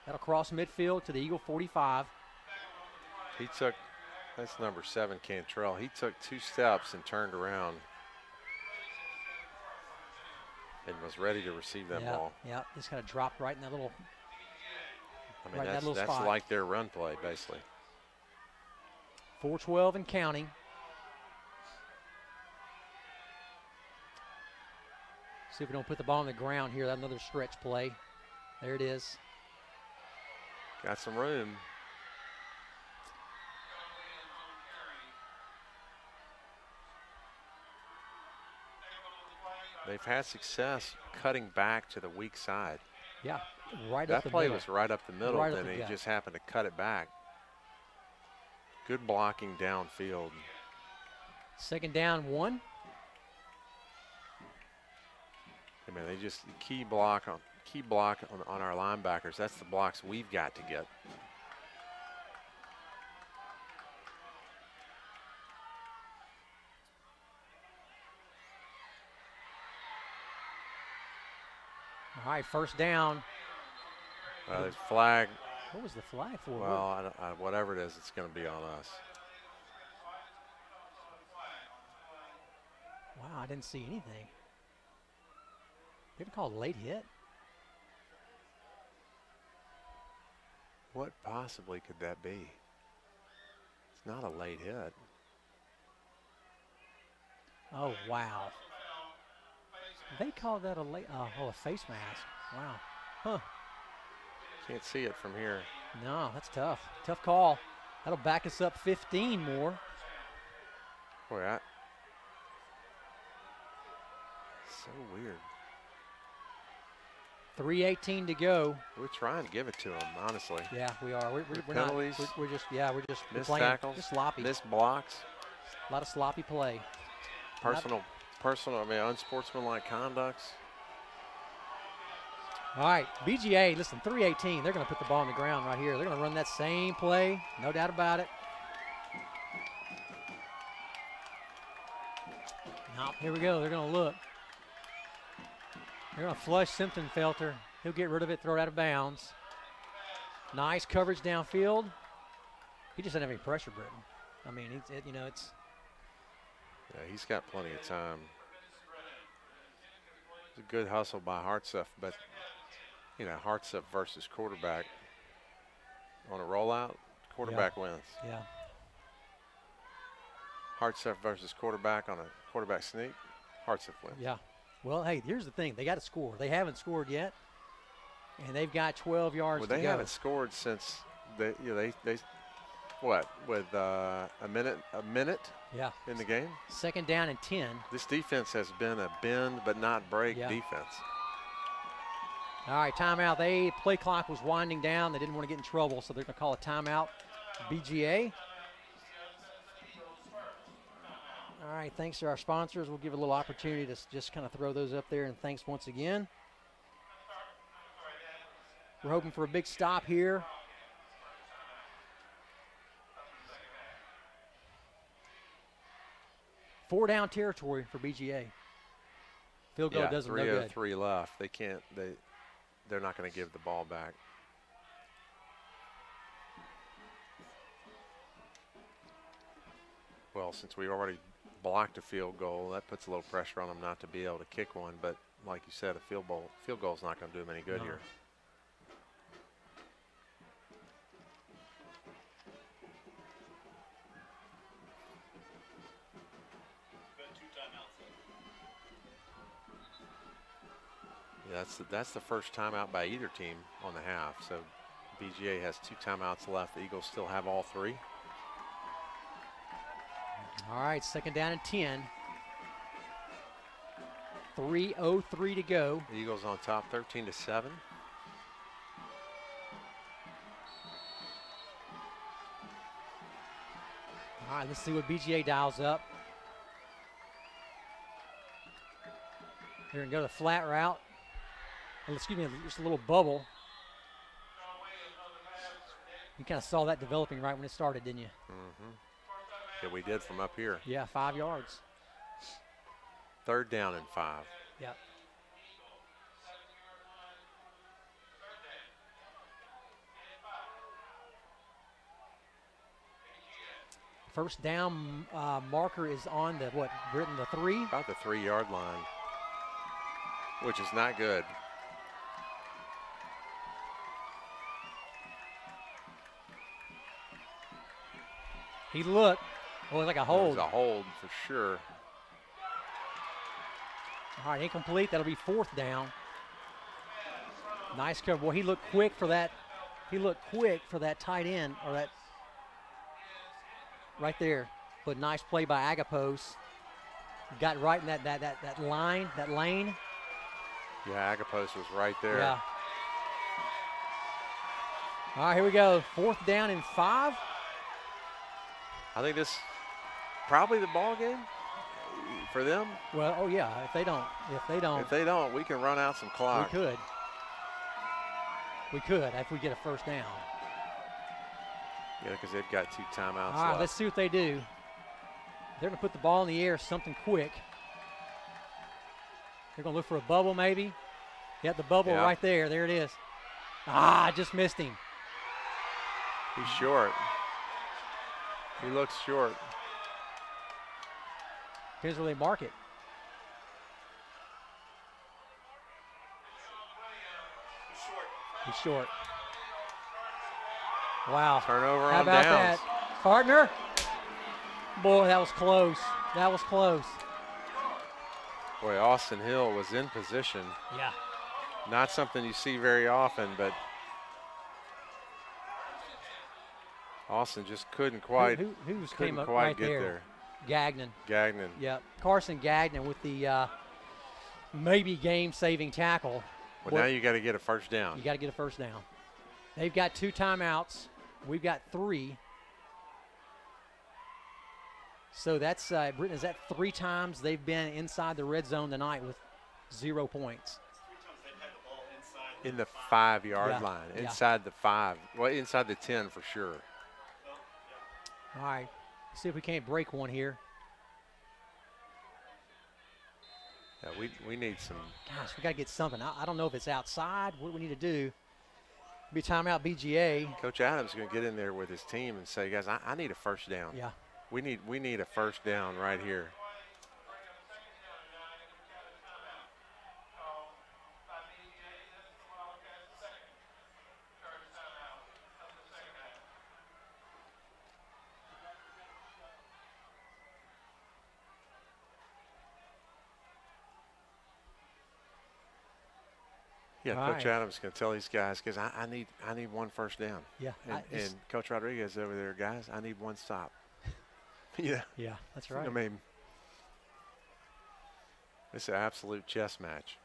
That'll cross midfield to the Eagle 45. That's number 7, Cantrell. He took 2 steps and turned around and was ready to receive that ball. Yeah, just kind of dropped right in that little. I mean, that's spot. like their run play, basically. 4:12 and counting. See if we don't put the ball on the ground here. That's another stretch play. There it is. Got some room. They've had success cutting back to the weak side. Yeah, right up That the play middle. was right up the middle, Right up and the he gut. just happened to cut it back. Good blocking downfield. Second down, 1. I mean, they just key block on our linebackers. That's the blocks we've got to get. All right, first down. There's flag. What was the flag for? Well, whatever it is, it's going to be on us. Wow, I didn't see anything. They call it a late hit. What possibly could that be? It's not a late hit. Oh, wow. They call that a late, a face mask. Wow. Huh. Can't see it from here. No, that's tough. Tough call. That'll back us up 15 more. Boy, so weird. 3:18 to go. We're trying to give it to them, honestly. Yeah, we are. We're not. Penalties, We're just missed playing tackles, just sloppy. missed blocks, A lot of sloppy play. personal, unsportsmanlike conducts. All right, BGA, listen, 3:18. They're going to put the ball on the ground right here. They're going to run that same play, no doubt about it. Now, here we go. They're going to look. They're going to flush Simpson-Felter. He'll get rid of it, throw it out of bounds. Nice coverage downfield. He just doesn't have any pressure, Britton. I mean, it's. Yeah, he's got plenty of time. It's a good hustle by Hartsuff, but Hartsuff versus quarterback. on a rollout, quarterback wins. Yeah. Hartsuff versus quarterback on a quarterback sneak. Hartsuff wins. Yeah. Well, hey, here's the thing. They got to score. They haven't scored yet, and they've got 12 yards Well, to they go. haven't scored since they what, with a minute Yeah. in the game. 2nd down and 10. This defense has been a bend but not break defense. All right, timeout. Play clock was winding down. They didn't want to get in trouble, so they're going to call a timeout. BGA. All right, thanks to our sponsors. We'll give a little opportunity to just kind of throw those up there, and thanks once again. We're hoping for a big stop here. Four down territory for BGA. Field goal doesn't no good. 3:03 left. They can't. They're not going to give the ball back. Well, since we already blocked a field goal, that puts a little pressure on them not to be able to kick one. But like you said, a field goal is not going to do them any good here. Yeah, that's the first timeout by either team on the half. So BGA has 2 timeouts left. The Eagles still have all 3. All right, 2nd down and 10. 3:03 to go. The Eagles on top, 13-7. All right, let's see what BGA dials up. They're going to go the flat route. Excuse me, just a little bubble. You kind of saw that developing right when it started, didn't you? Mm-hmm. Yeah, we did from up here. Yeah, 5 yards. 3rd down and 5. Yep. First down marker is on the, Britton, the 3? About the 3-yard line, which is not good. He looked. Oh, it was like a hold. It was a hold for sure. All right, incomplete. That'll be 4th down. Nice cover. Boy, he looked quick for that. He looked quick for that tight end, or that right there. But nice play by Agapos. Got right in that lane. Yeah, Agapos was right there. Yeah. All right, here we go. 4th down and 5. I think this probably the ball game for them. Well, oh yeah. If they don't, we can run out some clock. We could if we get a first down. Yeah, because they've got 2 timeouts All right, left. let's see what they do. They're going to put the ball in the air, something quick. They're going to look for a bubble maybe. Got the bubble right there. There it is. I just missed him. He's short. He looks short. Depends where they mark it. He's short. Wow. Turnover How on about downs. that? Partner? Boy, that was close. That was close. Boy, Austin Hill was in position. Yeah. Not something you see very often, but Austin just couldn't quite, Who came up quite right get there. Gagnon. Gagnon. Yeah. Carson Gagnon with the maybe game-saving tackle. Well, now you got to get a first down. You got to get a first down. They've got 2 timeouts. We've got 3. So that's, Britton, is that 3 times they've been inside the red zone tonight with 0 points? 3 times they've had the ball inside. In the 5-yard Yeah. line, Yeah. inside the 5. Well, inside the 10 for sure. All right. See if we can't break one here. Yeah, we need some. Gosh, we got to get something. I don't know if it's outside. What do we need to do? Be timeout BGA. Coach Adams is going to get in there with his team and say, guys, I need a first down. Yeah. We need a first down right here. Yeah, All Coach right. Adams can tell these guys because I need one first down. Yeah. And Coach Rodriguez over there, guys, I need one stop. Yeah. Yeah, that's right. I mean, it's an absolute chess match.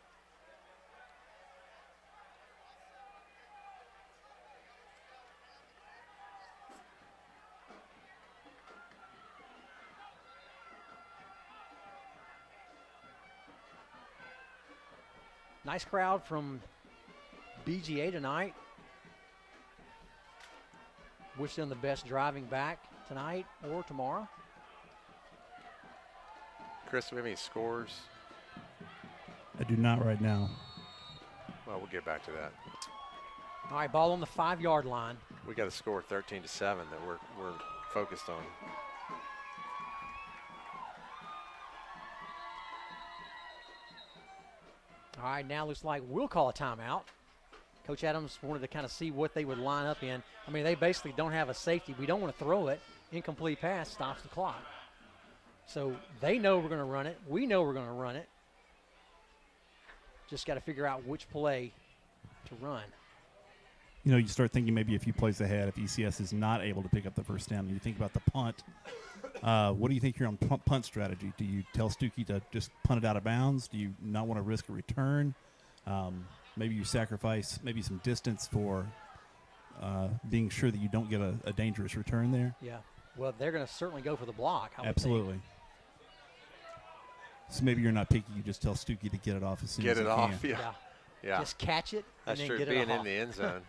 Nice crowd from BGA tonight. Wish them the best driving back tonight or tomorrow. Chris, do we have any scores? I do not right now. Well, we'll get back to that. All right, ball on the 5-yard line. We got a score 13-7 that we're focused on. All right, now looks like we'll call a timeout. Coach Adams wanted to kind of see what they would line up in. I mean, they basically don't have a safety. We don't want to throw it. Incomplete pass stops the clock. So they know we're going to run it. We know we're going to run it. Just got to figure out which play to run. You know, you start thinking maybe a few plays ahead if ECS is not able to pick up the first down. You think about the punt. What do you think here on punt strategy? Do you tell Stuckey to just punt it out of bounds? Do you not want to risk a return? Maybe you sacrifice maybe some distance for being sure that you don't get a dangerous return there. Yeah. Well, they're going to certainly go for the block. I would Absolutely. think. So maybe you're not picky. You just tell Stuckey to get it off as soon as Get he it off, can. yeah. Just catch it That's and then true. get Being it off. in the end zone.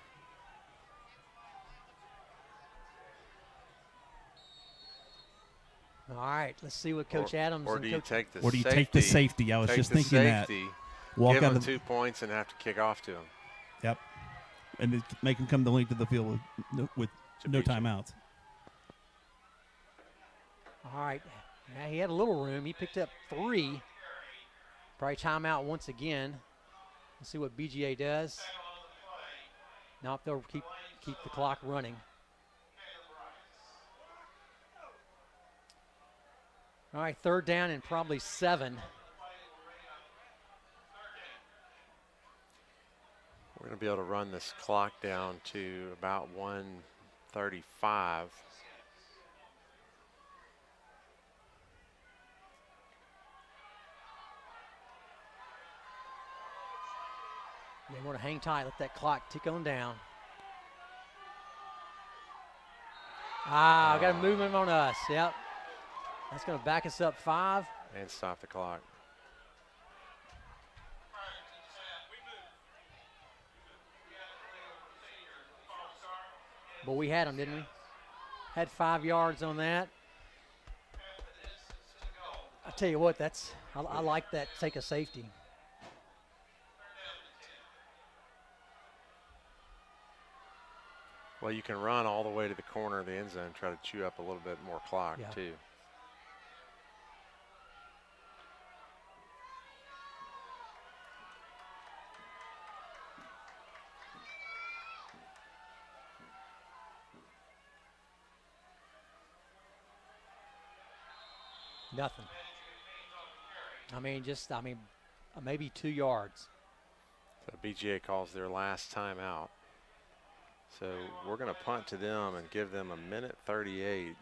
All right, let's see what Coach Adams or and do you Coach take the Or do you safety? take the safety? I was Take just the thinking safety, that. Walk give out them of 2 points and have to kick off to them. Yep. And then make him come the length of the field with To no beat you. timeouts. All right. Yeah, he had a little room. He picked up 3. Probably timeout once again. Let's see what BGA does. Now if they'll keep the clock running. All right, 3rd down and probably 7. We're going to be able to run this clock down to about 1:35. They want to hang tight, let that clock tick on down. Got a movement on us. Yep. That's going to back us up 5. And stop the clock. But we had them, didn't we? Had 5 yards on that. I tell you what, I like that. Take a safety. Well, you can run all the way to the corner of the end zone, try to chew up a little bit more clock, too. Nothing. Maybe 2 yards. So BGA calls their last timeout. So we're going to punt to them and give them 1:38.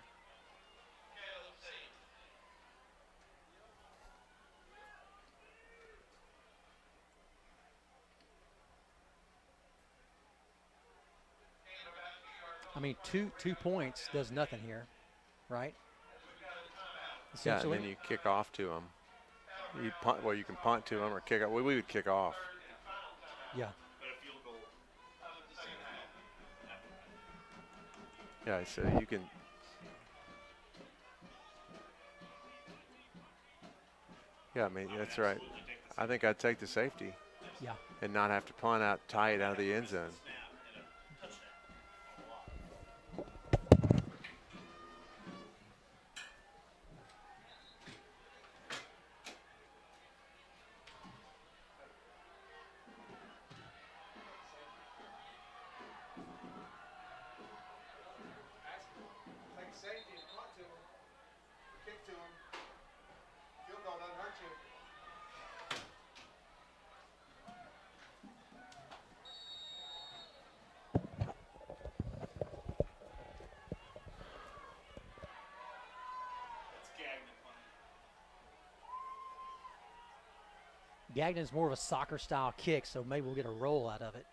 I mean, two points does nothing here, right? Yeah, and then you kick off to them. You punt. Well, you can punt to them or kick off. We would kick off. Yeah. Yeah, so you can. Yeah, I mean, that's right. I think I'd take the safety. Yeah. And not have to punt out tight out of the end zone. Gagnon is more of a soccer-style kick, so maybe we'll get a roll out of it.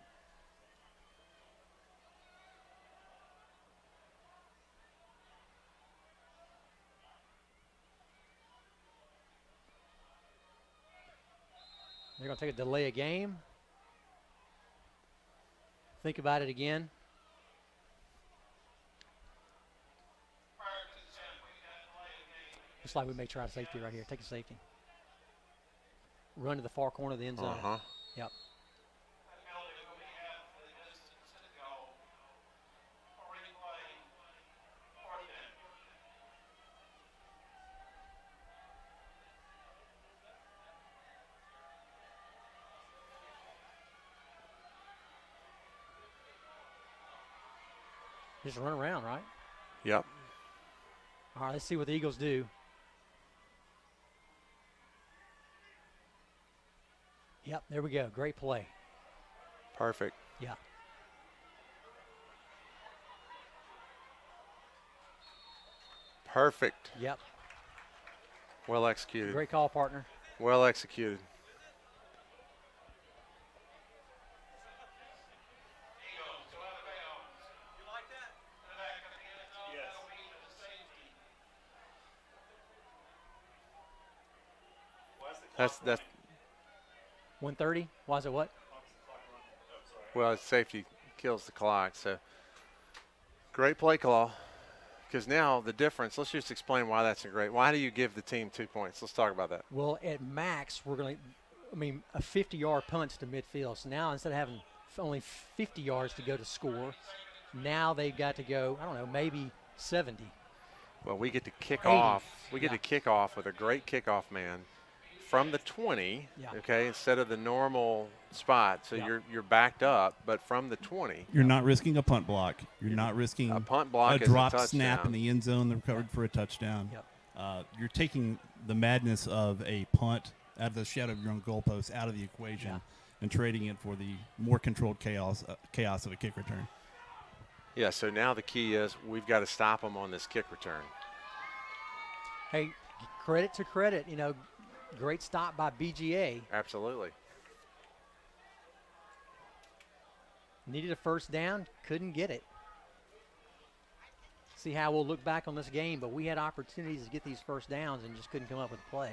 They're going to take a delay of game. Think about it again. Looks like we may try a safety right here. Take a safety. Run to the far corner of the end zone. Yep. Just run around, right? Yep. All right, let's see what the Eagles do. Yep, there we go. Great play. Perfect. Yeah. Perfect. Yep. Well executed. Great call, partner. Well executed. That's 1:30. Why is it what? well, safety kills the clock. So great play call. Because now the difference. Let's just explain why that's a great. Why do you give the team 2 points? Let's talk about that. Well, at max, we're going to, a 50-yard punch to midfield. So now instead of having only 50 yards to go to score, now they've got to go, I don't know, maybe 70. Well, we get to kick 80. off. We get to kick off with a great kickoff man from the 20. Yeah. Okay, instead of the normal spot. So Yeah. you're backed up, but from the 20. You're not risking a punt block. You're not risking A punt block a is a drop touchdown. snap in the end zone that recovered for a touchdown. Yep. You're taking the madness of a punt out of the shadow of your own goalpost out of the equation Yeah. and trading it for the more controlled chaos of a kick return. Yeah, so now the key is we've got to stop them on this kick return. Hey, credit to credit, great stop by BGA. Absolutely. Needed a first down, couldn't get it. See how we'll look back on this game, but we had opportunities to get these first downs and just couldn't come up with a play.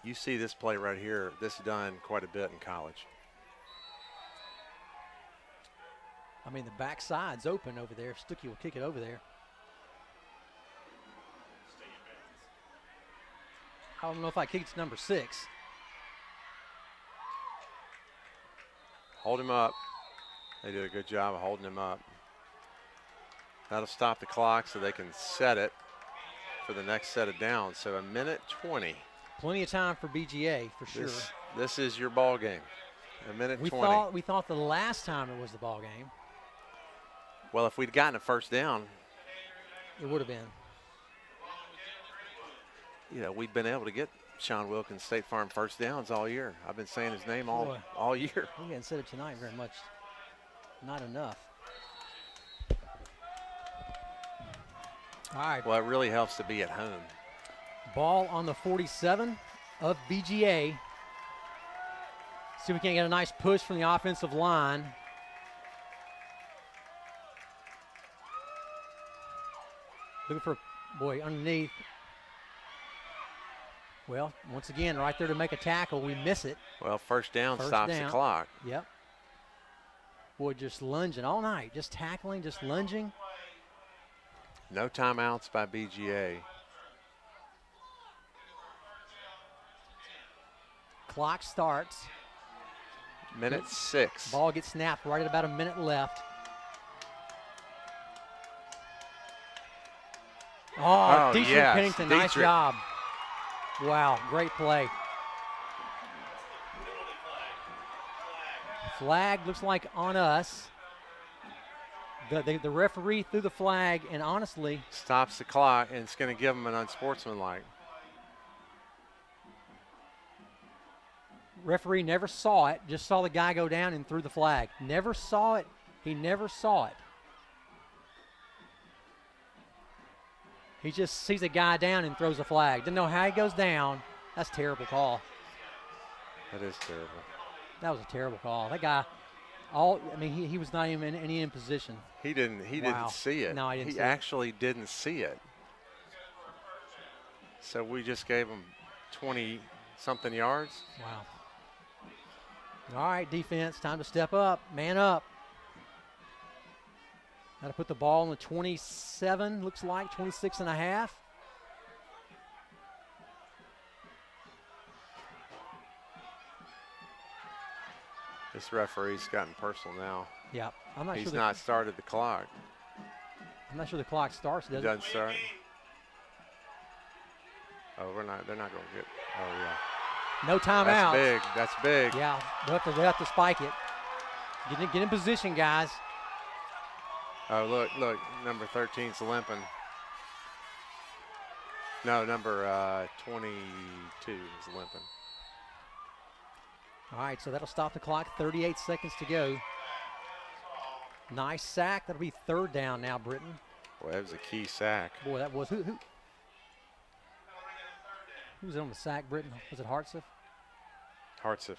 You see this play right here. This is done quite a bit in college. The backside's open over there. Stuckey will kick it over there. I don't know if I kick it to number 6. Hold him up. They did a good job of holding him up. That'll stop the clock so they can set it for the next set of downs. So a minute 20. Plenty of time for BGA for sure. This is your ball game. A minute 20. We thought the last time it was the ball game, Well, if we'd gotten a first down, it would have been. We've been able to get Sean Wilkins State Farm first downs all year. I've been saying his name all year. We didn't say it tonight very much. Not enough. All right. Well, it really helps to be at home. Ball on the 47 of BGA. See if we can't get a nice push from the offensive line. Looking for, underneath. Well, once again, right there to make a tackle. We miss it. Well, first down First stops down. the clock. Yep. Boy, just lunging all night. Just tackling, just lunging. No timeouts by BGA. Clock starts. Minute 6. Ball gets snapped right at about a minute left. Oh, Dietrich yes, Pennington, nice Dietrich. job. Wow, great play. Flag looks like on us. The referee threw the flag, and honestly, Stops the clock, and it's going to give them an unsportsmanlike. referee never saw it, just saw the guy go down and threw the flag. Never saw it. He never saw it. He just sees a guy down and throws a flag. Didn't know how he goes down. That's a terrible call. That is terrible. That was a terrible call. That guy, he was not even in any position. He didn't see it. No, I didn't see He it. actually didn't see it. So we just gave him 20-something yards. Wow. All right, defense, time to step up. Man up. Got to put the ball on the 27, looks like, 26 and a half. This referee's gotten personal now. Yeah, I'm not He's sure. not started the clock. I'm not sure the clock starts, does it? Doesn't start. Oh, they're not going to get. Oh yeah. No timeout. That's big. That's big. Yeah, they have to spike it. Get in position, guys. Oh look, number 13's limping. No, number 22 is limping. All right, so that'll stop the clock. 38 seconds to go. Nice sack. That'll be third down now, Britton. Boy, that was a key sack. Boy, that was who was on the sack, Britton? Was it Hartsuff? Hartsuff.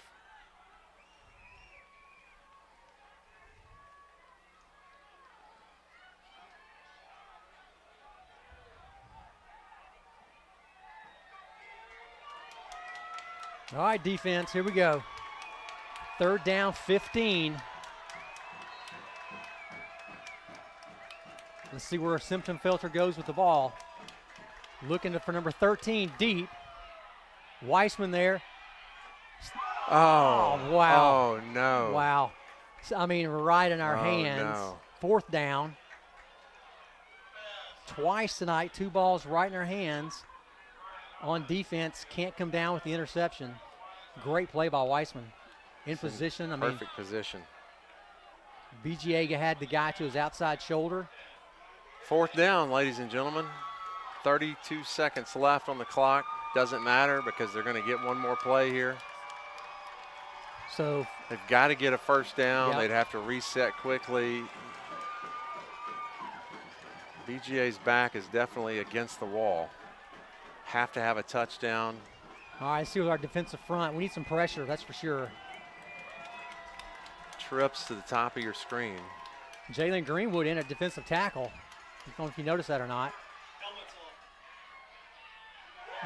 All right, defense, here we go. Third down, 15. Let's see where Simpson-Felter goes with the ball. Looking for number 13 deep. Weissman there. Oh, wow. Oh, no. Wow. I mean, right in our hands. No. Fourth down. Twice tonight, 2 balls right in our hands. On defense, can't come down with the interception. Great play by Weissman. In position. Perfect position. BGA had the guy to his outside shoulder. Fourth down, ladies and gentlemen. 32 seconds left on the clock. Doesn't matter because they're going to get one more play here. So they've got to get a first down. Yep. They'd have to reset quickly. BGA's back is definitely against the wall. Have to have a touchdown. All right, see with our defensive front. We need some pressure, that's for sure. Trips to the top of your screen. Jalen Greenwood in at defensive tackle. I don't know if you noticed that or not.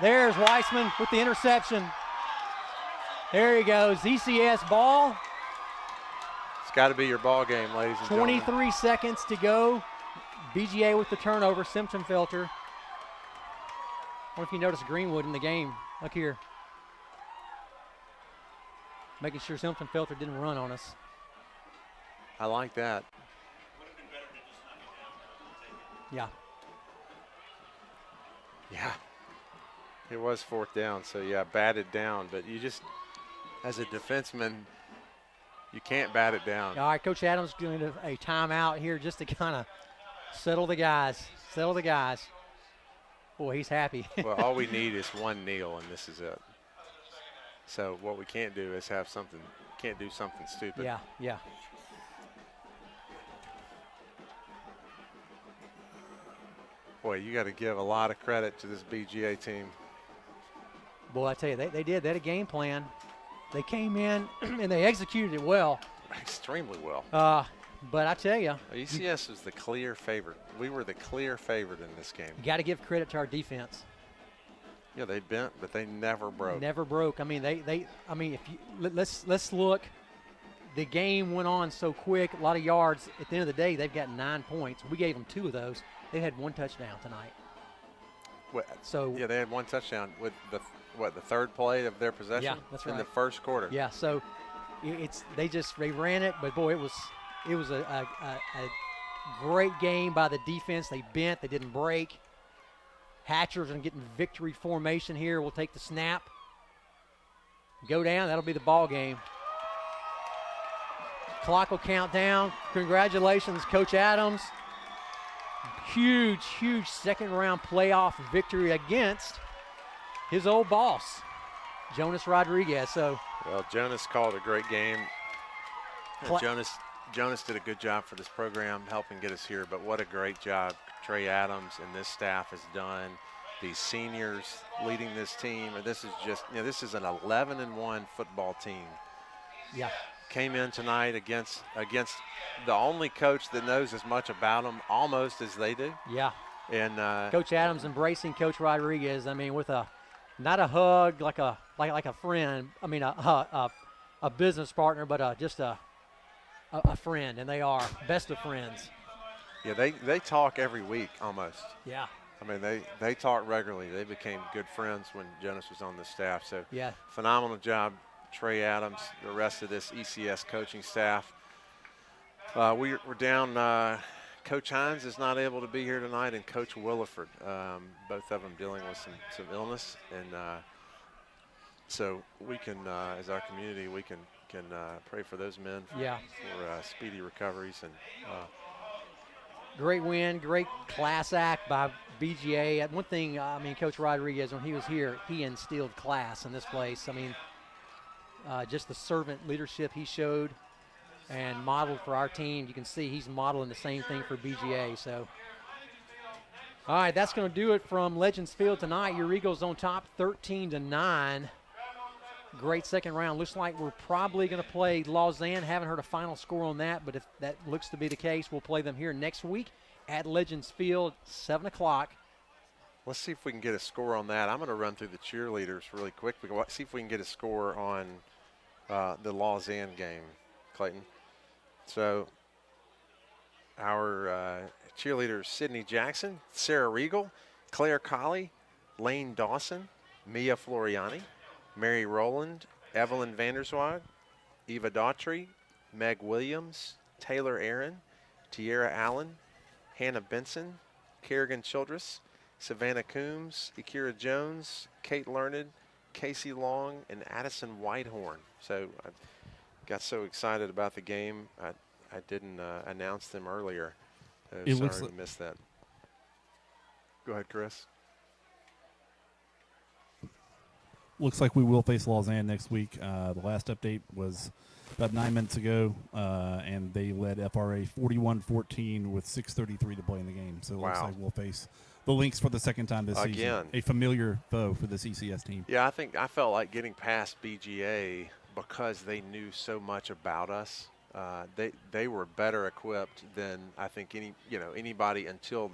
There's Weissman with the interception. There he goes. ECS ball. It's got to be your ball game, ladies and gentlemen. 23 seconds to go. BGA with the turnover. Simpson-Felter. I wonder if you noticed Greenwood in the game. Look here. Making sure Simpson-Felter didn't run on us. I like that. Yeah. Yeah. It was fourth down, so yeah, batted down. But you just, as a defenseman, you can't bat it down. All right, Coach Adams doing a timeout here just to kind of settle the guys. Settle the guys. Boy, he's happy. Well, all we need is one kneel, and this is it. So what we can't do is have something, can't do something stupid. Yeah, yeah. Boy, you got to give a lot of credit to this BGA team. Boy, I tell you, they did. They had a game plan. They came in and they executed it well. Extremely well. But I tell you, ECS was the clear favorite. We were the clear favorite in this game. you got to give credit to our defense. Yeah, they bent, but they never broke. Never broke. I mean, if you let's look. The game went on so quick, a lot of yards. At the end of the day, they've got 9 points. We gave them 2 of those. They had 1 touchdown tonight. So yeah, they had 1 touchdown with the third play of their possession. Yeah, that's right. In the first quarter. Yeah, so they ran it, but boy, it was a great game by the defense. They bent, they didn't break. Hatcher's gonna get in victory formation here. We'll take the snap. Go down, that'll be the ball game. Clock will count down. Congratulations, Coach Adams. Huge, huge second round playoff victory against his old boss, Jonas Rodriguez. So, well, Jonas called a great game. Jonas did a good job for this program, helping get us here. But what a great job Trey Adams and this staff has done. these seniors leading this team. And this is just, this is an 11-1 football team. Yeah. Came in tonight against the only coach that knows as much about them almost as they do. Yeah. And Coach Adams embracing Coach Rodriguez. I mean, with not a hug like a friend. I mean, a business partner, but just a friend, and they are best of friends. yeah, they talk every week almost. Yeah. I mean, they talk regularly. They became good friends when Jonas was on the staff. So Yeah. phenomenal job, Trey Adams, the rest of this ECS coaching staff. We're down. Coach Hines is not able to be here tonight, and Coach Williford, both of them dealing with some illness, and so we can, as our community, we can pray for those men for speedy recoveries. And great win, great class act by BGA. One thing, I mean, Coach Rodriguez, when he was here, he instilled class in this place. I mean, just the servant leadership he showed and modeled for our team. You can see he's modeling the same thing for BGA. So, all right, that's going to do it from Legends Field tonight. Your Eagles on top, 13-9. Great second round. Looks like we're probably going to play Lausanne. Haven't heard a final score on that, but if that looks to be the case, we'll play them here next week at Legends Field, 7 o'clock. let's see if we can get a score on that. I'm going to run through the cheerleaders really quick. See if we can get a score on the Lausanne game, Clayton. So our cheerleaders, Sydney Jackson, Sarah Regal, Claire Colley, Lane Dawson, Mia Floriani, Mary Rowland, Evelyn Vanderswag, Eva Daughtry, Meg Williams, Taylor Aaron, Tierra Allen, Hannah Benson, Kerrigan Childress, Savannah Coombs, Akira Jones, Kate Learned, Casey Long, and Addison Whitehorn. So I got so excited about the game, I didn't announce them earlier. Sorry to miss that. Go ahead, Chris. Looks like we will face Lausanne next week. The last update was about 9 minutes ago, and they led FRA 41-14 with 6:33 to play in the game. So it looks like we'll face the Lynx for the second time this season. A familiar foe for this ECS team. Yeah, I felt like getting past BGA because they knew so much about us. They were better equipped than I think anybody until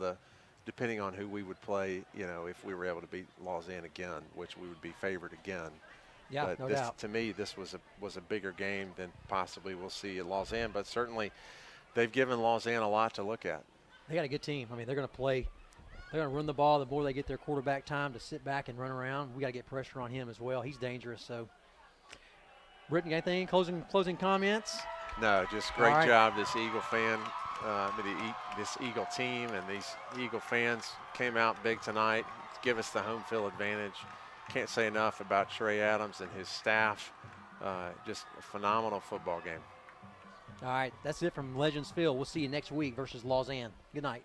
depending on who we would play, if we were able to beat Lausanne again, which we would be favored again. Yeah, but no doubt. To me, this was a bigger game than possibly we'll see at Lausanne. But certainly, they've given Lausanne a lot to look at. They got a good team. I mean, they're going to play. They're going to run the ball. The more they get their quarterback time to sit back and run around, we got to get pressure on him as well. He's dangerous. So, Britton, anything? Closing comments? No, just great job, this Eagle fan, this Eagle team, and these Eagle fans came out big tonight to give us the home field advantage. Can't say enough about Trey Adams and his staff. Just a phenomenal football game. All right, that's it from Legends Field. We'll see you next week versus Lausanne. Good night.